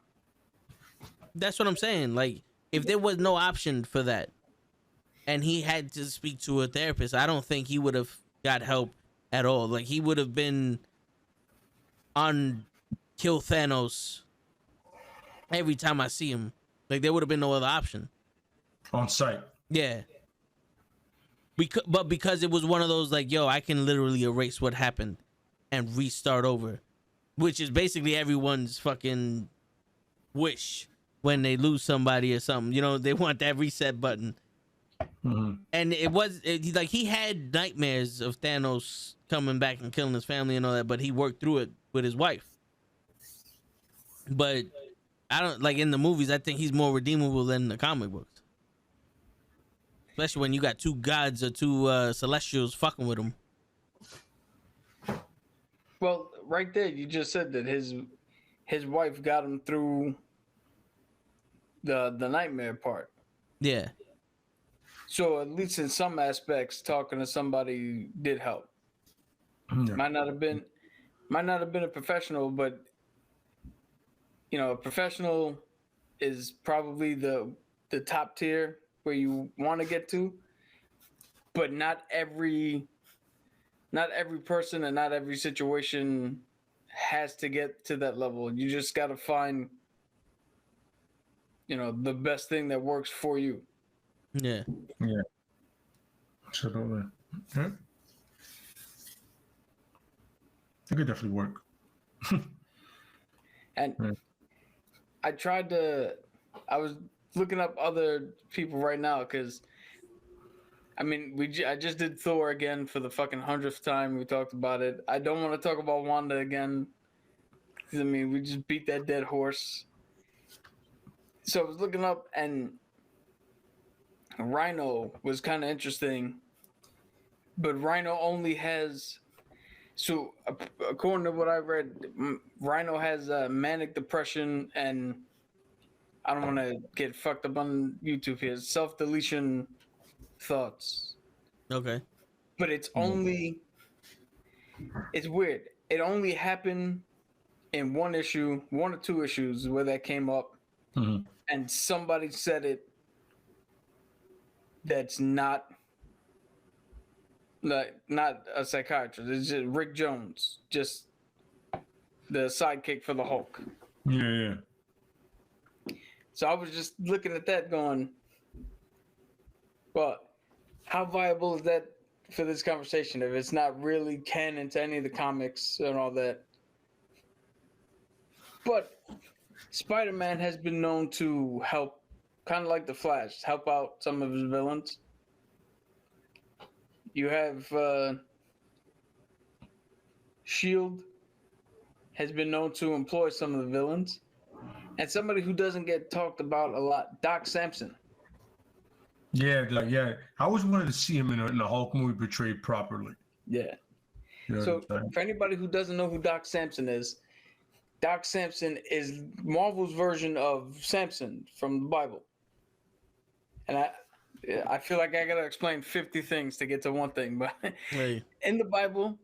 That's what I'm saying. Like, if there was no option for that and he had to speak to a therapist, I don't think he would have got help at all. Like, he would have been on kill Thanos every time I see him. Like, there would have been no other option. On site. Yeah. But because it was one of those, like, yo, I can literally erase what happened and restart over, which is basically everyone's fucking wish when they lose somebody or something. You know, they want that reset button. Mm-hmm. And like he had nightmares of Thanos coming back and killing his family and all that, but he worked through it with his wife. But I don't, like, in the movies, I think he's more redeemable than the comic books. Especially when you got two gods or two celestials fucking with him. Well, right there, you just said that his wife got him through the nightmare part. Yeah. So at least in some aspects, talking to somebody did help. Yeah. Might not have been a professional, but you know, a professional is probably the top tier where you want to get to. But not every person and not every situation has to get to that level. You just got to find, you know, the best thing that works for you. Yeah. Yeah. Absolutely. Yeah. It could definitely work. And Yeah. I was looking up other people right now because, I mean, I just did Thor again for the fucking 100th time. We talked about it. I don't want to talk about Wanda again. I mean, we just beat that dead horse. So I was looking up, and Rhino was kind of interesting. But Rhino only has... So, according to what I read, Rhino has manic depression and... I don't want to get fucked up on YouTube here. Self-deletion thoughts. Okay. But it's only... It's weird. It only happened in one or two issues where that came up. Mm-hmm. And somebody said it that's not a psychiatrist. It's just Rick Jones, just the sidekick for the Hulk. Yeah. So I was just looking at that going, well, how viable is that for this conversation if it's not really canon to any of the comics and all that? But Spider-Man has been known to help, kind of like the Flash, help out some of his villains. You have Shield has been known to employ some of the villains. And somebody who doesn't get talked about a lot, Doc Samson. Yeah. I always wanted to see him in a Hulk movie portrayed properly. Yeah. You know So what I'm saying? for anybody who doesn't know who Doc Samson is Marvel's version of Samson from the Bible. And I feel like I gotta explain 50 things to get to one thing, but Hey. in the Bible,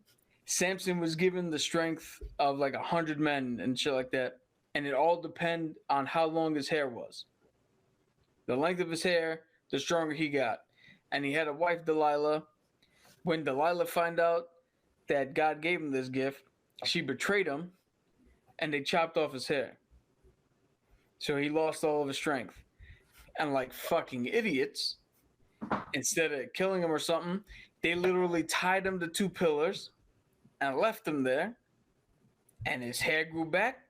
Samson was given the strength of like 100 men and shit like that, and it all depend on how long his hair was. The length of his hair, the stronger he got. And he had a wife, Delilah. When Delilah found out that God gave him this gift, she betrayed him, and they chopped off his hair. So he lost all of his strength. And like fucking idiots, instead of killing him or something, they literally tied him to two pillars and left him there. And his hair grew back,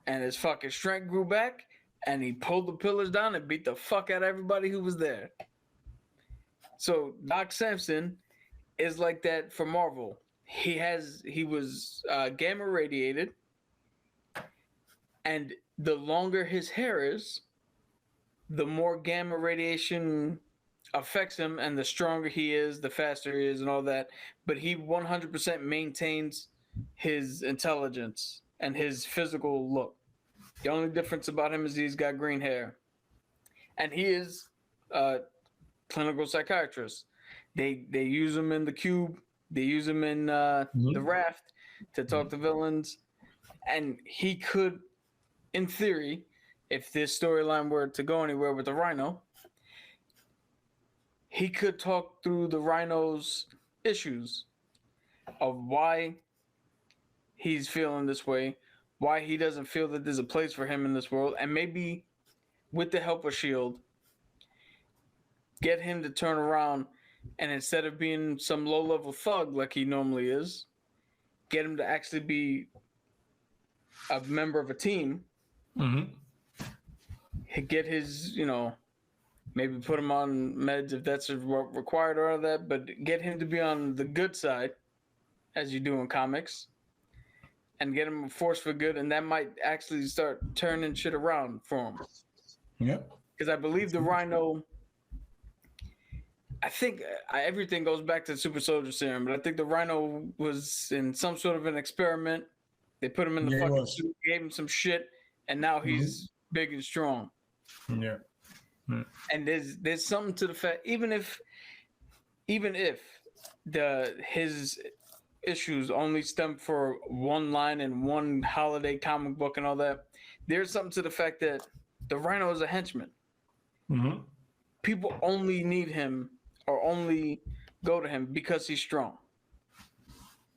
and his fucking strength grew back, and he pulled the pillars down and beat the fuck out of everybody who was there. So Doc Samson is like that for Marvel. He was gamma radiated, and the longer his hair is, the more gamma radiation affects him, and the stronger he is, the faster he is, and all that. But he 100% maintains his intelligence and his physical look. The only difference about him is he's got green hair, and he is a clinical psychiatrist. They use him in the Cube. They use him in the Raft to talk to villains, and he could, in theory, if this storyline were to go anywhere with the Rhino, he could talk through the Rhino's issues of why he's feeling this way, why he doesn't feel that there's a place for him in this world, and maybe with the help of S.H.I.E.L.D., get him to turn around, and instead of being some low-level thug like he normally is, get him to actually be a member of a team. Get his, maybe put him on meds if that's required or all that, but get him to be on the good side, as you do in comics, and get him a force for good, and that might actually start turning shit around for him. Yep. Because I believe the Rhino, I think everything goes back to the Super Soldier Serum, but I think the Rhino was in some sort of an experiment. They put him in the fucking suit, gave him some shit, and now he's big and strong. Yeah. And there's something to the fact, even if his issues only stem for one line in one holiday comic book and all that, there's something to the fact that the Rhino is a henchman. People only need him or only go to him because he's strong.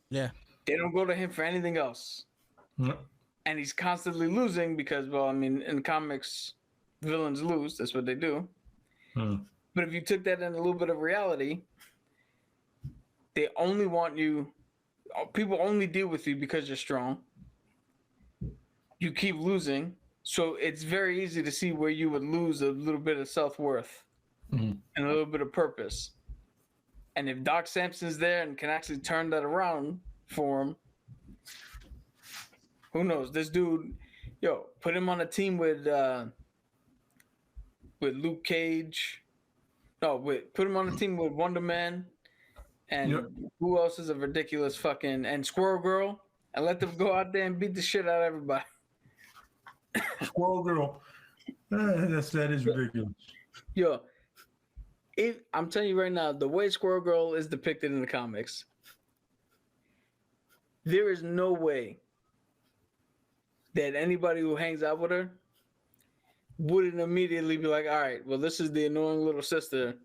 Yeah. They don't go to him for anything else. And he's constantly losing because, in comics, villains lose. That's what they do. But if you took that in a little bit of reality, they only want you. People only deal with you because you're strong. You keep losing, so it's very easy to see where you would lose a little bit of self-worth and a little bit of purpose. And if Doc Samson's there and can actually turn that around for him, who knows? This dude, put him on a team with Luke Cage. Put him on a team with Wonder Man. And who else is a ridiculous and Squirrel Girl, and let them go out there and beat the shit out of everybody. Squirrel Girl, that is ridiculous. I'm telling you right now, the way Squirrel Girl is depicted in the comics, there is no way that anybody who hangs out with her wouldn't immediately be like, all right, well, this is the annoying little sister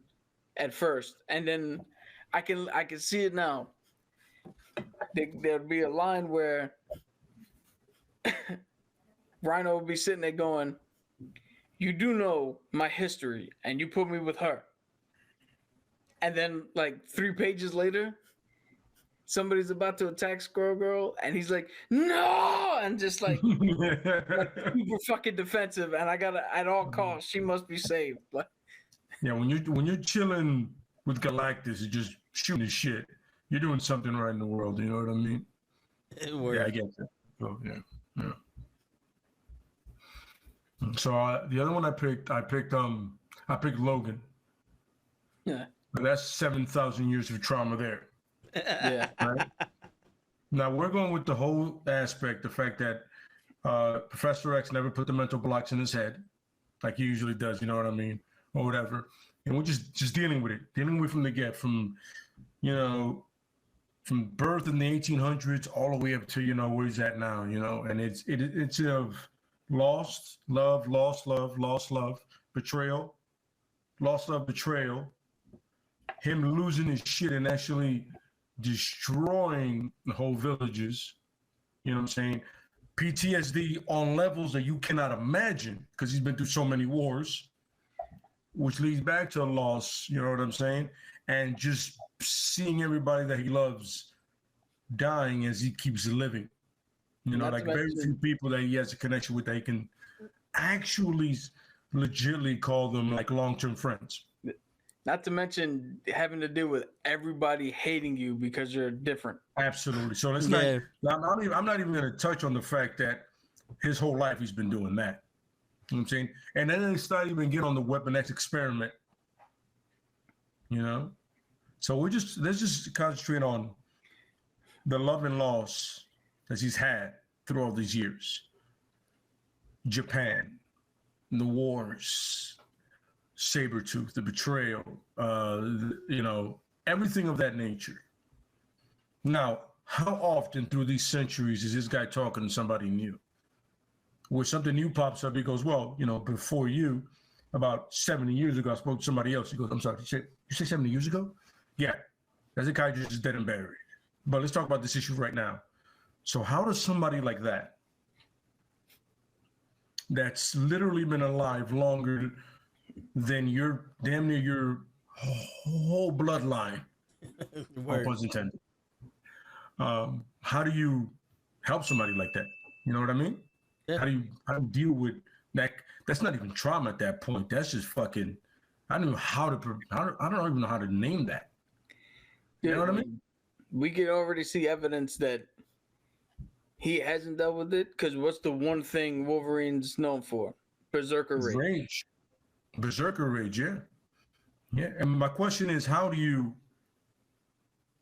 at first, and then I can see it now. There'd be a line where Rhino would be sitting there going, "You do know my history, and you put me with her." And then, 3 pages later, somebody's about to attack Squirrel Girl, and he's like, "No!" and just super fucking defensive. And I gotta, at all costs, she must be saved. Yeah, when you're chilling with Galactus and just shooting his shit, you're doing something right in the world. You know what I mean? Yeah, I get that. So, yeah. So the other one I picked Logan. Yeah. But that's 7,000 years of trauma there. Yeah. Right? Now we're going with the whole aspect, the fact that Professor X never put the mental blocks in his head, like he usually does. You know what I mean, or whatever. And we're just dealing with it, from the get, from birth in the 1800s all the way up to where he's at now. And it's of lost love, betrayal, lost love, betrayal, him losing his shit and actually destroying the whole villages. You know what I'm saying? PTSD on levels that you cannot imagine because he's been through so many wars, which leads back to a loss, you know what I'm saying? And just seeing everybody that he loves dying as he keeps living. Very few people that he has a connection with that he can actually legitimately call them long-term friends. Not to mention having to deal with everybody hating you because you're different. Absolutely. So let's Yeah. I'm not even going to touch on the fact that his whole life he's been doing that. You know what I'm saying? And then let's not even get on the Weapon X experiment. You know? So let's just concentrate on the love and loss that he's had through all these years. Japan, the wars, Sabretooth, the betrayal, you know, everything of that nature. Now, how often through these centuries is this guy talking to somebody new? Where something new pops up, he goes, well, you know, before you, about 70 years ago, I spoke to somebody else. He goes, I'm sorry, you say 70 years ago? Yeah, that psychiatrist is dead and buried. But let's talk about this issue right now. So how does somebody like that, that's literally been alive longer than your damn near your whole bloodline, no pun intended, how do you help somebody like that? You know what I mean? Yeah. How do you deal with that? That's not even trauma at that point. That's just fucking. I don't know how to. I don't even know how to name that. You know what I mean? We can already see evidence that he hasn't dealt with it. Because what's the one thing Wolverine's known for? Berserker rage. Berserker rage. Yeah. Yeah. And my question is, how do you,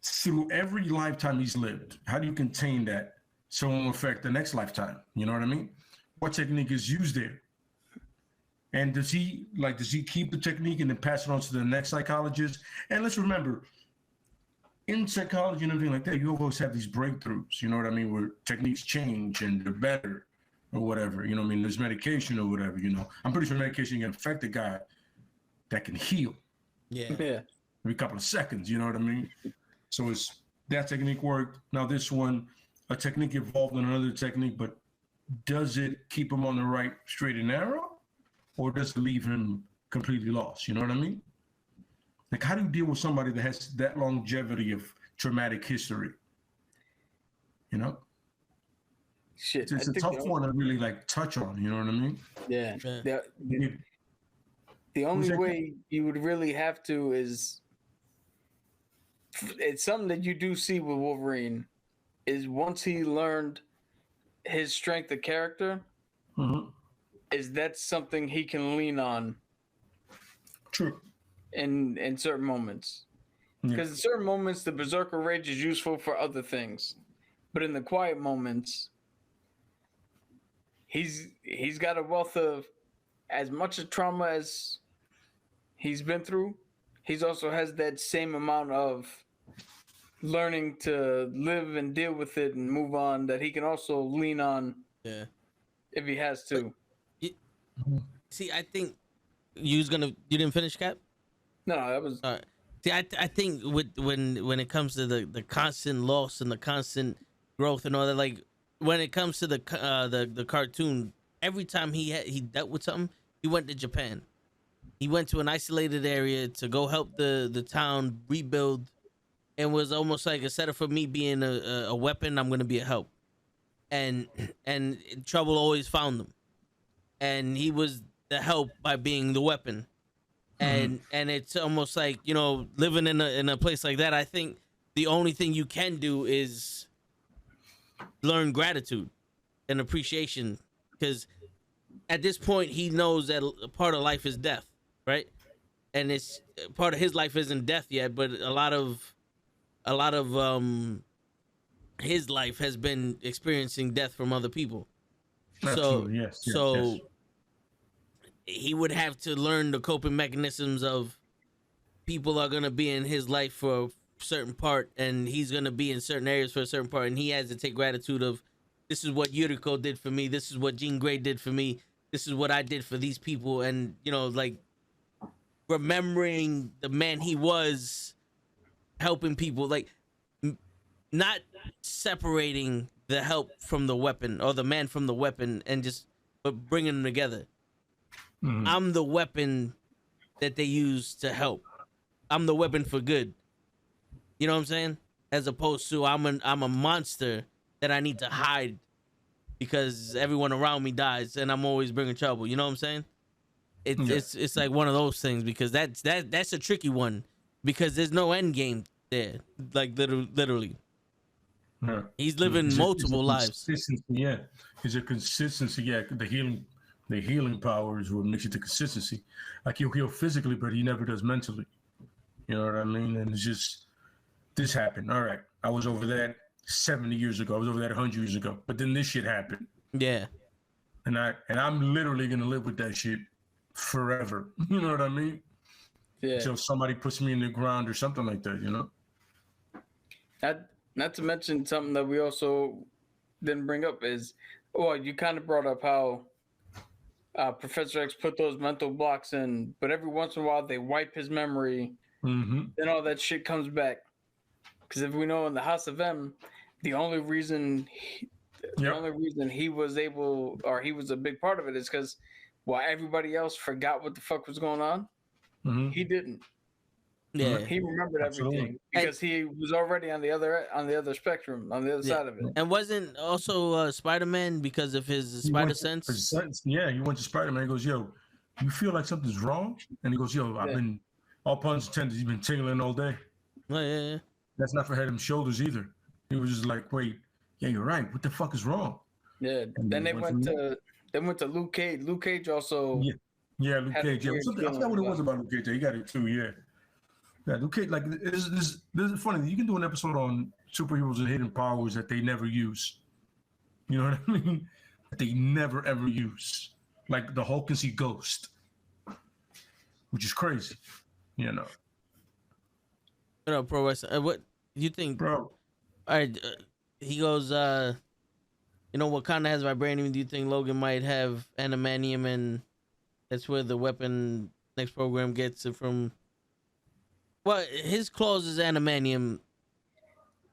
through every lifetime he's lived, how do you contain that so it won't affect the next lifetime? You know what I mean? What technique is used there? And does he keep the technique and then pass it on to the next psychologist? And let's remember, in psychology and everything like that, you always have these breakthroughs, you know what I mean, where techniques change and they're better or whatever, you know what I mean? There's medication or whatever, you know. I'm pretty sure medication can affect a guy that can heal. Yeah. Every couple of seconds, you know what I mean? So that technique worked. Now this one, a technique evolved in another technique, but does it keep him on the right straight and narrow, or does it leave him completely lost? You know what I mean? Like, how do you deal with somebody that has that longevity of traumatic history? You know? Shit. It's a tough one to really like touch on, you know what I mean? Yeah. The only way you would really have to is, it's something that you do see with Wolverine, is once he learned his strength of character, is that something he can lean on. True. In certain moments. Because in certain moments, the Berserker Rage is useful for other things. But in the quiet moments, he's got a wealth of, as much of trauma as he's been through, he's also has that same amount of learning to live and deal with it and move on that he can also lean on if he has to. See, I think you didn't finish, Cap? No, that was... See, I think when it comes to the constant loss and the constant growth and all that, like when it comes to the cartoon, every time he dealt with something, he went to Japan. He went to an isolated area to go help the town rebuild, and was almost like, instead of for me being a weapon, I'm gonna be a help. And trouble always found him, and he was the help by being the weapon. And it's almost like, you know, living in a place like that, I think the only thing you can do is learn gratitude and appreciation, because at this point he knows that a part of life is death, right? And it's part of his life isn't death yet, but a lot of his life has been experiencing death from other people. Absolutely, yes. He would have to learn the coping mechanisms of people are going to be in his life for a certain part, and he's going to be in certain areas for a certain part, and he has to take gratitude of, this is what Yuriko did for me, this is what Jean Grey did for me, this is what I did for these people, and, you know, like, remembering the man he was, helping people, like, not separating the help from the weapon, or the man from the weapon, and just but bringing them together. I'm the weapon that they use to help. I'm the weapon for good. You know what I'm saying? As opposed to I'm a monster that I need to hide because everyone around me dies and I'm always bringing trouble. You know what I'm saying? it's like one of those things because that's a tricky one because there's no end game there. Like literally. Yeah. He's living multiple lives. Yeah, it's a consistency. Yeah, the healing power is what makes it the consistency. Like he'll heal physically, but he never does mentally. You know what I mean? And it's just this happened. All right, I was over that 70 years ago. I was over that 100 years ago. But then this shit happened. Yeah. And I'm literally gonna live with that shit forever. You know what I mean? Yeah. Until somebody puts me in the ground or something like that. You know. Not to mention something that we also didn't bring up is, well, you kind of brought up how Professor X put those mental blocks in, but every once in a while they wipe his memory, then all that shit comes back. Because if we know in the House of M, the only reason he was able, or he was a big part of it, is because while everybody else forgot what the fuck was going on, he didn't. Yeah, he remembered everything because he was already on the other spectrum, on the other side of it. And wasn't also Spider-Man because of his spider sense? Yeah, he went to Spider-Man. He goes, "Yo, you feel like something's wrong?" And he goes, "Yo, I've been all puns intended. You've been tingling all day." Oh, yeah. That's not for head and shoulders either. He was just like, "Wait, yeah, you're right. What the fuck is wrong?" Yeah. And then they went to Luke Cage. Luke Cage also. Yeah, Luke Cage. Yeah, I forgot what it was about Luke Cage. He got it too. Yeah. Yeah, Luke Cage, like this is funny. You can do an episode on superheroes and hidden powers that they never use. You know what I mean? That they never ever use. Like the Hulk can see Ghost, which is crazy. You know. Pro wrestling. What do you think, bro? All right, he goes. Wakanda has vibranium. Do you think Logan might have adamantium, and that's where the weapon next program gets it from? Well, his clause is adamantium.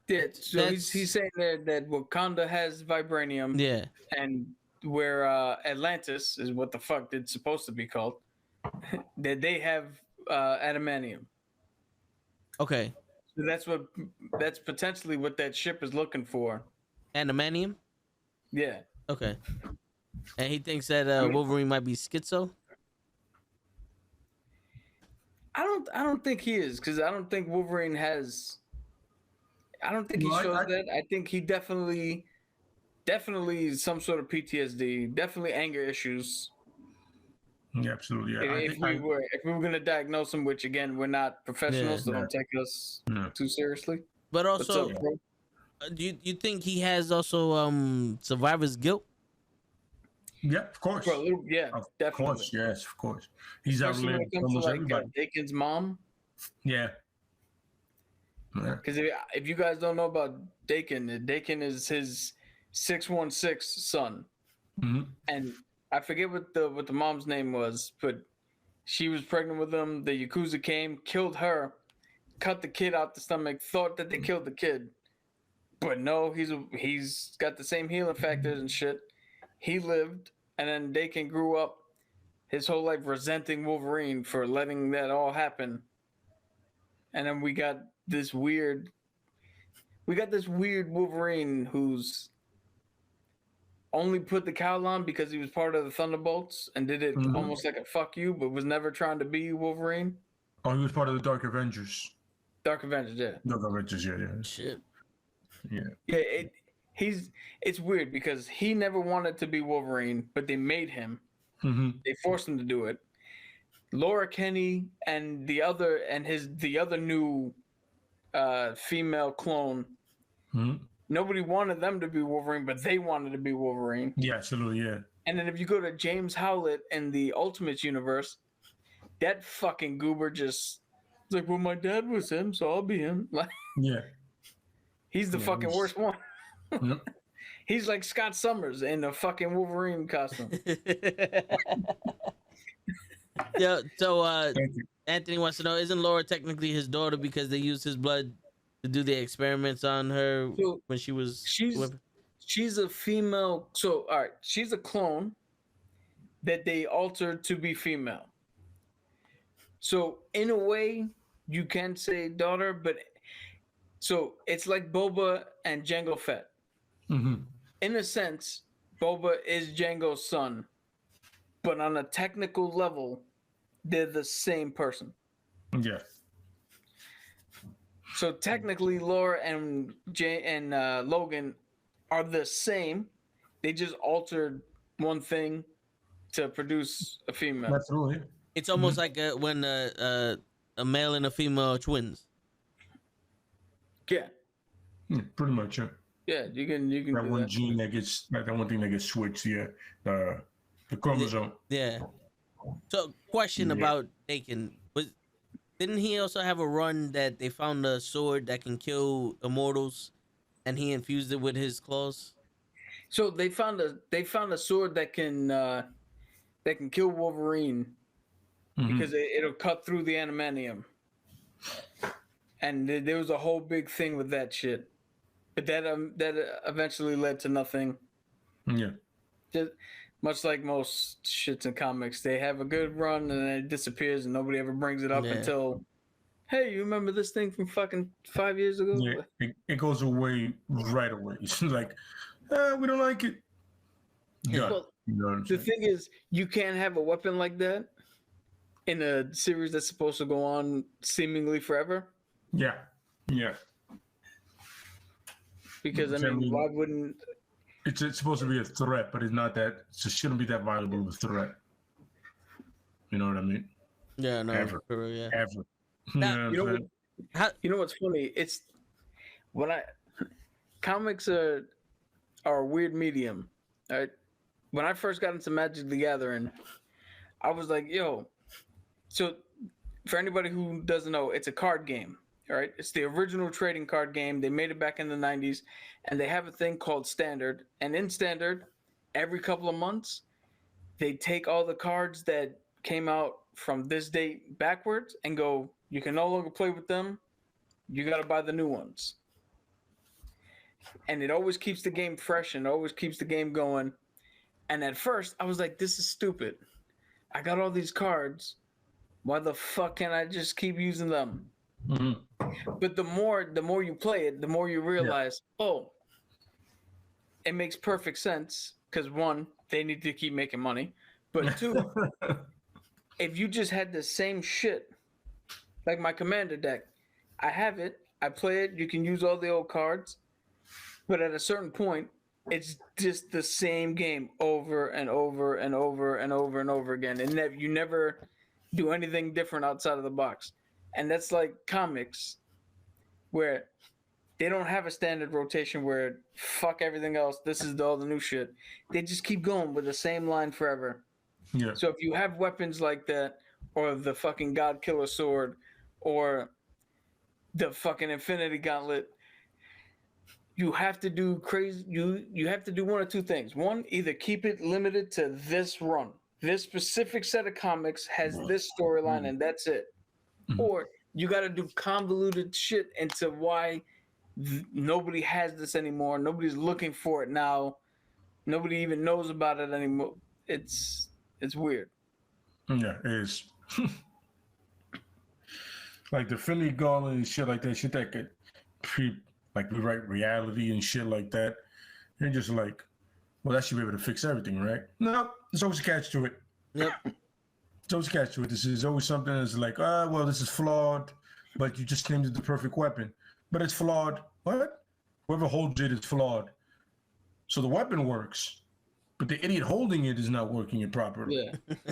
Yeah, so he's saying that Wakanda has vibranium. Yeah. And where Atlantis is what the fuck it's supposed to be called, that they have adamantium. Okay. So that's potentially what that ship is looking for. Adamantium? Yeah. Okay. And he thinks that Wolverine might be schizo? I don't think he is, because I don't think Wolverine has. I don't think he shows that. I think he definitely some sort of PTSD, definitely anger issues. Yeah, absolutely. Yeah. If we were gonna diagnose him, which again we're not professionals, so don't take us too seriously. But also, do you think he has also survivor's guilt? Yeah, of course. For a little, yeah, of definitely. Course, yes, of course. He's especially when outlived it comes almost to like everybody. Dakin's mom. Yeah. Because if you guys don't know about Dakin, Dakin is his 616 son, and I forget what the mom's name was, but she was pregnant with him. The Yakuza came, killed her, cut the kid out the stomach, thought that they killed the kid, but no, he's got the same healing factors and shit. He lived, and then Dakin grew up his whole life resenting Wolverine for letting that all happen. And then we got this weird Wolverine who's only put the cowl on because he was part of the Thunderbolts and did it almost like a fuck you, but was never trying to be Wolverine. Oh, he was part of the Dark Avengers. Dark Avengers, yeah. Dark Avengers, yeah. Shit. Yeah. Yeah, it's weird because he never wanted to be Wolverine, but they made him. They forced him to do it. Laura Kinney and the other new female clone. Nobody wanted them to be Wolverine, but they wanted to be Wolverine. Yeah, absolutely, yeah. And then if you go to James Howlett in the Ultimates universe, that fucking goober just like, well, my dad was him, so I'll be him. Like, yeah. He's the fucking worst one. He's like Scott Summers in a fucking Wolverine costume. Yeah, so Anthony wants to know, isn't Laura technically his daughter because they used his blood to do the experiments on her when she was... She's a female... So, all right, she's a clone that they altered to be female. So, in a way, you can say daughter, but... So, it's like Boba and Jango Fett. In a sense, Boba is Jango's son. but on a technical level, they're the same person. Yeah. So technically, Laura and Logan are the same. They just altered one thing to produce a female. Absolutely. It's almost like when a male and a female are twins. Yeah, Pretty much. Yeah. yeah, you can That do one that. gene that gets, like that one thing that gets switched. Yeah. The chromosome. Yeah. So, question Yeah. about Dakin. Didn't he also have a run that they found a sword that can kill immortals, and he infused it with his claws? So they found a sword that can kill Wolverine because it'll cut through the adamantium. And there was a whole big thing with that shit, but that eventually led to nothing. Yeah. Just much like most shits in comics, they have a good run and then it disappears and nobody ever brings it up Yeah. until, hey, you remember this thing from fucking 5 years ago? Yeah. It goes away right away. It's like, we don't like it. Got it. Well, You know what I'm the saying? thing is, you can't have a weapon like that in a series that's supposed to go on seemingly forever. Yeah. Yeah. Because I mean, why wouldn't? It's supposed to be a threat, but it's not that. It shouldn't be that valuable of a threat. You know what I mean? Yeah, no, Ever. for real, yeah. Ever. Now, You know what I'm saying? You know what's funny? It's when comics are a weird medium. All right. When I first got into Magic the Gathering, I was like, yo. So for anybody who doesn't know, it's a card game. All right. It's the original trading card game. They made it back in the 90s, and they have a thing called Standard. And in Standard, every couple of months, they take all the cards that came out from this date backwards and go, you can no longer play with them. You got to buy the new ones. And it always keeps the game fresh and always keeps the game going. And at first, I was like, this is stupid. I got all these cards. Why the fuck can't I just keep using them? But the more you play it, the more you realize, oh, it makes perfect sense. Because one, they need to keep making money. But two, if you just had the same shit, like my Commander deck, I have it, I play it, you can use all the old cards, but at a certain point, it's just the same game over and over and over and over and over again. And you never do anything different outside of the box. And that's like comics, where they don't have a standard rotation where fuck everything else, this is all the new shit. They just keep going with the same line forever. Yeah. So if you have weapons like that, or the fucking God Killer Sword, or the fucking Infinity Gauntlet, you have to do crazy. You have to do one or two things. One, either keep it limited to this run. This specific set of comics has this storyline, and that's it. Or you got to do convoluted shit into why nobody has this anymore. Nobody's looking for it now. Nobody even knows about it anymore. It's weird. Yeah, it is. Like the Infinity Gauntlet and shit like that, shit that could rewrite reality and shit like that. You're just like, well, that should be able to fix everything, right? No, there's always a catch to it. Yep. There's always a catch to it. This is always something that's like, well, this is flawed, but you just named it the perfect weapon. But it's flawed. What? Whoever holds it is flawed. So the weapon works, but the idiot holding it is not working it properly. Yeah.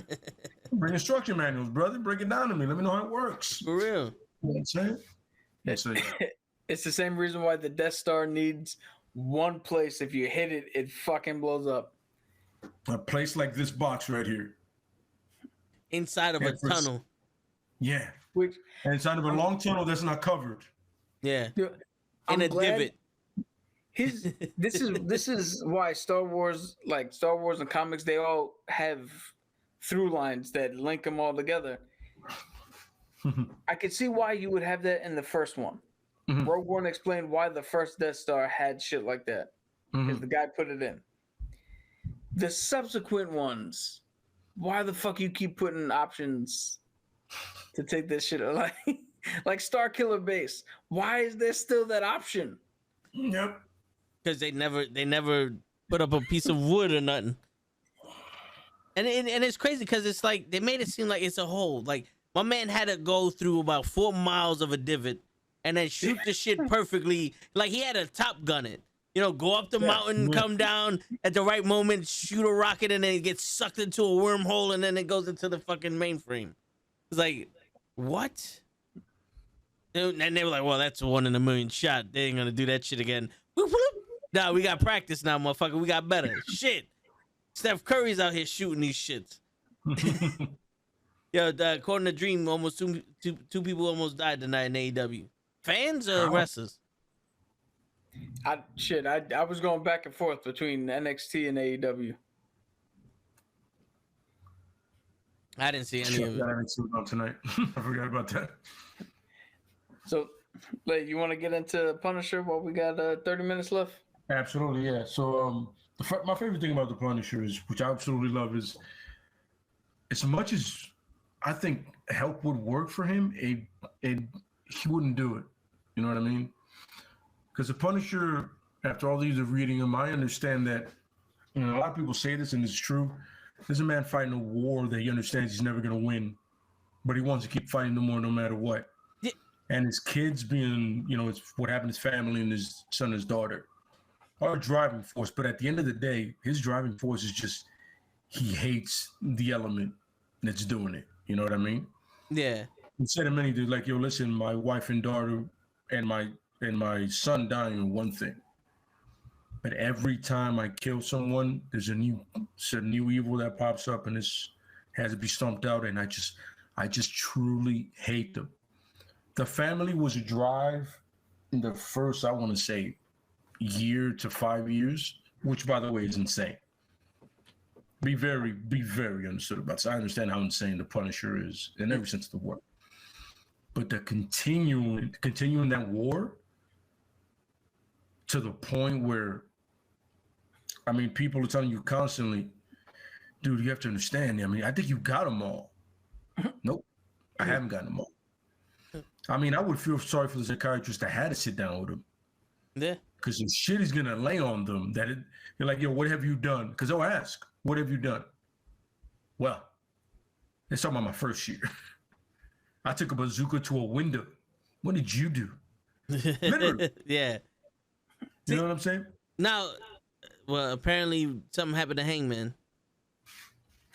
Bring instruction manuals, brother. Break it down to me. Let me know how it works. For real. You know what I'm saying? It's the same reason why the Death Star needs one place. If you hit it, it fucking blows up. A place like this box right here. Inside of a tunnel. Yeah. Which, And inside of a long tunnel that's not covered. Yeah. I'm In a glad divot. This is why Star Wars and comics, they all have through lines that link them all together. I could see why you would have that in the first one. Rogue One explained why the first Death Star had shit like that, because the guy put it in. The subsequent ones, why the fuck you keep putting options to take this shit? Like Star Killer Base, why is there still that option? And it's crazy because it's like they made it seem like it's a hole. Like my man had to go through about 4 miles of a divot and then shoot the shit perfectly. Like he had to Top Gun it. You know, go up the mountain, come down at the right moment, shoot a rocket, and then it gets sucked into a wormhole, and then it goes into the fucking mainframe. It's like, what? And they were like, well, that's a 1 in a million shot. They ain't gonna do that shit again. Whoop, whoop. Nah, we got practice now, motherfucker. We got better. Shit. Steph Curry's out here shooting these shits. Yo, according to Dream, almost two people almost died tonight in AEW. Fans or wrestlers? I was going back and forth between NXT and AEW. I didn't see any of it. I didn't see it tonight. I forgot about that. So, you want to get into Punisher while we got 30 minutes left? Absolutely, yeah. So, my favorite thing about the Punisher is, which I absolutely love, is as much as I think help would work for him, he wouldn't do it. You know what I mean? Because the Punisher, after all these of reading him, I understand that, you know, a lot of people say this and it's true. There's a man fighting a war that he understands he's never going to win, but he wants to keep fighting the war no matter what. Yeah. And his kids being, you know, it's what happened to his family and his son and his daughter are a driving force. But at the end of the day, his driving force is just he hates the element that's doing it. You know what I mean? Yeah. He said to many dudes, like, yo, listen, my wife and daughter and my son dying in one thing. But every time I kill someone, there's a new evil that pops up and this has to be stomped out. And I just truly hate them. The family was a drive in the first, I want to say, year to 5 years, which by the way is insane. Be very understood about this. I understand how insane the Punisher is in every sense of the word. But the continuing that war to the point where, I mean, people are telling you constantly, dude, you have to understand. I mean, I think you got them all. Nope, I haven't gotten them all. I mean, I would feel sorry for the psychiatrist that had to sit down with him. Yeah. Because the shit is going to lay on them that you're like, yo, what have you done? Because they'll ask, what have you done? Well, let's talk about my first year. I took a bazooka to a window. What did you do? Literally. Yeah. You know what I'm saying? Now, well, apparently something happened to Hangman.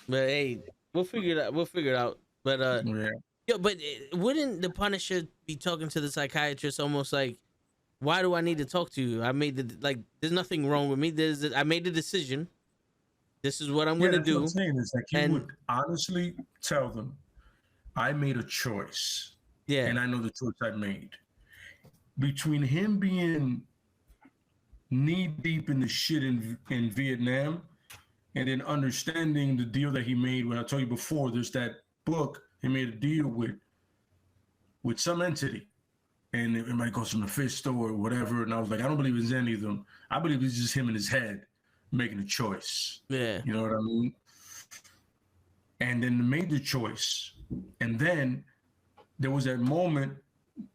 But hey, we'll figure it out. But yeah. Yo, but wouldn't the Punisher be talking to the psychiatrist almost like, why do I need to talk to you? I made there's nothing wrong with me. I made the decision. This is what I'm going to do. What I'm saying is like he would honestly tell them, I made a choice. Yeah. And I know the choice I made. Between him being knee deep in the shit in Vietnam and then understanding the deal that he made, when I told you before, there's that book he made a deal with some entity. And it might go from the fish store or whatever. And I was like, I don't believe it's any of them. I believe it's just him in his head making a choice. Yeah. You know what I mean? And then made the choice. And then there was that moment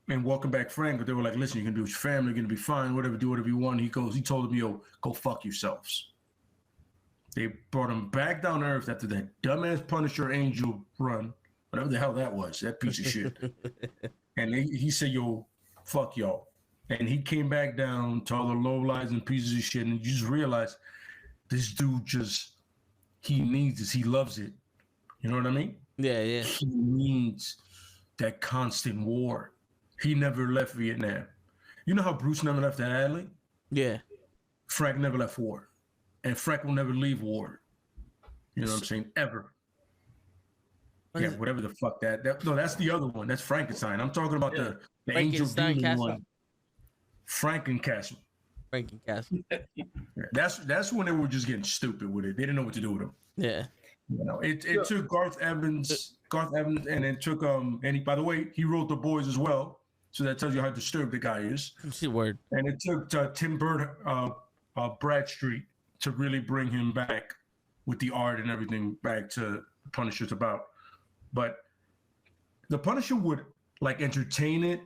in Welcome Back Frank, they were like, listen, you can do with your family, you're going to be fine, whatever, do whatever you want. He told them, yo, go fuck yourselves. They brought him back down to earth after that dumbass Punisher Angel run, whatever the hell that was, that piece of shit. And he said, yo, fuck y'all. And he came back down to all the low lies and pieces of shit. And you just realize this dude he needs this. He loves it. You know what I mean? Yeah, yeah. He needs that constant war. He never left Vietnam. You know how Bruce never left that alley? Yeah. Frank never left war. And Frank will never leave war. You know what I'm saying? Ever. Yeah, whatever the fuck no, that's the other one. That's Frankenstein. I'm talking about the angel demon one. Frankencastle. Frankencastle. Yeah, that's when they were just getting stupid with it. They didn't know what to do with him. Yeah. You know, it took Garth Evans, and it took by the way, he wrote The Boys as well. So that tells you how disturbed the guy is. Word. And it took Tim Bradstreet to really bring him back with the art and everything back to Punisher's about. But the Punisher would like entertain it,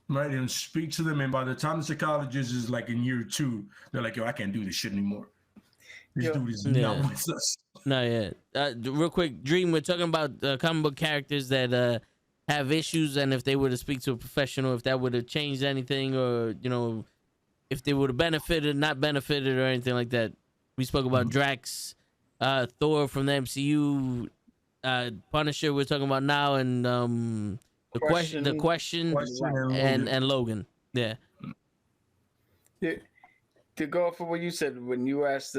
right, and speak to them. And by the time the psychologist is like in year 2, they're like, yo, I can't do this shit anymore. This Yo. dude is Yeah. not with us. No, yeah. Real quick, Dream. We're talking about comic book characters that have issues, and if they were to speak to a professional, if that would have changed anything, or if they would have benefited, not benefited, or anything like that. We spoke about Drax, Thor from the MCU, Punisher. We're talking about now, and the question, and Logan. Yeah. To go off of what you said when you asked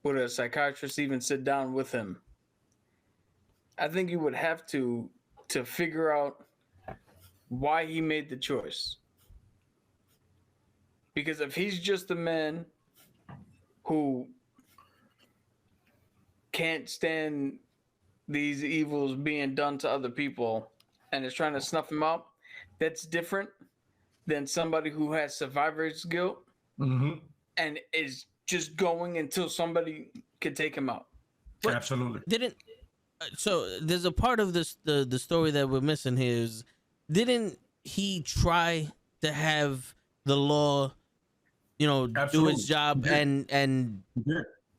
would a psychiatrist even sit down with him, I think you would have to figure out why he made the choice. Because if he's just a man who can't stand these evils being done to other people and is trying to snuff him out, that's different than somebody who has survivor's guilt and is just going until somebody can take him out. But Absolutely. So there's a part of this the story that we're missing here is, didn't he try to have the law, do its job, and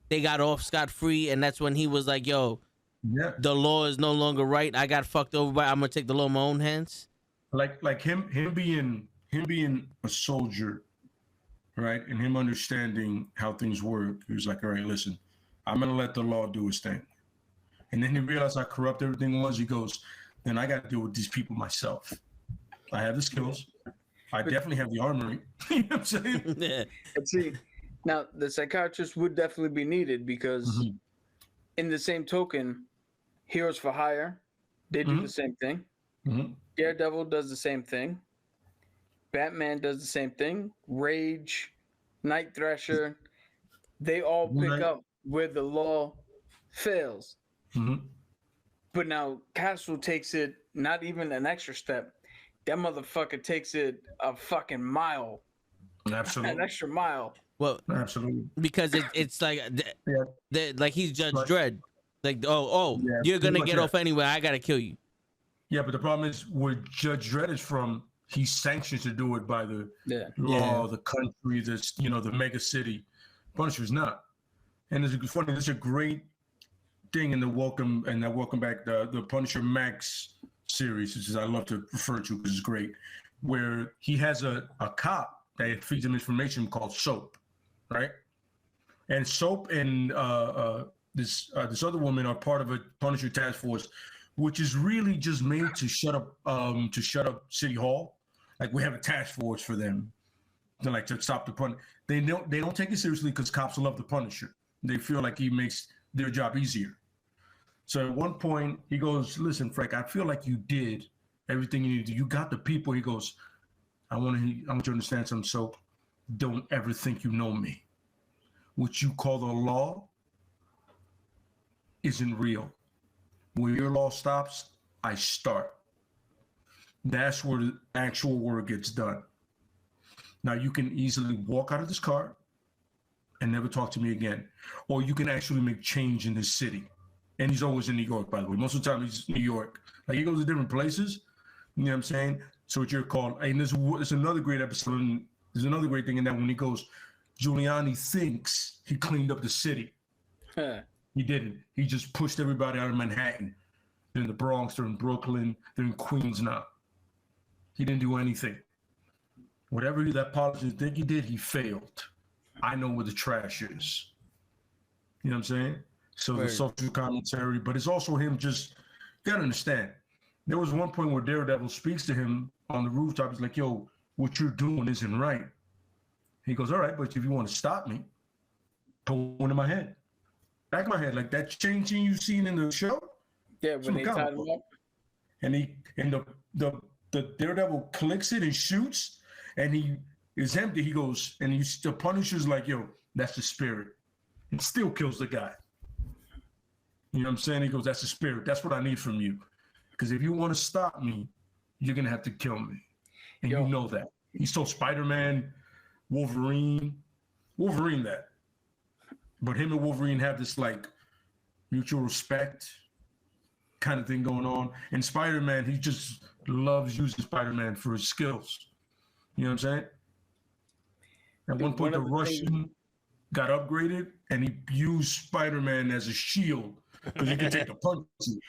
they got off scot-free, and that's when he was like, yo, the law is no longer right. I got fucked over by, I'm gonna take the law in my own hands. Like him being a soldier, right? And him understanding how things work. He was like, all right, listen, I'm gonna let the law do its thing. And then he realized how corrupt everything was. He goes, then I got to deal with these people myself. I have the skills. I definitely have the armory. You know what I'm saying? Yeah. And see, now the psychiatrist would definitely be needed because in the same token, Heroes for Hire, they do the same thing. Daredevil does the same thing. Batman does the same thing. Rage, Night Thrasher, they all pick up where the law fails. But now Castle takes it not even an extra step. That motherfucker takes it a fucking mile. Absolutely. An extra mile. Well, absolutely. Because it's like, like he's Judge Dredd. Like, you're gonna get off anyway. I gotta kill you. Yeah, but the problem is where Judge Dredd is from. He's sanctioned to do it by the law, the country, the mega city. Punisher's not. And it's funny. There's a great thing in the Welcome Back, the Punisher Max series, which is I love to refer to because it's great, where he has a cop that feeds him information called Soap, right? And Soap and this other woman are part of a Punisher task force, which is really just made to shut up City Hall. Like, we have a task force for them to stop the Punisher. They don't take it seriously because cops love the Punisher. They feel like he makes their job easier. So at one point he goes, listen, Frank, I feel like you did everything you need to do. You got the people. He goes, I want you to understand something. So don't ever think you know me. What you call the law isn't real. Where your law stops, I start. That's where the actual work gets done. Now you can easily walk out of this car and never talk to me again. Or you can actually make change in this city. And he's always in New York, by the way. Most of the time he's in New York. Like, he goes to different places. You know what I'm saying? So it's your call. And there's another great episode. There's another great thing in that when he goes, Giuliani thinks he cleaned up the city. He didn't. He just pushed everybody out of Manhattan. They're in the Bronx, they're in Brooklyn, they're in Queens now. He didn't do anything. Whatever that politician think he did, he failed. I know where the trash is. You know what I'm saying? So the social commentary, but it's also him just, you gotta understand. There was one point where Daredevil speaks to him on the rooftop. He's like, yo, what you're doing isn't right. He goes, all right, but if you want to stop me, put one in my head. Back of my head, like that chain you've seen in the show. Yeah, when they tied him up. And the Daredevil clicks it and shoots, and he is empty. He goes, and the Punisher's like, yo, that's the spirit. And still kills the guy. You know what I'm saying? He goes, that's the spirit. That's what I need from you. Because if you want to stop me, you're going to have to kill me. And you know that. He told Spider-Man, Wolverine that. But him and Wolverine have this, like, mutual respect kind of thing going on. And Spider-Man, he just loves using Spider-Man for his skills. You know what I'm saying? At one point, the Russian... got upgraded, and he used Spider-Man as a shield because he could take the punches,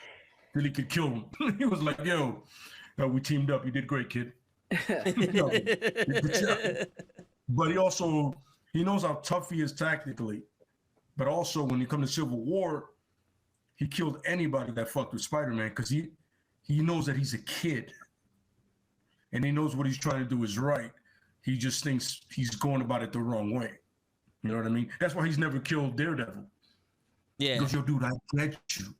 then he could kill him. He was like, "Yo, we teamed up. You did great, kid." Good job. But he knows how tough he is tactically. But also, when you come to Civil War, he killed anybody that fucked with Spider-Man because he knows that he's a kid, and he knows what he's trying to do is right. He just thinks he's going about it the wrong way. You know what I mean? That's why he's never killed Daredevil. Yeah. He goes, "Yo, dude, I get you,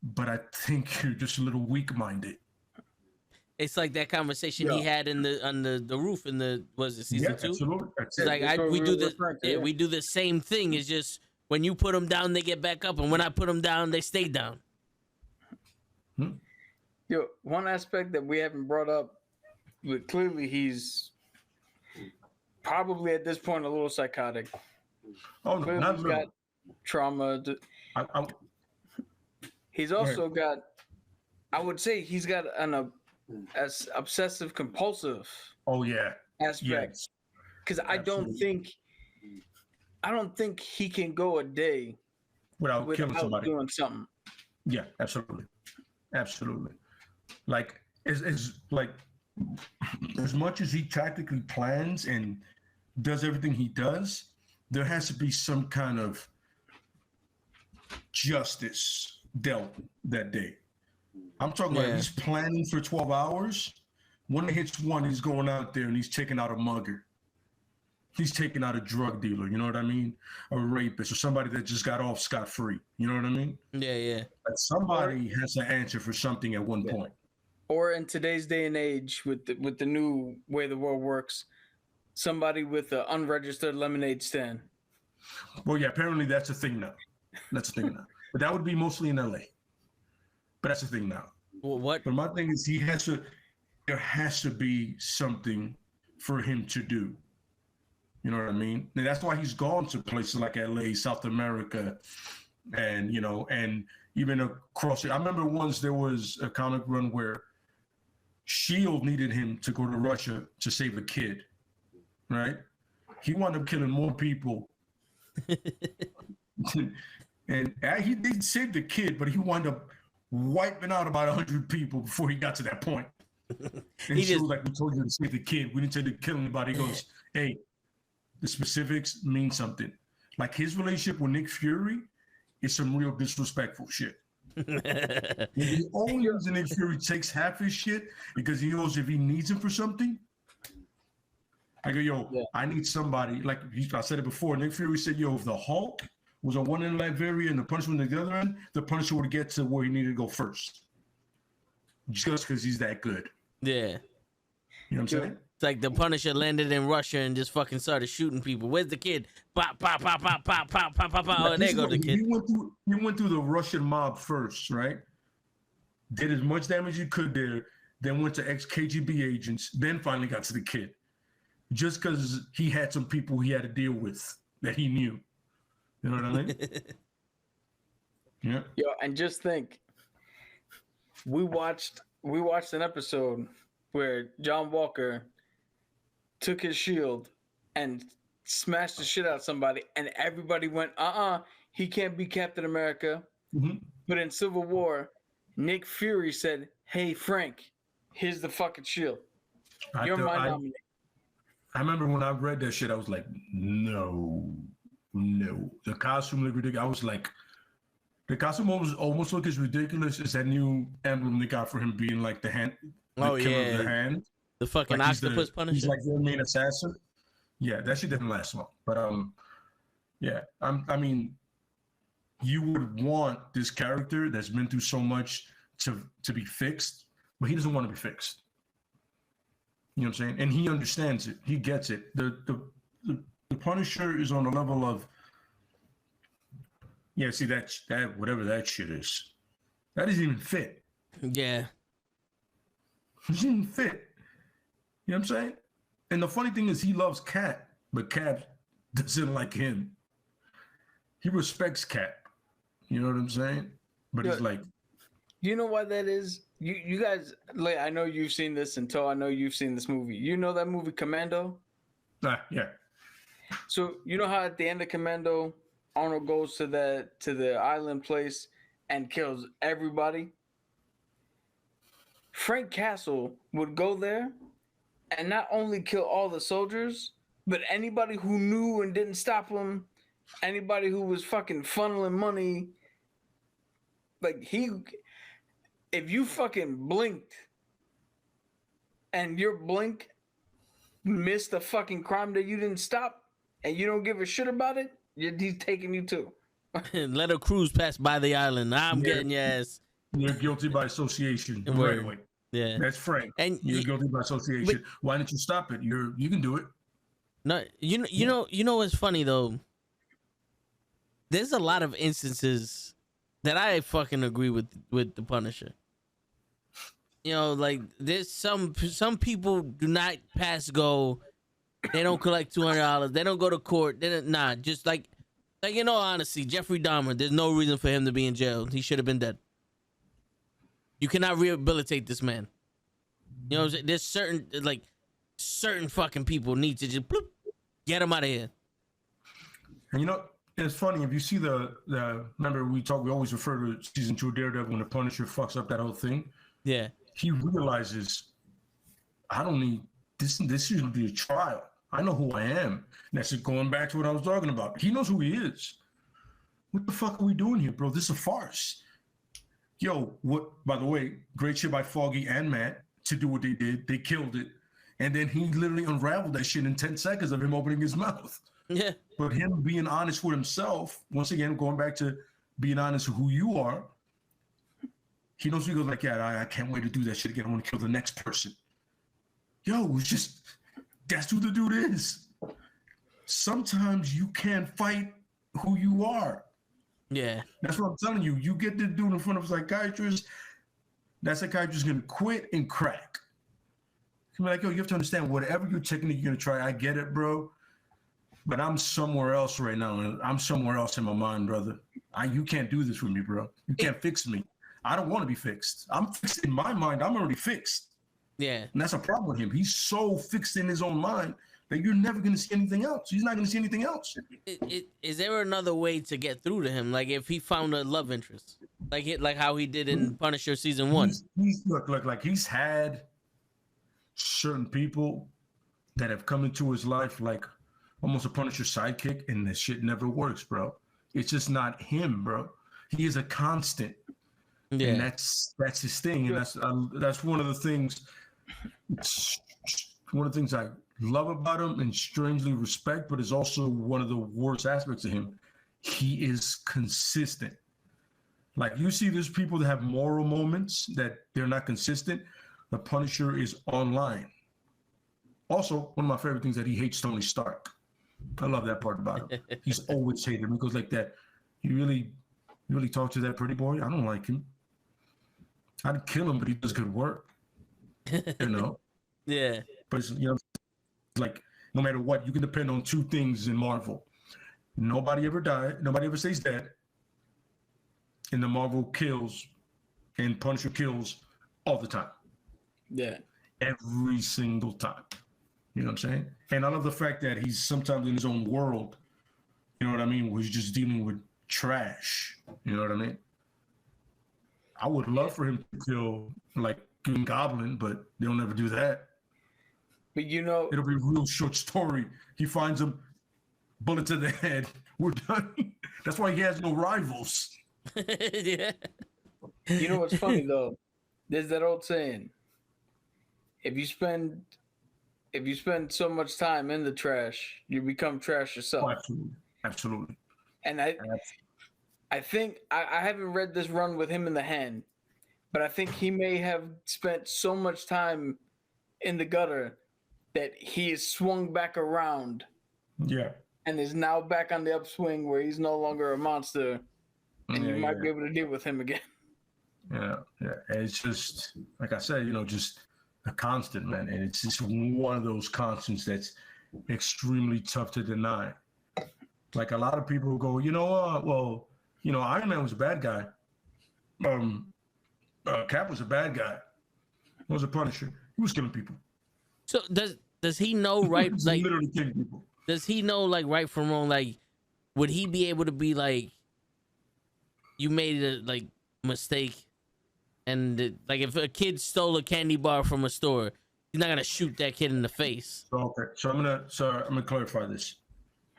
but I think you're just a little weak-minded." It's like that conversation he had on the roof in the season 2? Absolutely. That's It's it. like we do the same thing. It's just when you put them down, they get back up, and when I put them down, they stay down. Yo, one aspect that we haven't brought up, but clearly he's probably at this point a little psychotic. Oh, no, Clearly not he's really. got trauma. He's also got, I would say, he's got an obsessive compulsive. Oh yeah. Aspect. Because I don't think he can go a day without killing somebody. Doing something. Yeah, absolutely. Like as much as he tactically plans and does everything he does, there has to be some kind of justice dealt that day. I'm talking about he's planning for 12 hours. When it hits 1, he's going out there and he's taking out a mugger. He's taking out a drug dealer, you know what I mean? A rapist or somebody that just got off scot-free. You know what I mean? Yeah. But somebody has to answer for something at one point. Or in today's day and age, with the new way the world works, somebody with an unregistered lemonade stand. Well, yeah, apparently that's a thing now. But that would be mostly in LA. But that's the thing now. Well, what? But my thing is there has to be something for him to do. You know what I mean? And that's why he's gone to places like LA, South America, and and even across it. I remember once there was a comic run where S.H.I.E.L.D. needed him to go to Russia to save a kid, right? He wound up killing more people. And he did save the kid, but he wound up wiping out about 100 people before he got to that point. And he was like, "We told you to save the kid. We didn't tell you to kill anybody." He goes, "Hey, the specifics mean something." Like his relationship with Nick Fury is some real disrespectful shit. The only reason Nick Fury takes half his shit because he knows if he needs him for something. I go, "Yo, I need somebody." Like I said it before, Nick Fury said, "Yo, if the Hulk was on one end of that area and the Punisher was on the other end, the Punisher would get to where he needed to go first. Just because he's that good." Yeah. You know what I'm saying? It's like the Punisher landed in Russia and just fucking started shooting people. Where's the kid? Pop, pop, pop, pop, pop, pop, pop, pop, pop. Oh, there goes the kid. He went through the Russian mob first, right? Did as much damage as he could there, then went to ex-KGB agents, then finally got to the kid. Just because he had some people he had to deal with that he knew. You know what I mean? Yeah. Yo, and just think, we watched an episode where John Walker took his shield and smashed the shit out of somebody, and everybody went, he can't be Captain America. Mm-hmm. But in Civil War, Nick Fury said, "Hey, Frank, here's the fucking shield. You're my nominee." I remember when I read that shit, I was like, no. The costume looked ridiculous. I was like, the costume almost looked as ridiculous as that new emblem they got for him being like the hand. Killer of the hand. The fucking like octopus Punisher. He's like their main assassin. Yeah, that shit didn't last long. But I mean, you would want this character that's been through so much to be fixed, but he doesn't want to be fixed. You know what I'm saying? And he understands it. He gets it. The Punisher is on the level of, see that whatever that shit is, that doesn't even fit. Yeah. It doesn't even fit. You know what I'm saying? And the funny thing is he loves Cap, but Cap doesn't like him. He respects Cap. You know what I'm saying? But he's like, you know why that is? You guys, like, I know you've seen this, and Toe, I know you've seen this movie. You know that movie Commando? yeah. So you know how at the end of Commando, Arnold goes to the island place and kills everybody? Frank Castle would go there and not only kill all the soldiers, but anybody who knew and didn't stop him, anybody who was fucking funneling money. Like if you fucking blinked and your blink missed a fucking crime that you didn't stop and you don't give a shit about it, he's taking you too. Let a cruise pass by the island. I'm getting your ass. You're guilty by association. Word. Right away. Yeah. That's Frank. And You're guilty by association. but- Why didn't you stop it? You can do it. No, you know what's funny though? There's a lot of instances that I fucking agree with the Punisher. You know, like there's some people do not pass go. They don't collect $200. They don't go to court. They don't, just like in all honesty, Jeffrey Dahmer. There's no reason for him to be in jail. He should have been dead. You cannot rehabilitate this man. You know, there's certain fucking people need to just bloop, get him out of here. And you know, it's funny if you see the remember we always refer to season 2 of Daredevil when the Punisher fucks up that whole thing. Yeah. He realizes I don't need this. This shouldn't be a trial. I know who I am. And that's it, going back to what I was talking about. He knows who he is. What the fuck are we doing here, bro? This is a farce. Yo, what? By the way, great shit by Foggy and Matt to do what they did. They killed it, and then he literally unraveled that shit in 10 seconds of him opening his mouth. Yeah. But him being honest with himself, once again, going back to being honest with who you are, he knows he goes like, yeah, I can't wait to do that shit again. I want to kill the next person. Yo, it's just, that's who the dude is. Sometimes you can't fight who you are. Yeah. That's what I'm telling you. You get this dude in front of a psychiatrist, that psychiatrist is going to quit and crack. He'll be like, yo, you have to understand, whatever your technique you're going to try, I get it, bro. But I'm somewhere else right now. And I'm somewhere else in my mind, brother. You can't do this with me, bro. You can't fix me. I don't want to be fixed. I'm fixed in my mind. I'm already fixed. Yeah. And that's a problem with him. He's so fixed in his own mind that you're never going to see anything else. He's not going to see anything else. Is there another way to get through to him? Like if he found a love interest, like how he did in Punisher season 1. Look, like he's had certain people that have come into his life like almost a Punisher sidekick, and this shit never works, bro. It's just not him, bro. He is a constant. Yeah. And that's his thing, and that's one of the things. One of the things I love about him and strangely respect, but is also one of the worst aspects of him. He is consistent. Like you see, there's people that have moral moments that they're not consistent. The Punisher is online. Also, one of my favorite things that he hates Tony Stark. I love that part about him. He's always hated him. He goes like that. You really talk to that pretty boy? I don't like him. I'd kill him, but he does good work. You know? Yeah. But it's, you know, like no matter what, you can depend on two things in Marvel. Nobody ever died. Nobody ever stays dead. And the Marvel kills and Punisher kills all the time. Yeah. Every single time. You know what I'm saying? And I love the fact that he's sometimes in his own world, you know what I mean, where he's just dealing with trash. You know what I mean? I would love for him to kill like Green Goblin, but they'll never do that. But you know, It'll be a real short story. He finds him, bullet to the head. We're done. That's why he has no rivals. Yeah. you know what's funny though? There's that old saying: if you spend so much time in the trash, you become trash yourself. Oh, absolutely. Absolutely. And I think I haven't read this run with him in the hand, but I think he may have spent so much time in the gutter that he is swung back around. Yeah. And is now back on the upswing where he's no longer a monster, and you might be able to deal with him again. Yeah. It's just like I said, you know, just a constant, man, and it's just one of those constants that's extremely tough to deny. Like a lot of people go, you know, well, you know, Iron Man was a bad guy. Cap was a bad guy. He was a Punisher. He was killing people. So does he know, right? He was Like literally killing people. does he know like right from wrong? Like, would he be able to be like, you made a like mistake, and like if a kid stole a candy bar from a store, he's not gonna shoot that kid in the face. Okay, so I'm gonna clarify this.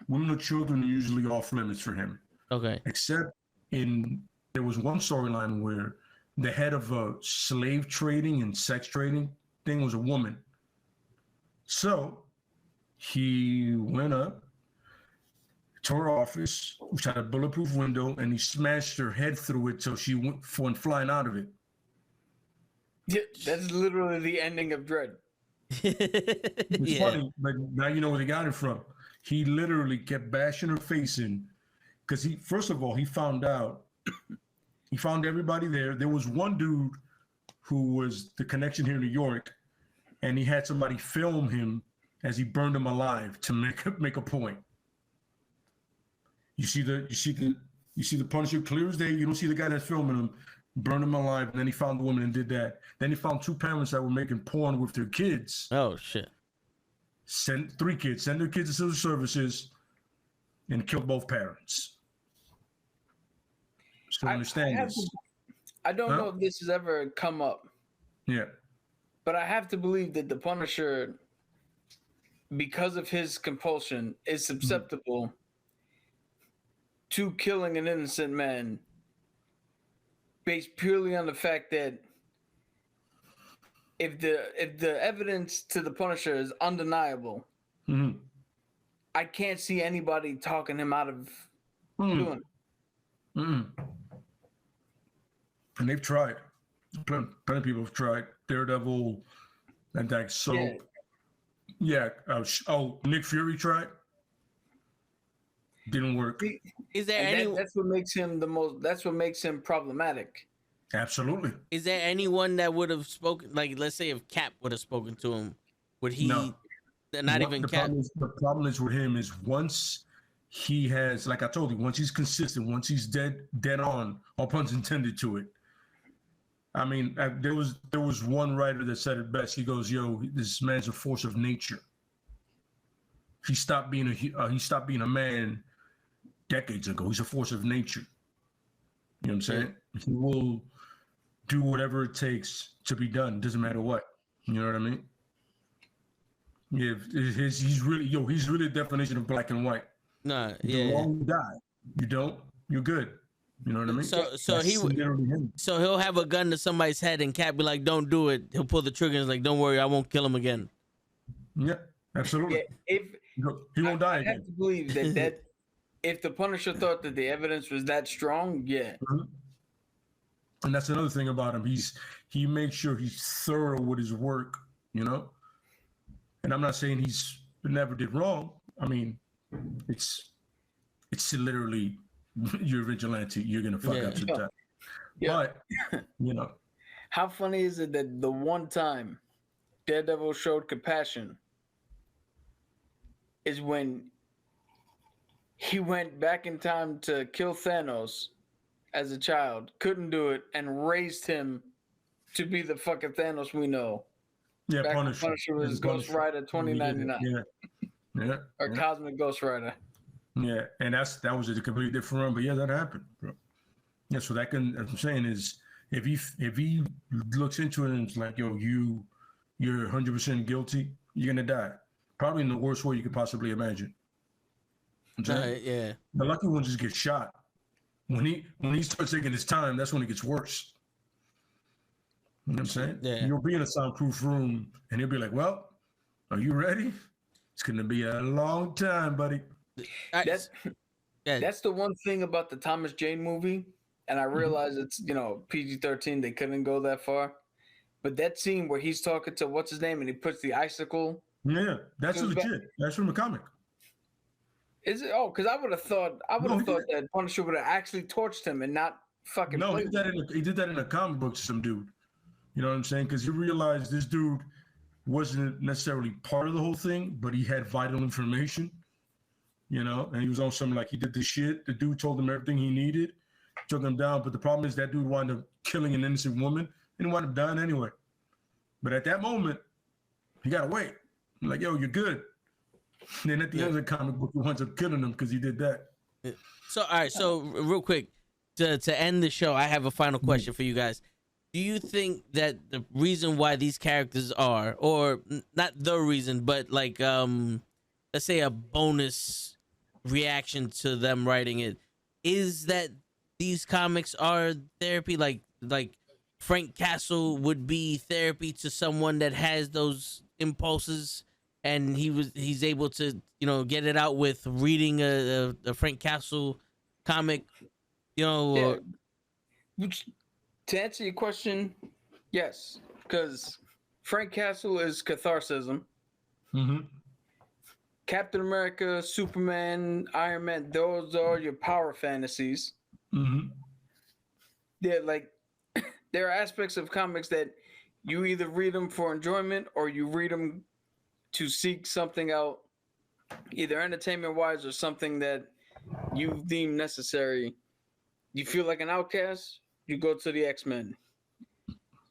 Women or children are usually off limits for him. Okay. Except there was one storyline where the head of a slave trading and sex trading thing was a woman. So he went up to her office, which had a bulletproof window, and he smashed her head through it till she went flying out of it. Yeah, that's literally the ending of Dredd. It's funny, but now you know where they got it from. He literally kept bashing her face in because first of all, he found everybody there. There was one dude who was the connection here in New York, and he had somebody film him as he burned him alive to make a point. You see the Punisher clear as day. You don't see the guy that's filming him, burned him alive, and then he found the woman and did that. Then he found two parents that were making porn with their kids. Oh shit. Send their kids to civil services, and kill both parents. So understand this. I don't know if this has ever come up. Yeah. But I have to believe that the Punisher, because of his compulsion, is susceptible to killing an innocent man based purely on the fact that if the evidence to the Punisher is undeniable, I can't see anybody talking him out of doing it. And they've tried. Plenty of people have tried. Daredevil and that soap. Yeah. Nick Fury tried. Didn't work. Is there any? That's what makes him That's what makes him problematic. Absolutely. Is there anyone that would have spoken? Like, let's say if Cap would have spoken to him, would he? No. Not even Cap. The problem is with him is once he has, like I told you, once he's consistent, once he's dead on, all puns intended to it. I mean, there was one writer that said it best. He goes, "Yo, this man's a force of nature. He stopped being a man decades ago. He's a force of nature. You know what I'm saying? He will do whatever it takes to be done. Doesn't matter what. You know what I mean? Yeah, he's really the definition of black and white. Nah, you die. You don't. You're good. You know what I mean? So he'll have a gun to somebody's head and Cap be like, "Don't do it." He'll pull the trigger and is like, "Don't worry, I won't kill him again." Yeah, absolutely. Yeah, he won't die again. I have to believe that if the Punisher thought that the evidence was that strong, yeah. And that's another thing about him. He makes sure he's thorough with his work, you know? And I'm not saying he's never did wrong. I mean, it's literally you're a vigilante. You're gonna fuck up sometimes. Yeah. But you know. How funny is it that the one time Daredevil showed compassion is when he went back in time to kill Thanos as a child, couldn't do it, and raised him to be the fucking Thanos we know. Yeah, back Punisher. Punisher was Ghost Rider 2099. Yeah. Or Cosmic Ghost Rider. Yeah, and that was a completely different run, but yeah, that happened, bro. Yeah, so that can, as I'm saying, is if he looks into it and it's like, yo, you're 100% guilty, you're gonna die, probably in the worst way you could possibly imagine. Yeah. The lucky one just gets shot. When he starts taking his time, that's when it gets worse. You know what I'm saying? Yeah. You'll be in a soundproof room, and he'll be like, "Well, are you ready? It's gonna be a long time, buddy." That's the one thing about the Thomas Jane movie, and I realize it's PG-13. They couldn't go that far, but that scene where he's talking to what's his name and he puts the icicle. Yeah, that's legit. That's from the comic. Is it? Oh, because I would have thought that Punisher would have actually torched him and not fucking. No, he did that in a comic book to some dude. You know what I'm saying? Because he realized this dude wasn't necessarily part of the whole thing, but he had vital information. You know, and he was on something like he did the shit. The dude told him everything he needed, took him down. But the problem is that dude wound up killing an innocent woman and wound up dying anyway. But at that moment, he got to wait. I'm like, yo, you're good. Then at the other comic book, he winds up killing him because he did that. So, all right. So, real quick, to end the show, I have a final question for you guys. Do you think that the reason why these characters are, or not the reason, but like, let's say a bonus reaction to them writing it, is that these comics are therapy? Like Frank Castle would be therapy to someone that has those impulses, and he's able to get it out with reading a Frank Castle comic, or Which, to answer your question, yes, because Frank Castle is catharsis. Captain America, Superman, Iron Man, those are your power fantasies. They're like, there are aspects of comics that you either read them for enjoyment or you read them to seek something out, either entertainment-wise or something that you deem necessary. You feel like an outcast, you go to the X-Men.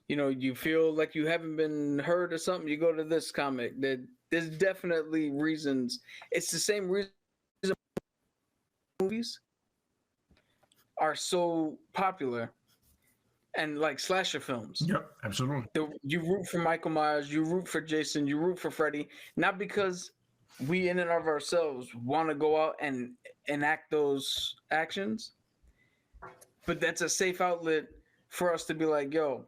You feel like you haven't been heard or something, you go to this comic. There's definitely reasons. It's the same reason movies are so popular and like slasher films. Yep, absolutely. You root for Michael Myers, you root for Jason, you root for Freddy, not because we in and of ourselves want to go out and enact those actions, but that's a safe outlet for us to be like, yo,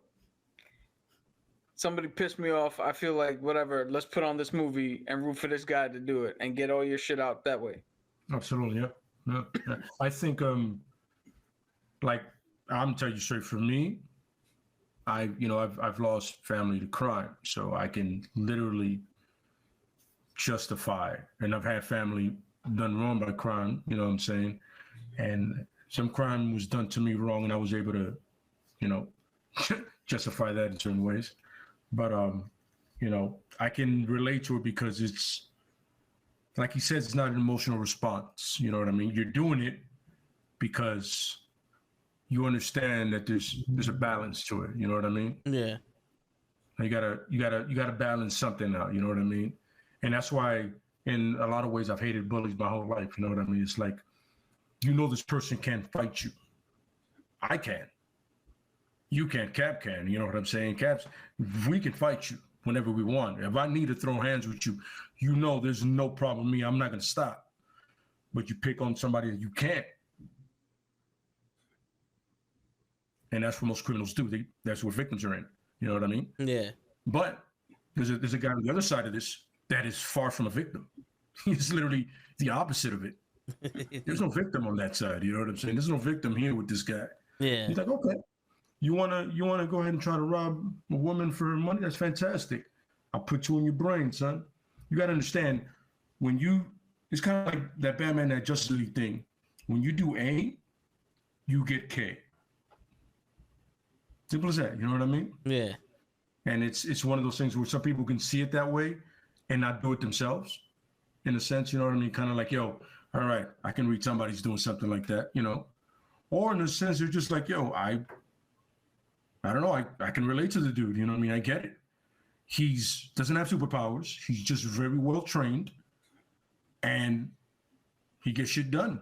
somebody pissed me off. I feel like whatever. Let's put on this movie and root for this guy to do it and get all your shit out that way. Absolutely, yeah. I think, like, I'm telling you straight. For me, I've lost family to crime, so I can literally justify. And I've had family done wrong by crime. You know what I'm saying? And some crime was done to me wrong, and I was able to, justify that in certain ways. But, I can relate to it because it's, like he says, it's not an emotional response. You know what I mean? You're doing it because you understand that there's a balance to it. You know what I mean? Yeah. You gotta balance something out. You know what I mean? And that's why, in a lot of ways, I've hated bullies my whole life. You know what I mean? It's like, this person can't fight you. I can. You can. Cap can. You know what I'm saying? Caps, we can fight you whenever we want. If I need to throw hands with you, there's no problem with me. I'm not going to stop. But you pick on somebody that you can't. And that's what most criminals do. That's what victims are in. You know what I mean? Yeah. But there's a guy on the other side of this that is far from a victim. He's literally the opposite of it. There's no victim on that side. You know what I'm saying? There's no victim here with this guy. Yeah. He's like, okay. You wanna go ahead and try to rob a woman for money? That's fantastic. I'll put you in your brain, son. You gotta understand, it's kind of like that Batman, that Justice League thing. When you do A, you get K. Simple as that. You know what I mean? Yeah. And it's one of those things where some people can see it that way and not do it themselves, in a sense. You know what I mean? Kind of like, yo, all right, I can read somebody's doing something like that, or in a sense, they're just like, yo, I don't know. I can relate to the dude. You know what I mean? I get it. He's doesn't have superpowers. He's just very well trained, and he gets shit done.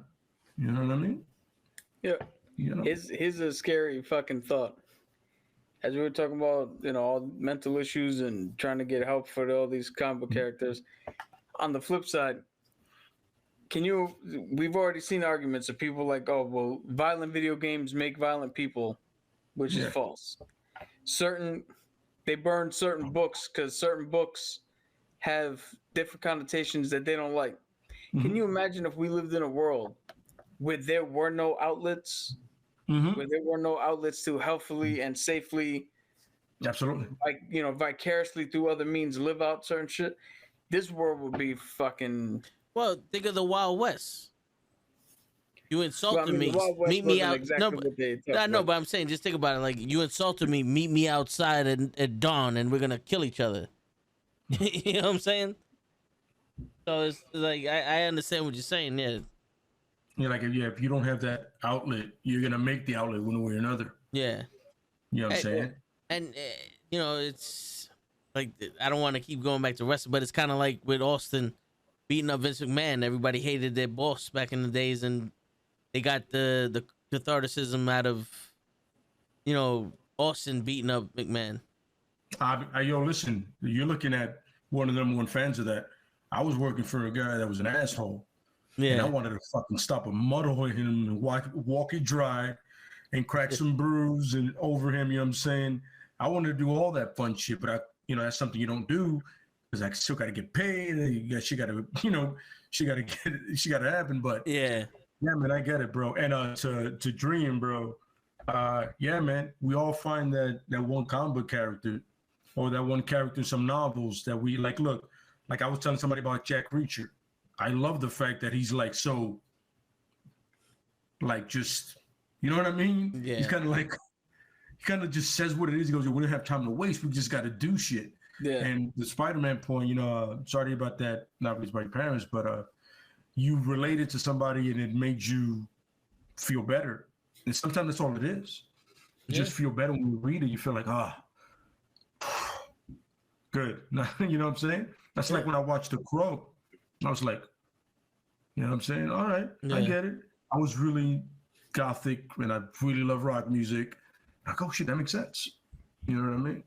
You know what I mean? Yeah. Here's a scary fucking thought. As we were talking about, all mental issues and trying to get help for all these comic book characters. On the flip side, we've already seen arguments of people like, oh, well, violent video games make violent people, which is false. They burn certain books because certain books have different connotations that they don't like. Can you imagine if we lived in a world where there were no outlets, where there were no outlets to healthfully and safely, absolutely, vicariously through other means live out certain shit? This world would be fucking. Well, think of the Wild West. You insulted me. Meet me out. Exactly but I'm saying, just think about it. Like, you insulted me. Meet me outside at dawn, and we're gonna kill each other. You know what I'm saying? So it's like I understand what you're saying. Yeah. Yeah, like if you don't have that outlet, you're gonna make the outlet one way or another. Yeah. You know what I'm saying? And it's like, I don't want to keep going back to wrestling, but it's kind of like with Austin beating up Vince McMahon. Everybody hated their boss back in the days, and they got the catharticism out of, you know, Austin beating up McMahon. Yo, listen, you're looking at one of them one fans of that. I was working for a guy that was an asshole. Yeah. And I wanted to fucking stop a muddle him and walk it dry and crack some brews and over him, you know what I'm saying? I wanted to do all that fun shit, but that's something you don't do because I still got to get paid. She got to happen. But yeah, man, I get it, bro. And to Dream, bro. Yeah, man, we all find that one comic book character or that one character in some novels that we like. Look, like I was telling somebody about Jack Reacher. I love the fact that he's like so, like just, you know what I mean? Yeah. He's kind of like, he kind of just says what it is. He goes, we don't have time to waste. We just got to do shit. Yeah. And the Spider-Man point, you know, sorry about that, not raised by your parents, but you related to somebody and it made you feel better. And sometimes that's all it is. You just feel better when you read it. You feel like, good. You know what I'm saying? That's like when I watched The Crow. I was like, you know what I'm saying? All right, I get it. I was really gothic and I really love rock music. I go, shit, that makes sense. You know what I mean?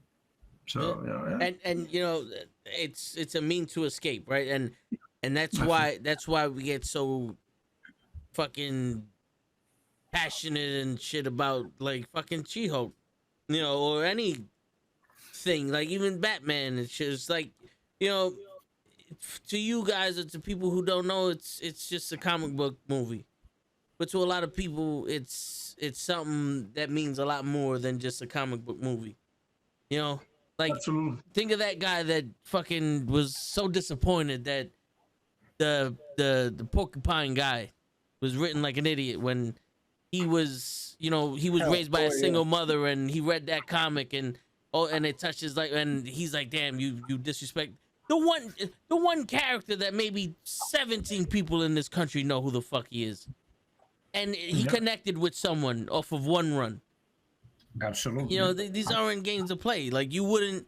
So yeah. And you know, it's a mean to escape, right? And that's why we get so fucking passionate and shit about like fucking She-Hulk, you know, or any thing, like even Batman and shit. It's like, you know, to you guys or to people who don't know, it's just a comic book movie, but to a lot of people, it's something that means a lot more than just a comic book movie. You know, like Absolutely. Think of that guy that fucking was so disappointed that the porcupine guy was written like an idiot when he was, you know, he was raised by a single mother and he read that comic and it touches like, and he's like, damn, you disrespect the one character that maybe 17 people in this country know who the fuck he is, and he connected with someone off of one run. Absolutely. You know, these aren't games to play. Like you wouldn't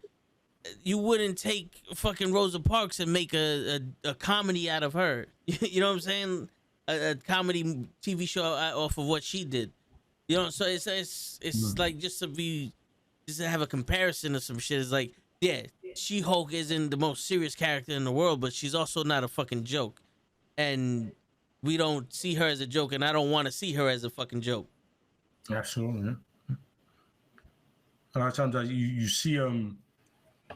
take fucking Rosa Parks and make a comedy out of her. You know what I'm saying? A comedy TV show off of what she did. You know, so it's like just to have a comparison of some shit. It's like, yeah, She-Hulk isn't the most serious character in the world, but she's also not a fucking joke. And we don't see her as a joke, and I don't want to see her as a fucking joke. Absolutely. Yeah. A lot of times you see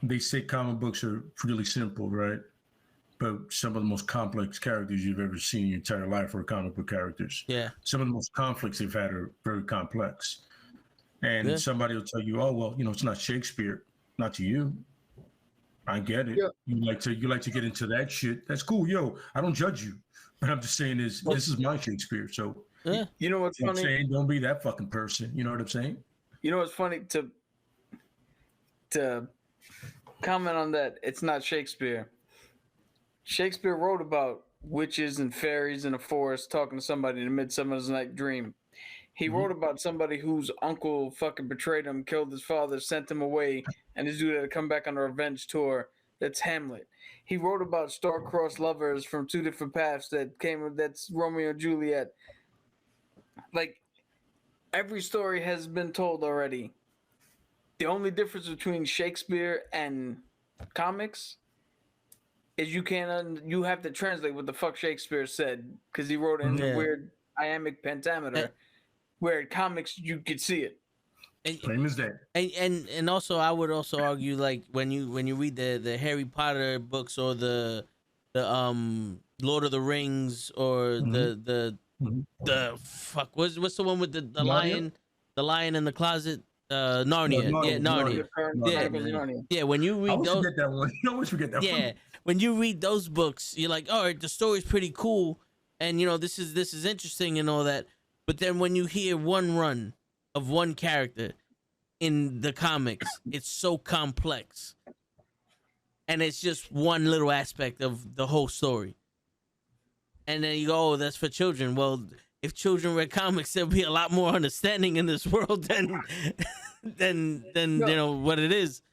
they say comic books are really simple, right? But some of the most complex characters you've ever seen in your entire life are comic book characters. Yeah. Some of the most conflicts they've had are very complex. And somebody will tell you, oh, well, you know, it's not Shakespeare. Not to you. I get it. Yeah. You like to get into that shit. That's cool. Yo, I don't judge you. But I'm just saying this is my Shakespeare. So you know what's funny? I'm saying, don't be that fucking person. You know what I'm saying? You know what's funny to comment on that? It's not Shakespeare. Shakespeare wrote about witches and fairies in a forest talking to somebody in a Midsummer's Night Dream. He wrote about somebody whose uncle fucking betrayed him, killed his father, sent him away, and this dude had to come back on a revenge tour. That's Hamlet. He wrote about star-crossed lovers from two different paths that's Romeo and Juliet. Like, every story has been told already. The only difference between Shakespeare and comics is you have to translate what the fuck Shakespeare said, because he wrote it in a weird iambic pentameter. Where in comics you could see it. Plain as day. And also I would also argue, like when you read the Harry Potter books or the Lord of the Rings or the fuck what's the one with the lion in the closet, Narnia. Narnia. Yeah, when you read those, forget that one. You always forget that one. Yeah, when you read those books, you're like, all right, the story's pretty cool, and you know this is interesting and all that. But then when you hear one run of one character in the comics, it's so complex. And it's just one little aspect of the whole story. And then you go, oh, that's for children. Well, if children read comics, there'll be a lot more understanding in this world than you know what it is.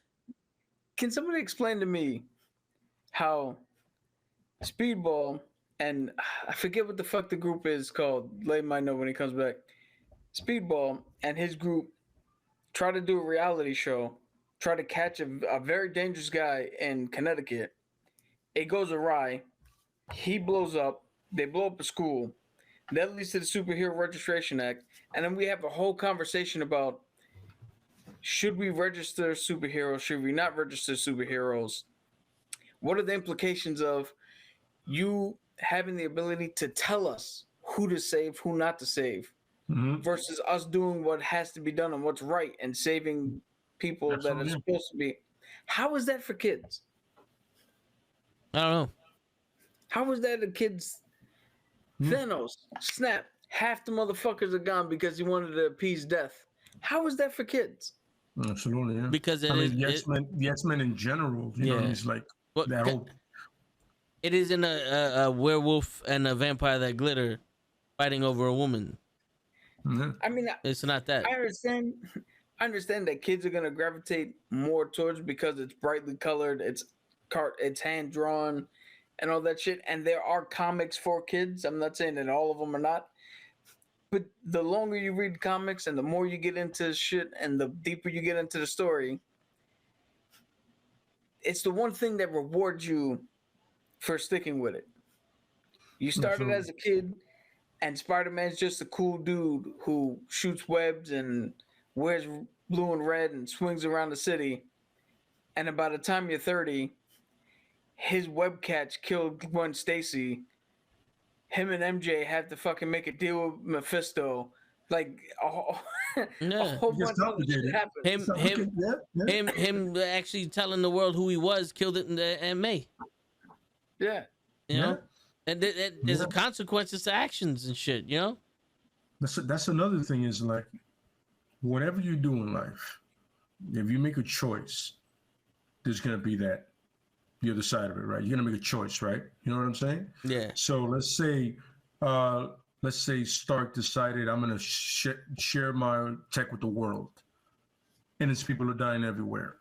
Can somebody explain to me how Speedball, and I forget what the fuck the group is called. Lay might know when he comes back. Speedball and his group try to do a reality show, try to catch a very dangerous guy in Connecticut. It goes awry. He blows up. They blow up a school. That leads to the Superhero Registration Act. And then we have a whole conversation about, should we register superheroes? Should we not register superheroes? What are the implications of you having the ability to tell us who to save, who not to save, versus us doing what has to be done and what's right and saving people that are supposed to be? How is that for kids? I don't know. How is that a kid's Thanos? Snap. Half the motherfuckers are gone because he wanted to appease death. How is that for kids? Absolutely, yeah. Because Yes Men in general, you know, it's like that whole. It isn't a werewolf and a vampire that glitter fighting over a woman. I mean, it's not that. I understand that kids are gonna gravitate more towards because it's brightly colored, it's hand drawn, and all that shit. And there are comics for kids. I'm not saying that all of them are not. But the longer you read comics and the more you get into shit and the deeper you get into the story, it's the one thing that rewards you for sticking with it. You started as a kid, and Spider-Man's just a cool dude who shoots webs and wears blue and red and swings around the city. And by the time you're 30, his web catch killed Gwen Stacy. Him and MJ have to fucking make a deal with Mephisto. Like, a whole bunch of shit happened. Him actually telling the world who he was killed it in May. Yeah. You know? And there's consequences to actions and shit, you know? That's another thing is like, whatever you do in life, if you make a choice, there's going to be the other side of it, right? You're going to make a choice, right? You know what I'm saying? Yeah. So let's say Stark decided I'm going to share my tech with the world. And its people are dying everywhere.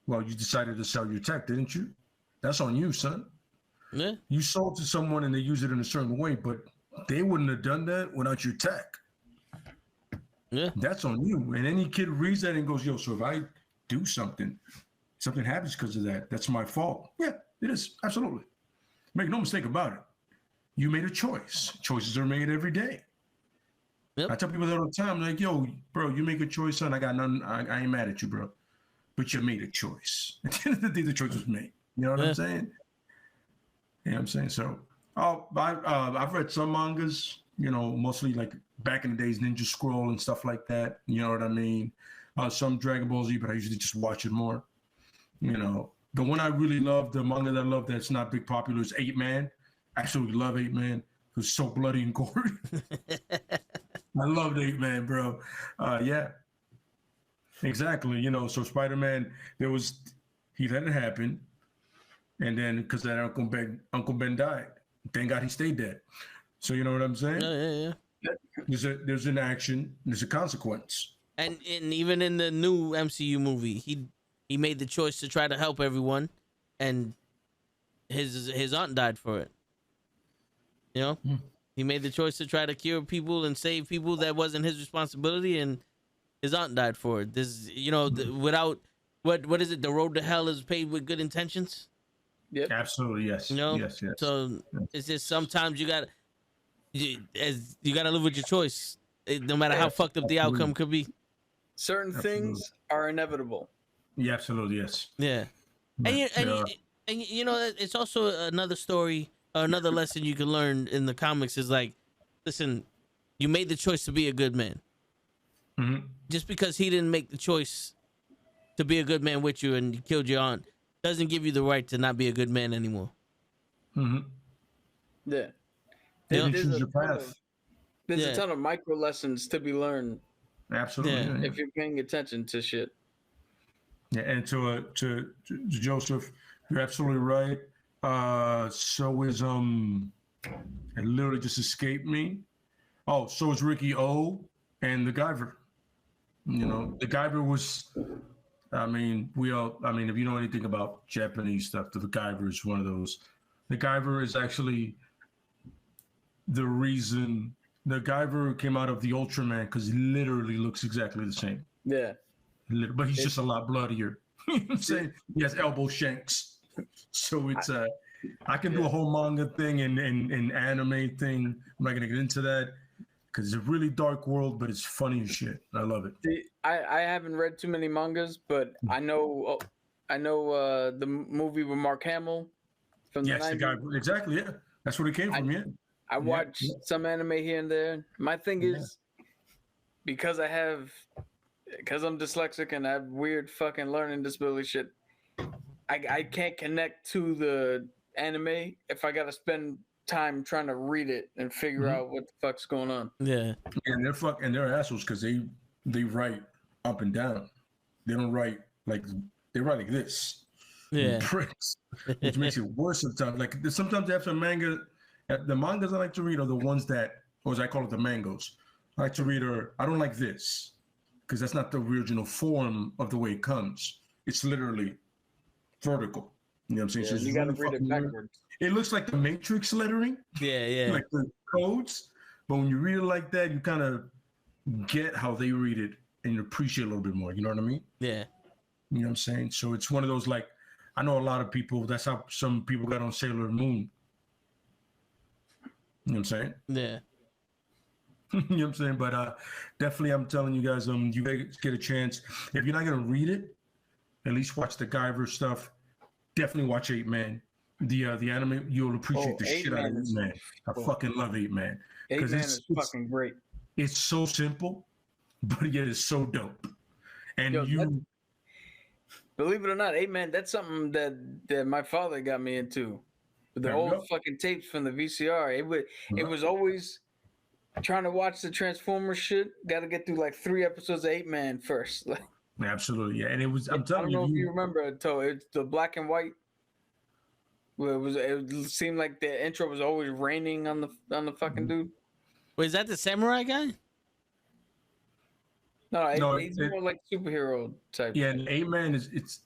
Well, you decided to sell your tech, didn't you? That's on you, son. Yeah. You sold to someone and they use it in a certain way, but they wouldn't have done that without your tech. Yeah. That's on you. And any kid reads that and goes, yo, so if I do something happens because of that. That's my fault. Yeah, it is. Absolutely. Make no mistake about it. You made a choice. Choices are made every day. Yep. I tell people that all the time, like, yo, bro, you make a choice, son. I got nothing. I ain't mad at you, bro. But you made a choice. At the end of the day, the choice was made. You know what I'm saying? You know what I'm saying? So I've read some mangas, you know, mostly like back in the days, Ninja Scroll and stuff like that. You know what I mean? Some Dragon Ball Z, but I usually just watch it more. You know, the one I really love, the manga that I love that's not big popular is 8 Man. I absolutely love 8 Man. It was so bloody and gory. I loved 8 Man, bro. Yeah, exactly. You know, so Spider-Man, he let it happen. And then because that Uncle Ben died. Thank God he stayed dead. So you know what I'm saying? Yeah. There's an action, there's a consequence. And even in the new MCU movie, he made the choice to try to help everyone, and his aunt died for it. You know, he made the choice to try to cure people and save people that wasn't his responsibility, and his aunt died for it. This, you know, without what is it? The road to hell is paved with good intentions. Yep. Absolutely, yes. You know, yes. So it's just sometimes you gotta live with your choice, no matter how fucked up the outcome could be. Certain things are inevitable. Yeah, absolutely, yes. Yeah, and you know, it's also another story, another lesson you can learn in the comics is like, listen, you made the choice to be a good man. Mm-hmm. Just because he didn't make the choice to be a good man with you and he killed your aunt doesn't give you the right to not be a good man anymore. Mm-hmm. Yeah. There's a ton of micro lessons to be learned. Absolutely. If you're paying attention to shit. Yeah, and to Joseph, you're absolutely right. So is it literally just escaped me. Oh, so is Ricky O and the Guyver. You know, the Guyver was I mean, if you know anything about Japanese stuff, the MacGyver is one of those. The MacGyver is actually the reason the MacGyver came out of the Ultraman because he literally looks exactly the same. Yeah. But he's just a lot bloodier. You know what I'm saying? He has elbow shanks. So it's I can do a whole manga thing and anime thing. I'm not gonna get into that because it's a really dark world, but it's funny as shit. I love it. See, I haven't read too many mangas, but I know the movie with Mark Hamill from the 90s. The guy exactly. Yeah, that's where it came from. I watch some anime here and there. My thing is because I'm dyslexic and I have weird fucking learning disability shit. I can't connect to the anime if I gotta spend time trying to read it and figure out what the fuck's going on. Yeah. And they're assholes because they write up and down. They don't write they write like this. Yeah. Pricks, which makes it worse sometimes. Like sometimes they have some manga. The mangas I like to read are the ones that, or as I call it, the mangoes. I like to read I don't like this because that's not the original form of the way it comes. It's literally vertical. You know what I'm saying? Yeah, so you gotta read it backwards. Weird. It looks like the Matrix lettering. Yeah. Like the codes. But when you read it like that, you kind of get how they read it and you appreciate it a little bit more. You know what I mean? Yeah. You know what I'm saying? So it's one of those, like, I know a lot of people, that's how some people got on Sailor Moon. You know what I'm saying? Yeah. You know what I'm saying? But definitely, I'm telling you guys, you guys get a chance. If you're not going to read it, at least watch the Guyver stuff. Definitely watch 8 Man. The anime, you'll appreciate the shit out of 8 Man. I fucking love 8 Man. 8 Man is fucking great. It's so simple, but yet it's so dope. And believe it or not, 8 Man, that's something that my father got me into. The old fucking tapes from the VCR. It was always trying to watch the Transformers shit. Got to get through like 3 episodes of 8 Man first. Absolutely, yeah. And it was, I'm telling you. I don't know if you remember it, it's the black and white. It seemed like the intro was always raining on the fucking dude. Wait, is that the samurai guy? No, he's more like superhero type. Yeah, and 8 Man it's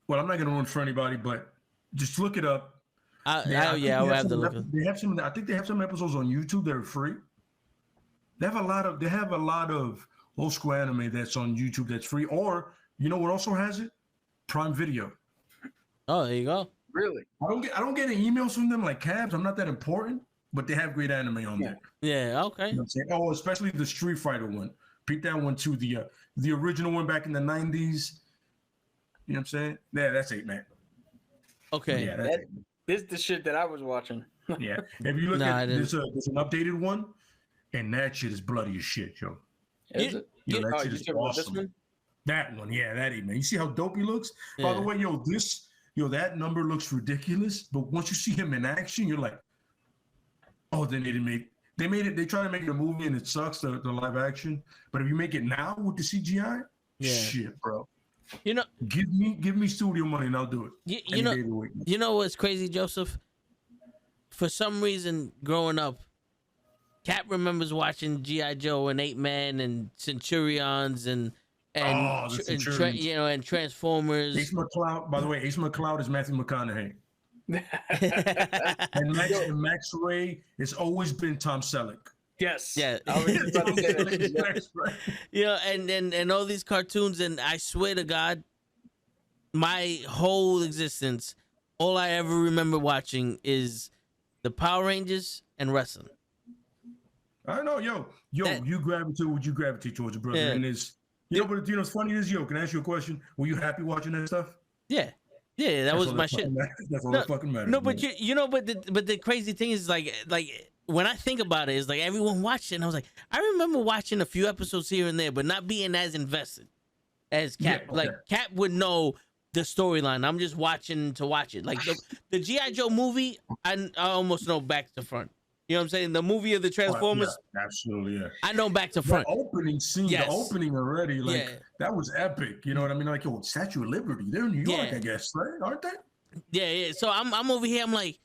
well, I'm not gonna ruin for anybody, but just look it up. I'll have to look it. They have some. I think they have some episodes on YouTube that are free. They have a lot of old school anime that's on YouTube that's free. Or you know what also has it? Prime Video. Oh, there you go. Really? I don't get any emails from them like cabs. I'm not that important, but they have great anime on there. Yeah. Okay. You know what I'm saying? Oh, especially the Street Fighter one. Peep that one too. The original one back in the 90s. You know what I'm saying? Yeah, that's 8 Man. Okay. Yeah, this is the shit that I was watching. Yeah. If you look at there's an updated one, and that shit is bloody as shit, yo. Is it? That shit you is talking about this awesome. one? That one, yeah, that 8 Man. You see how dope he looks? Yeah. By the way, that number looks ridiculous, but once you see him in action, you're like, oh, then they try to make it a movie and it sucks, the live action. But if you make it now with the CGI, shit, bro. You know, give me studio money and I'll do it. You know what's crazy, Joseph? For some reason, growing up, Cap remembers watching G.I. Joe and 8 Man and Centurions and Transformers. Ace McCloud, by the way, Ace McCloud is Matthew McConaughey. and Max Ray has always been Tom Selleck. Yes. Yeah. I was just about to say that. You know, and all these cartoons, and I swear to God, my whole existence, all I ever remember watching is the Power Rangers and wrestling. I know, you gravitate towards it, brother. Yeah. And it's but what's funny is, can I ask you a question? Were you happy watching that stuff? Yeah, that was my shit. That's all that fucking matters. No, but but the crazy thing is like when I think about it, is like everyone watched it, and I was like, I remember watching a few episodes here and there, but not being as invested as Cap. Yeah, okay. Like Cap would know the storyline. I'm just watching to watch it. Like the G.I. Joe movie, I almost know back to front. You know what I'm saying? The movie of the Transformers. Yeah, absolutely, yeah. I know back to front. The opening scene, the opening already, that was epic. You know what I mean? Like, Statue of Liberty, they're in New York, I guess, right? Aren't they? Yeah. So I'm over here. I'm like,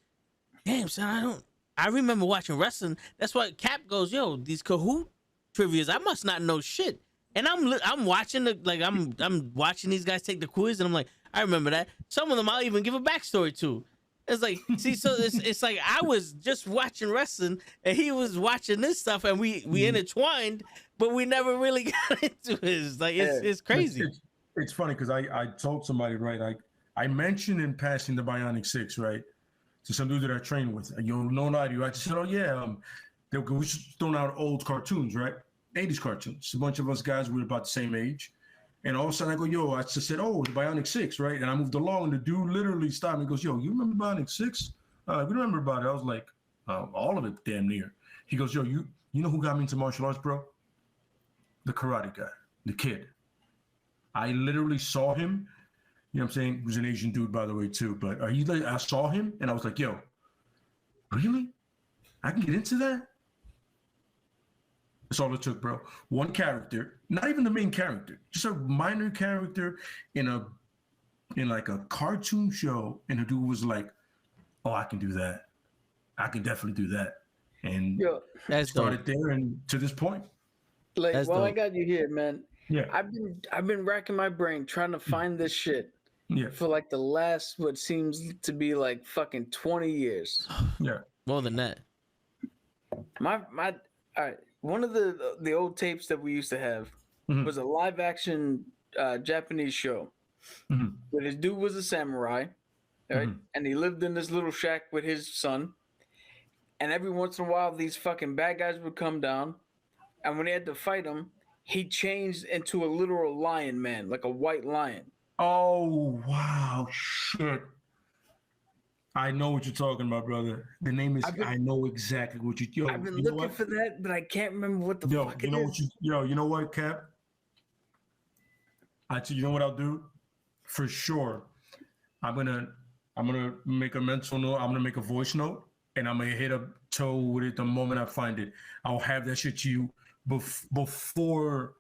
damn, son, I remember watching wrestling. That's why Cap goes, these Kahoot trivias, I must not know shit. And I'm watching I'm watching these guys take the quiz, and I'm like, I remember that. Some of them I'll even give a backstory to. It's like, see, so it's like I was just watching wrestling, and he was watching this stuff, and we intertwined, but we never really got into it. It's like it's crazy. It's funny because I told somebody, right? I mentioned in passing the Bionic 6, right, to some dude that I trained with. You know, no idea. I just said, oh yeah, they were throwing out old cartoons, right? 80s cartoons. A bunch of us guys were about the same age. And all of a sudden I go, yo, I just said, oh, the Bionic 6, right? And I moved along, and the dude literally stopped me and goes, yo, you remember Bionic 6? We remember about it. I was like, all of it damn near. He goes, yo, you know who got me into martial arts, bro? The karate guy, the kid. I literally saw him. You know what I'm saying? He was an Asian dude, by the way, too. But I saw him, and I was like, yo, really? I can get into that? That's all it took, bro. One character, not even the main character, just a minor character in like a cartoon show, and the dude was like, "Oh, I can do that. I can definitely do that." And that's started there, and to this point. Like, that's while dope. I got you here, man. Yeah. I've been racking my brain trying to find this shit. Yeah. For like the last what seems to be like fucking 20 years. Yeah. More than that. My all right. One of the old tapes that we used to have was a live action Japanese show. Where this dude was a samurai, right? And he lived in this little shack with his son. And every once in a while, these fucking bad guys would come down. And when he had to fight them, he changed into a literal lion man, like a white lion. Oh, wow. Shit. I know what you're talking about, brother. The name is. I know exactly what you. Yo, I've been you know looking what? for that, but I can't remember what the fuck it is. You know what, Cap? You know what I'll do? For sure, I'm gonna make a mental note. I'm gonna make a voice note, and I'm gonna hit a toe with it the moment I find it. I'll have that shit to you before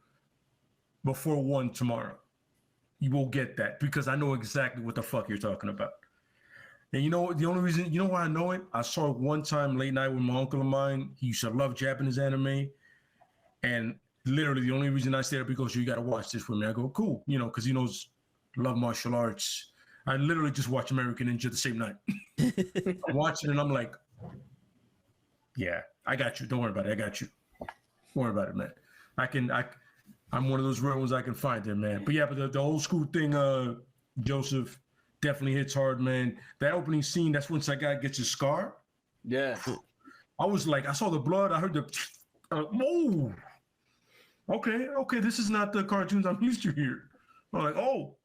1 tomorrow. You will get that because I know exactly what the fuck you're talking about. And you know the only reason, you know why I know it? I saw it one time late night with my uncle of mine. He used to love Japanese anime. And literally the only reason I stayed up, because you got to watch this with me. I go, cool, you know, because he knows love martial arts. I literally just watched American Ninja the same night. I'm watching it and I'm like, yeah, I got you. Don't worry about it. I got you. Don't worry about it, man. I'm one of those rare ones I can find there, man. But yeah, but the old school thing, Joseph, definitely hits hard, man. That opening scene, that's when that guy gets his scar. Yeah. I was like, I saw the blood. I heard the, oh, okay. This is not the cartoons I'm used to here. I'm like, oh.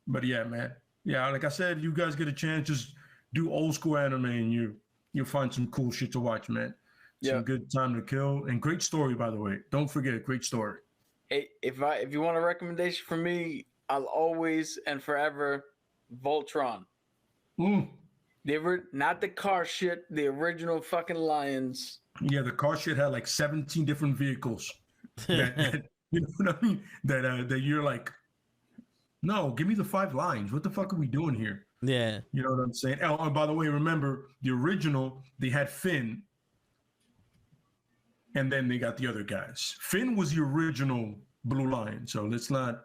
But yeah, man. Yeah, like I said, you guys get a chance, just do old school anime and you'll find some cool shit to watch, man. Some good time to kill. And great story, by the way. Don't forget, great story. Hey, if you want a recommendation from me, I'll always and forever Voltron. Not the car shit, the original fucking Lions. Yeah, the car shit had like 17 different vehicles. That you know what I mean? That you're like, no, give me the 5 lines. What the fuck are we doing here? Yeah. You know what I'm saying? Oh, and by the way, remember the original, they had Finn. And then they got the other guys. Finn was the original Blue Lion. So let's not,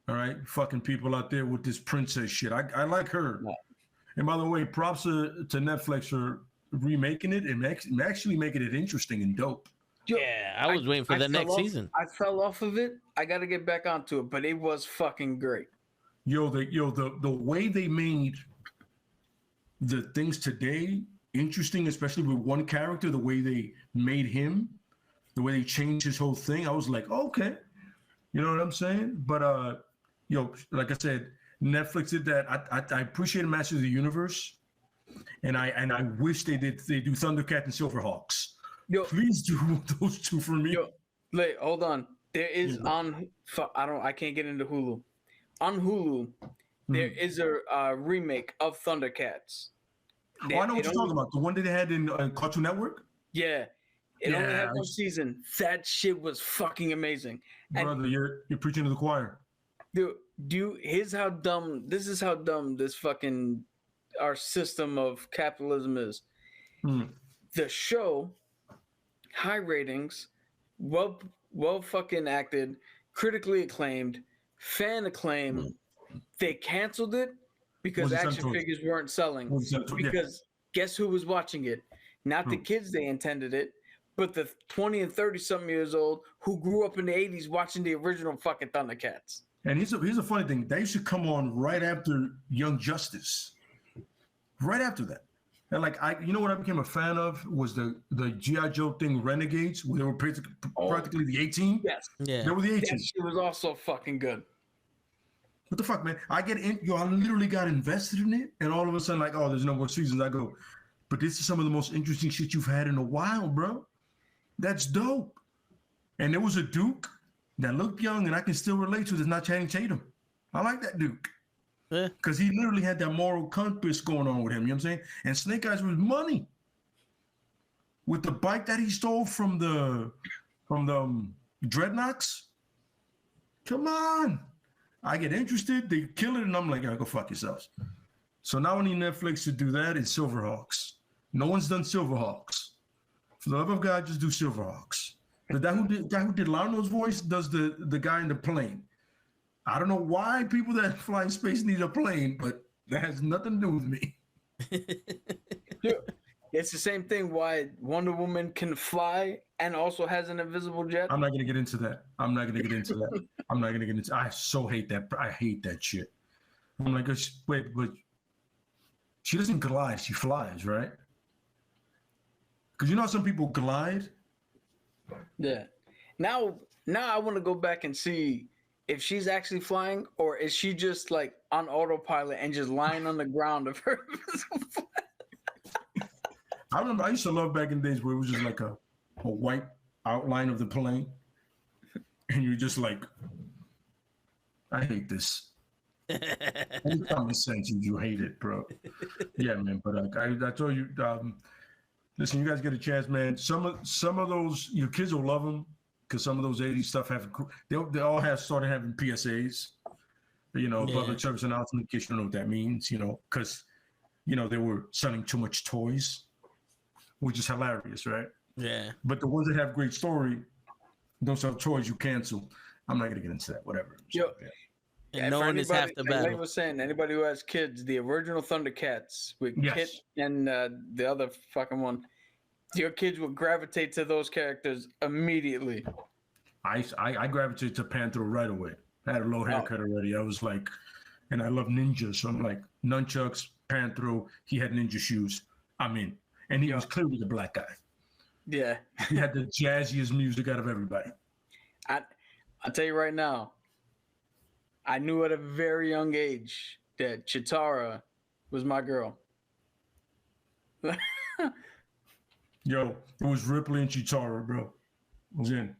all right, fucking people out there with this princess shit. I like her. Yeah. And by the way, props to Netflix for remaking it and actually making it interesting and dope. Yeah, I was waiting for the next season. I fell off of it. I got to get back onto it, but it was fucking great. The way they made the things today interesting, especially with one character, the way they made him, the way they changed his whole thing, I was like, oh, okay. You know what I'm saying? But like I said, Netflix did that. I appreciate Masters of the Universe, and I wish they do Thundercat and Silverhawks. Please do those two for me. Wait, hold on. There is I can't get into Hulu. On Hulu, there is a remake of Thundercats. I know what you're talking about. The one that they had in Cartoon Network? Yeah. It only had one season. That shit was fucking amazing. Brother, you're preaching to the choir. Dude, this is how dumb this fucking our system of capitalism is. The show, high ratings, well well fucking acted, critically acclaimed, fan acclaimed. They canceled it because Was it action sent to us? figures weren't selling. Was it sent to- yeah. Because guess who was watching it? Not the kids they intended it, but the 20 and 30 something years old who grew up in the 80s watching the original fucking Thundercats. And here's a funny thing. They used to come on right after Young Justice. Right after that. And like you know what I became a fan of was the G.I. Joe thing, Renegades, where they were practically the 18. Yes. Yeah. They were the 18. That shit was also fucking good. What the fuck, man? I literally got invested in it, and all of a sudden, like, oh, there's no more seasons. I go, but this is some of the most interesting shit you've had in a while, bro. That's dope. And there was a Duke that looked young, and I can still relate to. There's not Channing Tatum. I like that Duke. Yeah. Because he literally had that moral compass going on with him, you know what I'm saying? And Snake Eyes was money. With the bike that he stole from the Dreadnoks. Come on. I get interested, they kill it, and I'm like, go fuck yourselves. So now I need Netflix to do that in Silverhawks. No one's done Silverhawks. For the love of God, just do Silverhawks. The guy who did Larno's voice does the guy in the plane. I don't know why people that fly in space need a plane, but that has nothing to do with me. It's the same thing why Wonder Woman can fly and also has an invisible jet. I'm not going to get into that. I so hate that. I hate that shit. I'm like, wait, but she doesn't glide. She flies, right? Because you know how some people glide? Yeah. Now I want to go back and see if she's actually flying or is she just like on autopilot and just lying on the ground of her invisible flight. I remember I used to love back in the days where it was just like a white outline of the plane. And you're just like, I hate this. Any common sense, you hate it, bro. Yeah, man. But I told you, listen, you guys get a chance, man. Some of those, your kids will love them because some of those 80s stuff they all have started having PSAs, public service announcement, in case you don't know what that means, because, they were selling too much toys, which is hilarious, right? Yeah. But the ones that have great story, don't sell toys, you cancel. I'm not going to get into that, whatever. Yo, and no one is half the battle. Like I was saying, anybody who has kids, the original Thundercats with Kit and the other fucking one, your kids will gravitate to those characters immediately. I gravitated to Panther right away. I had a low haircut already. I was like, and I love ninjas. So I'm like, nunchucks, Panther. He had ninja shoes. I'm in. And he was clearly the black guy. Yeah. He had the jazziest music out of everybody. I'll tell you right now, I knew at a very young age that Chitara was my girl. Yo, it was Ripley and Chitara, bro. I was in.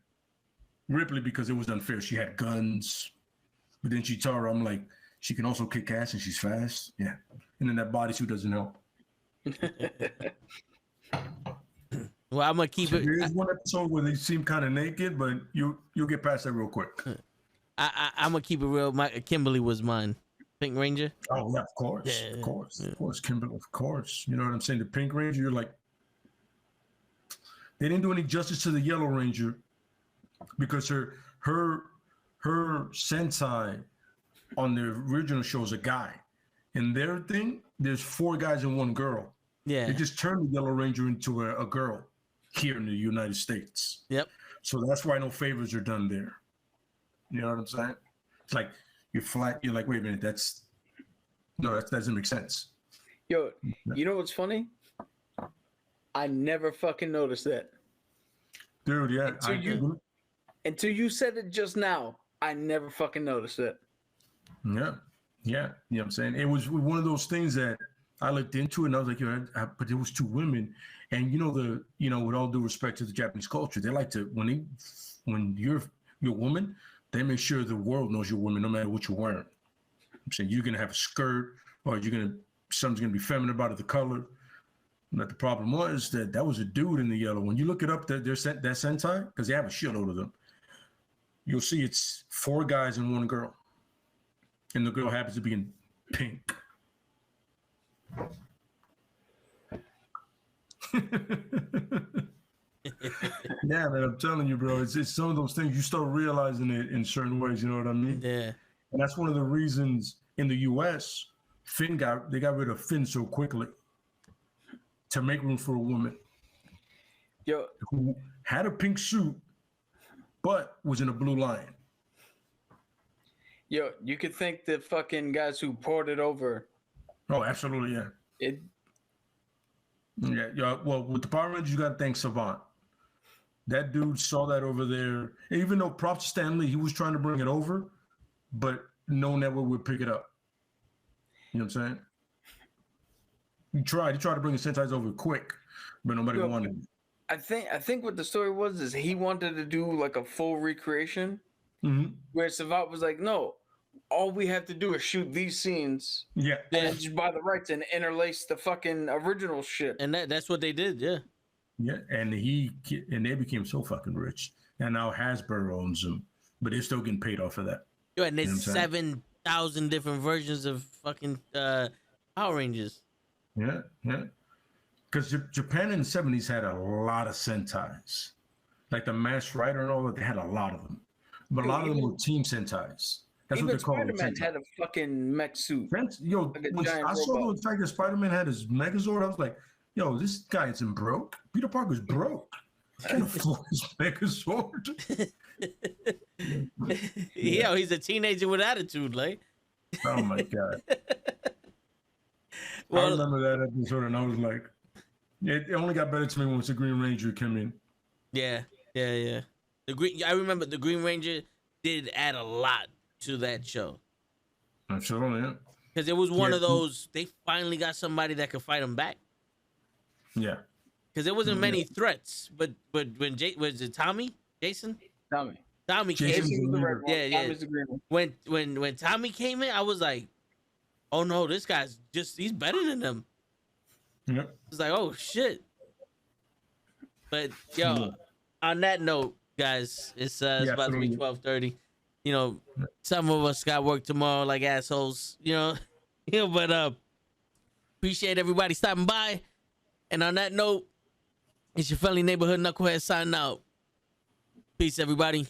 Ripley because it was unfair. She had guns. But then Chitara, I'm like, she can also kick ass and she's fast. Yeah. And then that bodysuit doesn't help. Well, I'm gonna keep it. There's one episode where they seem kind of naked, but you'll get past that real quick. I'm gonna keep it real. Kimberly was mine. Pink Ranger. Oh yeah, of course, of course, Kimberly, of course. You know what I'm saying? The Pink Ranger, you're like, they didn't do any justice to the Yellow Ranger because her sensei on the original show is a guy. In their thing, there's 4 guys and 1 girl. Yeah. They just turned the Yellow Ranger into a girl here in the United States. Yep. So that's why no favors are done there. You know what I'm saying? It's like you're like, wait a minute, that doesn't make sense. Yo, you know what's funny? I never fucking noticed that. Dude, yeah. Until you said it just now, I never fucking noticed it. Yeah. Yeah. You know what I'm saying? It was one of those things that I looked into and I was like, but there was 2 women. And with all due respect to the Japanese culture, they like to, when you're a woman, they make sure the world knows you're a woman no matter what you're wearing. I'm saying you're going to have a skirt or something's going to be feminine about it, the color. But the problem was that was a dude in the yellow. When you look it up, that Sentai, because they have a shitload of them, you'll see it's 4 guys and 1 girl. And the girl happens to be in pink. Yeah, man, I'm telling you, bro. It's some of those things you start realizing it in certain ways. You know what I mean? Yeah. And that's one of the reasons in the U.S. They got rid of Finn so quickly to make room for a woman Yo, who had a pink suit but was in a blue lion. yo, you could thank the fucking guys who poured it over. Oh, absolutely, yeah. It Yeah. Well, with the Power Rangers, you got to thank Savant. That dude saw that over there. And even though props to Stan Lee, he was trying to bring it over, but no network would pick it up. You know what I'm saying? He tried to bring the Sentai's over quick, but nobody wanted it. I think what the story was is he wanted to do like a full recreation, where Savant was like, no, all we have to do is shoot these scenes, Yeah, and then just buy the rights and interlace the fucking original shit. And that's what they did, yeah. yeah, and they became so fucking rich, and now Hasbro owns them, but they're still getting paid off of that. Yo, and there's You know what I'm saying? 7,000 different versions of fucking Power Rangers. Yeah. Because Japan in the 70s had a lot of Sentais. Like the Masked Rider and all that, they had a lot of them. But a lot of them were Team Sentais. That's what Even they call them. Spider-Man had a fucking mech suit. Yo, like a when giant I saw robot. the fact that Spider-Man had his Megazord, I was like, yo, this guy isn't broke. Peter Parker's broke. He can't afford his Megazord. Yo, he's a teenager with attitude, like. Oh, my God. I Well, remember that episode, and I was like, it only got better to me once the Green Ranger came in. yeah. I remember the Green Ranger did add a lot to that show. I'm sure, yeah. Because it was one of those, they finally got somebody that could fight him back. Yeah. Because there wasn't many threats, but when was it Tommy? Jason? Tommy Came Jason's in. the the leader. red one. Yeah. Tommy's the green one. When Tommy came in, I was like, oh no, this guy's he's better than them. Yep. It's like, oh shit. But yo, on that note, guys, it's about to be 12:30. You know, some of us got work tomorrow like assholes, you know. But appreciate everybody stopping by. And on that note, it's your friendly neighborhood knucklehead signing out. Peace, everybody.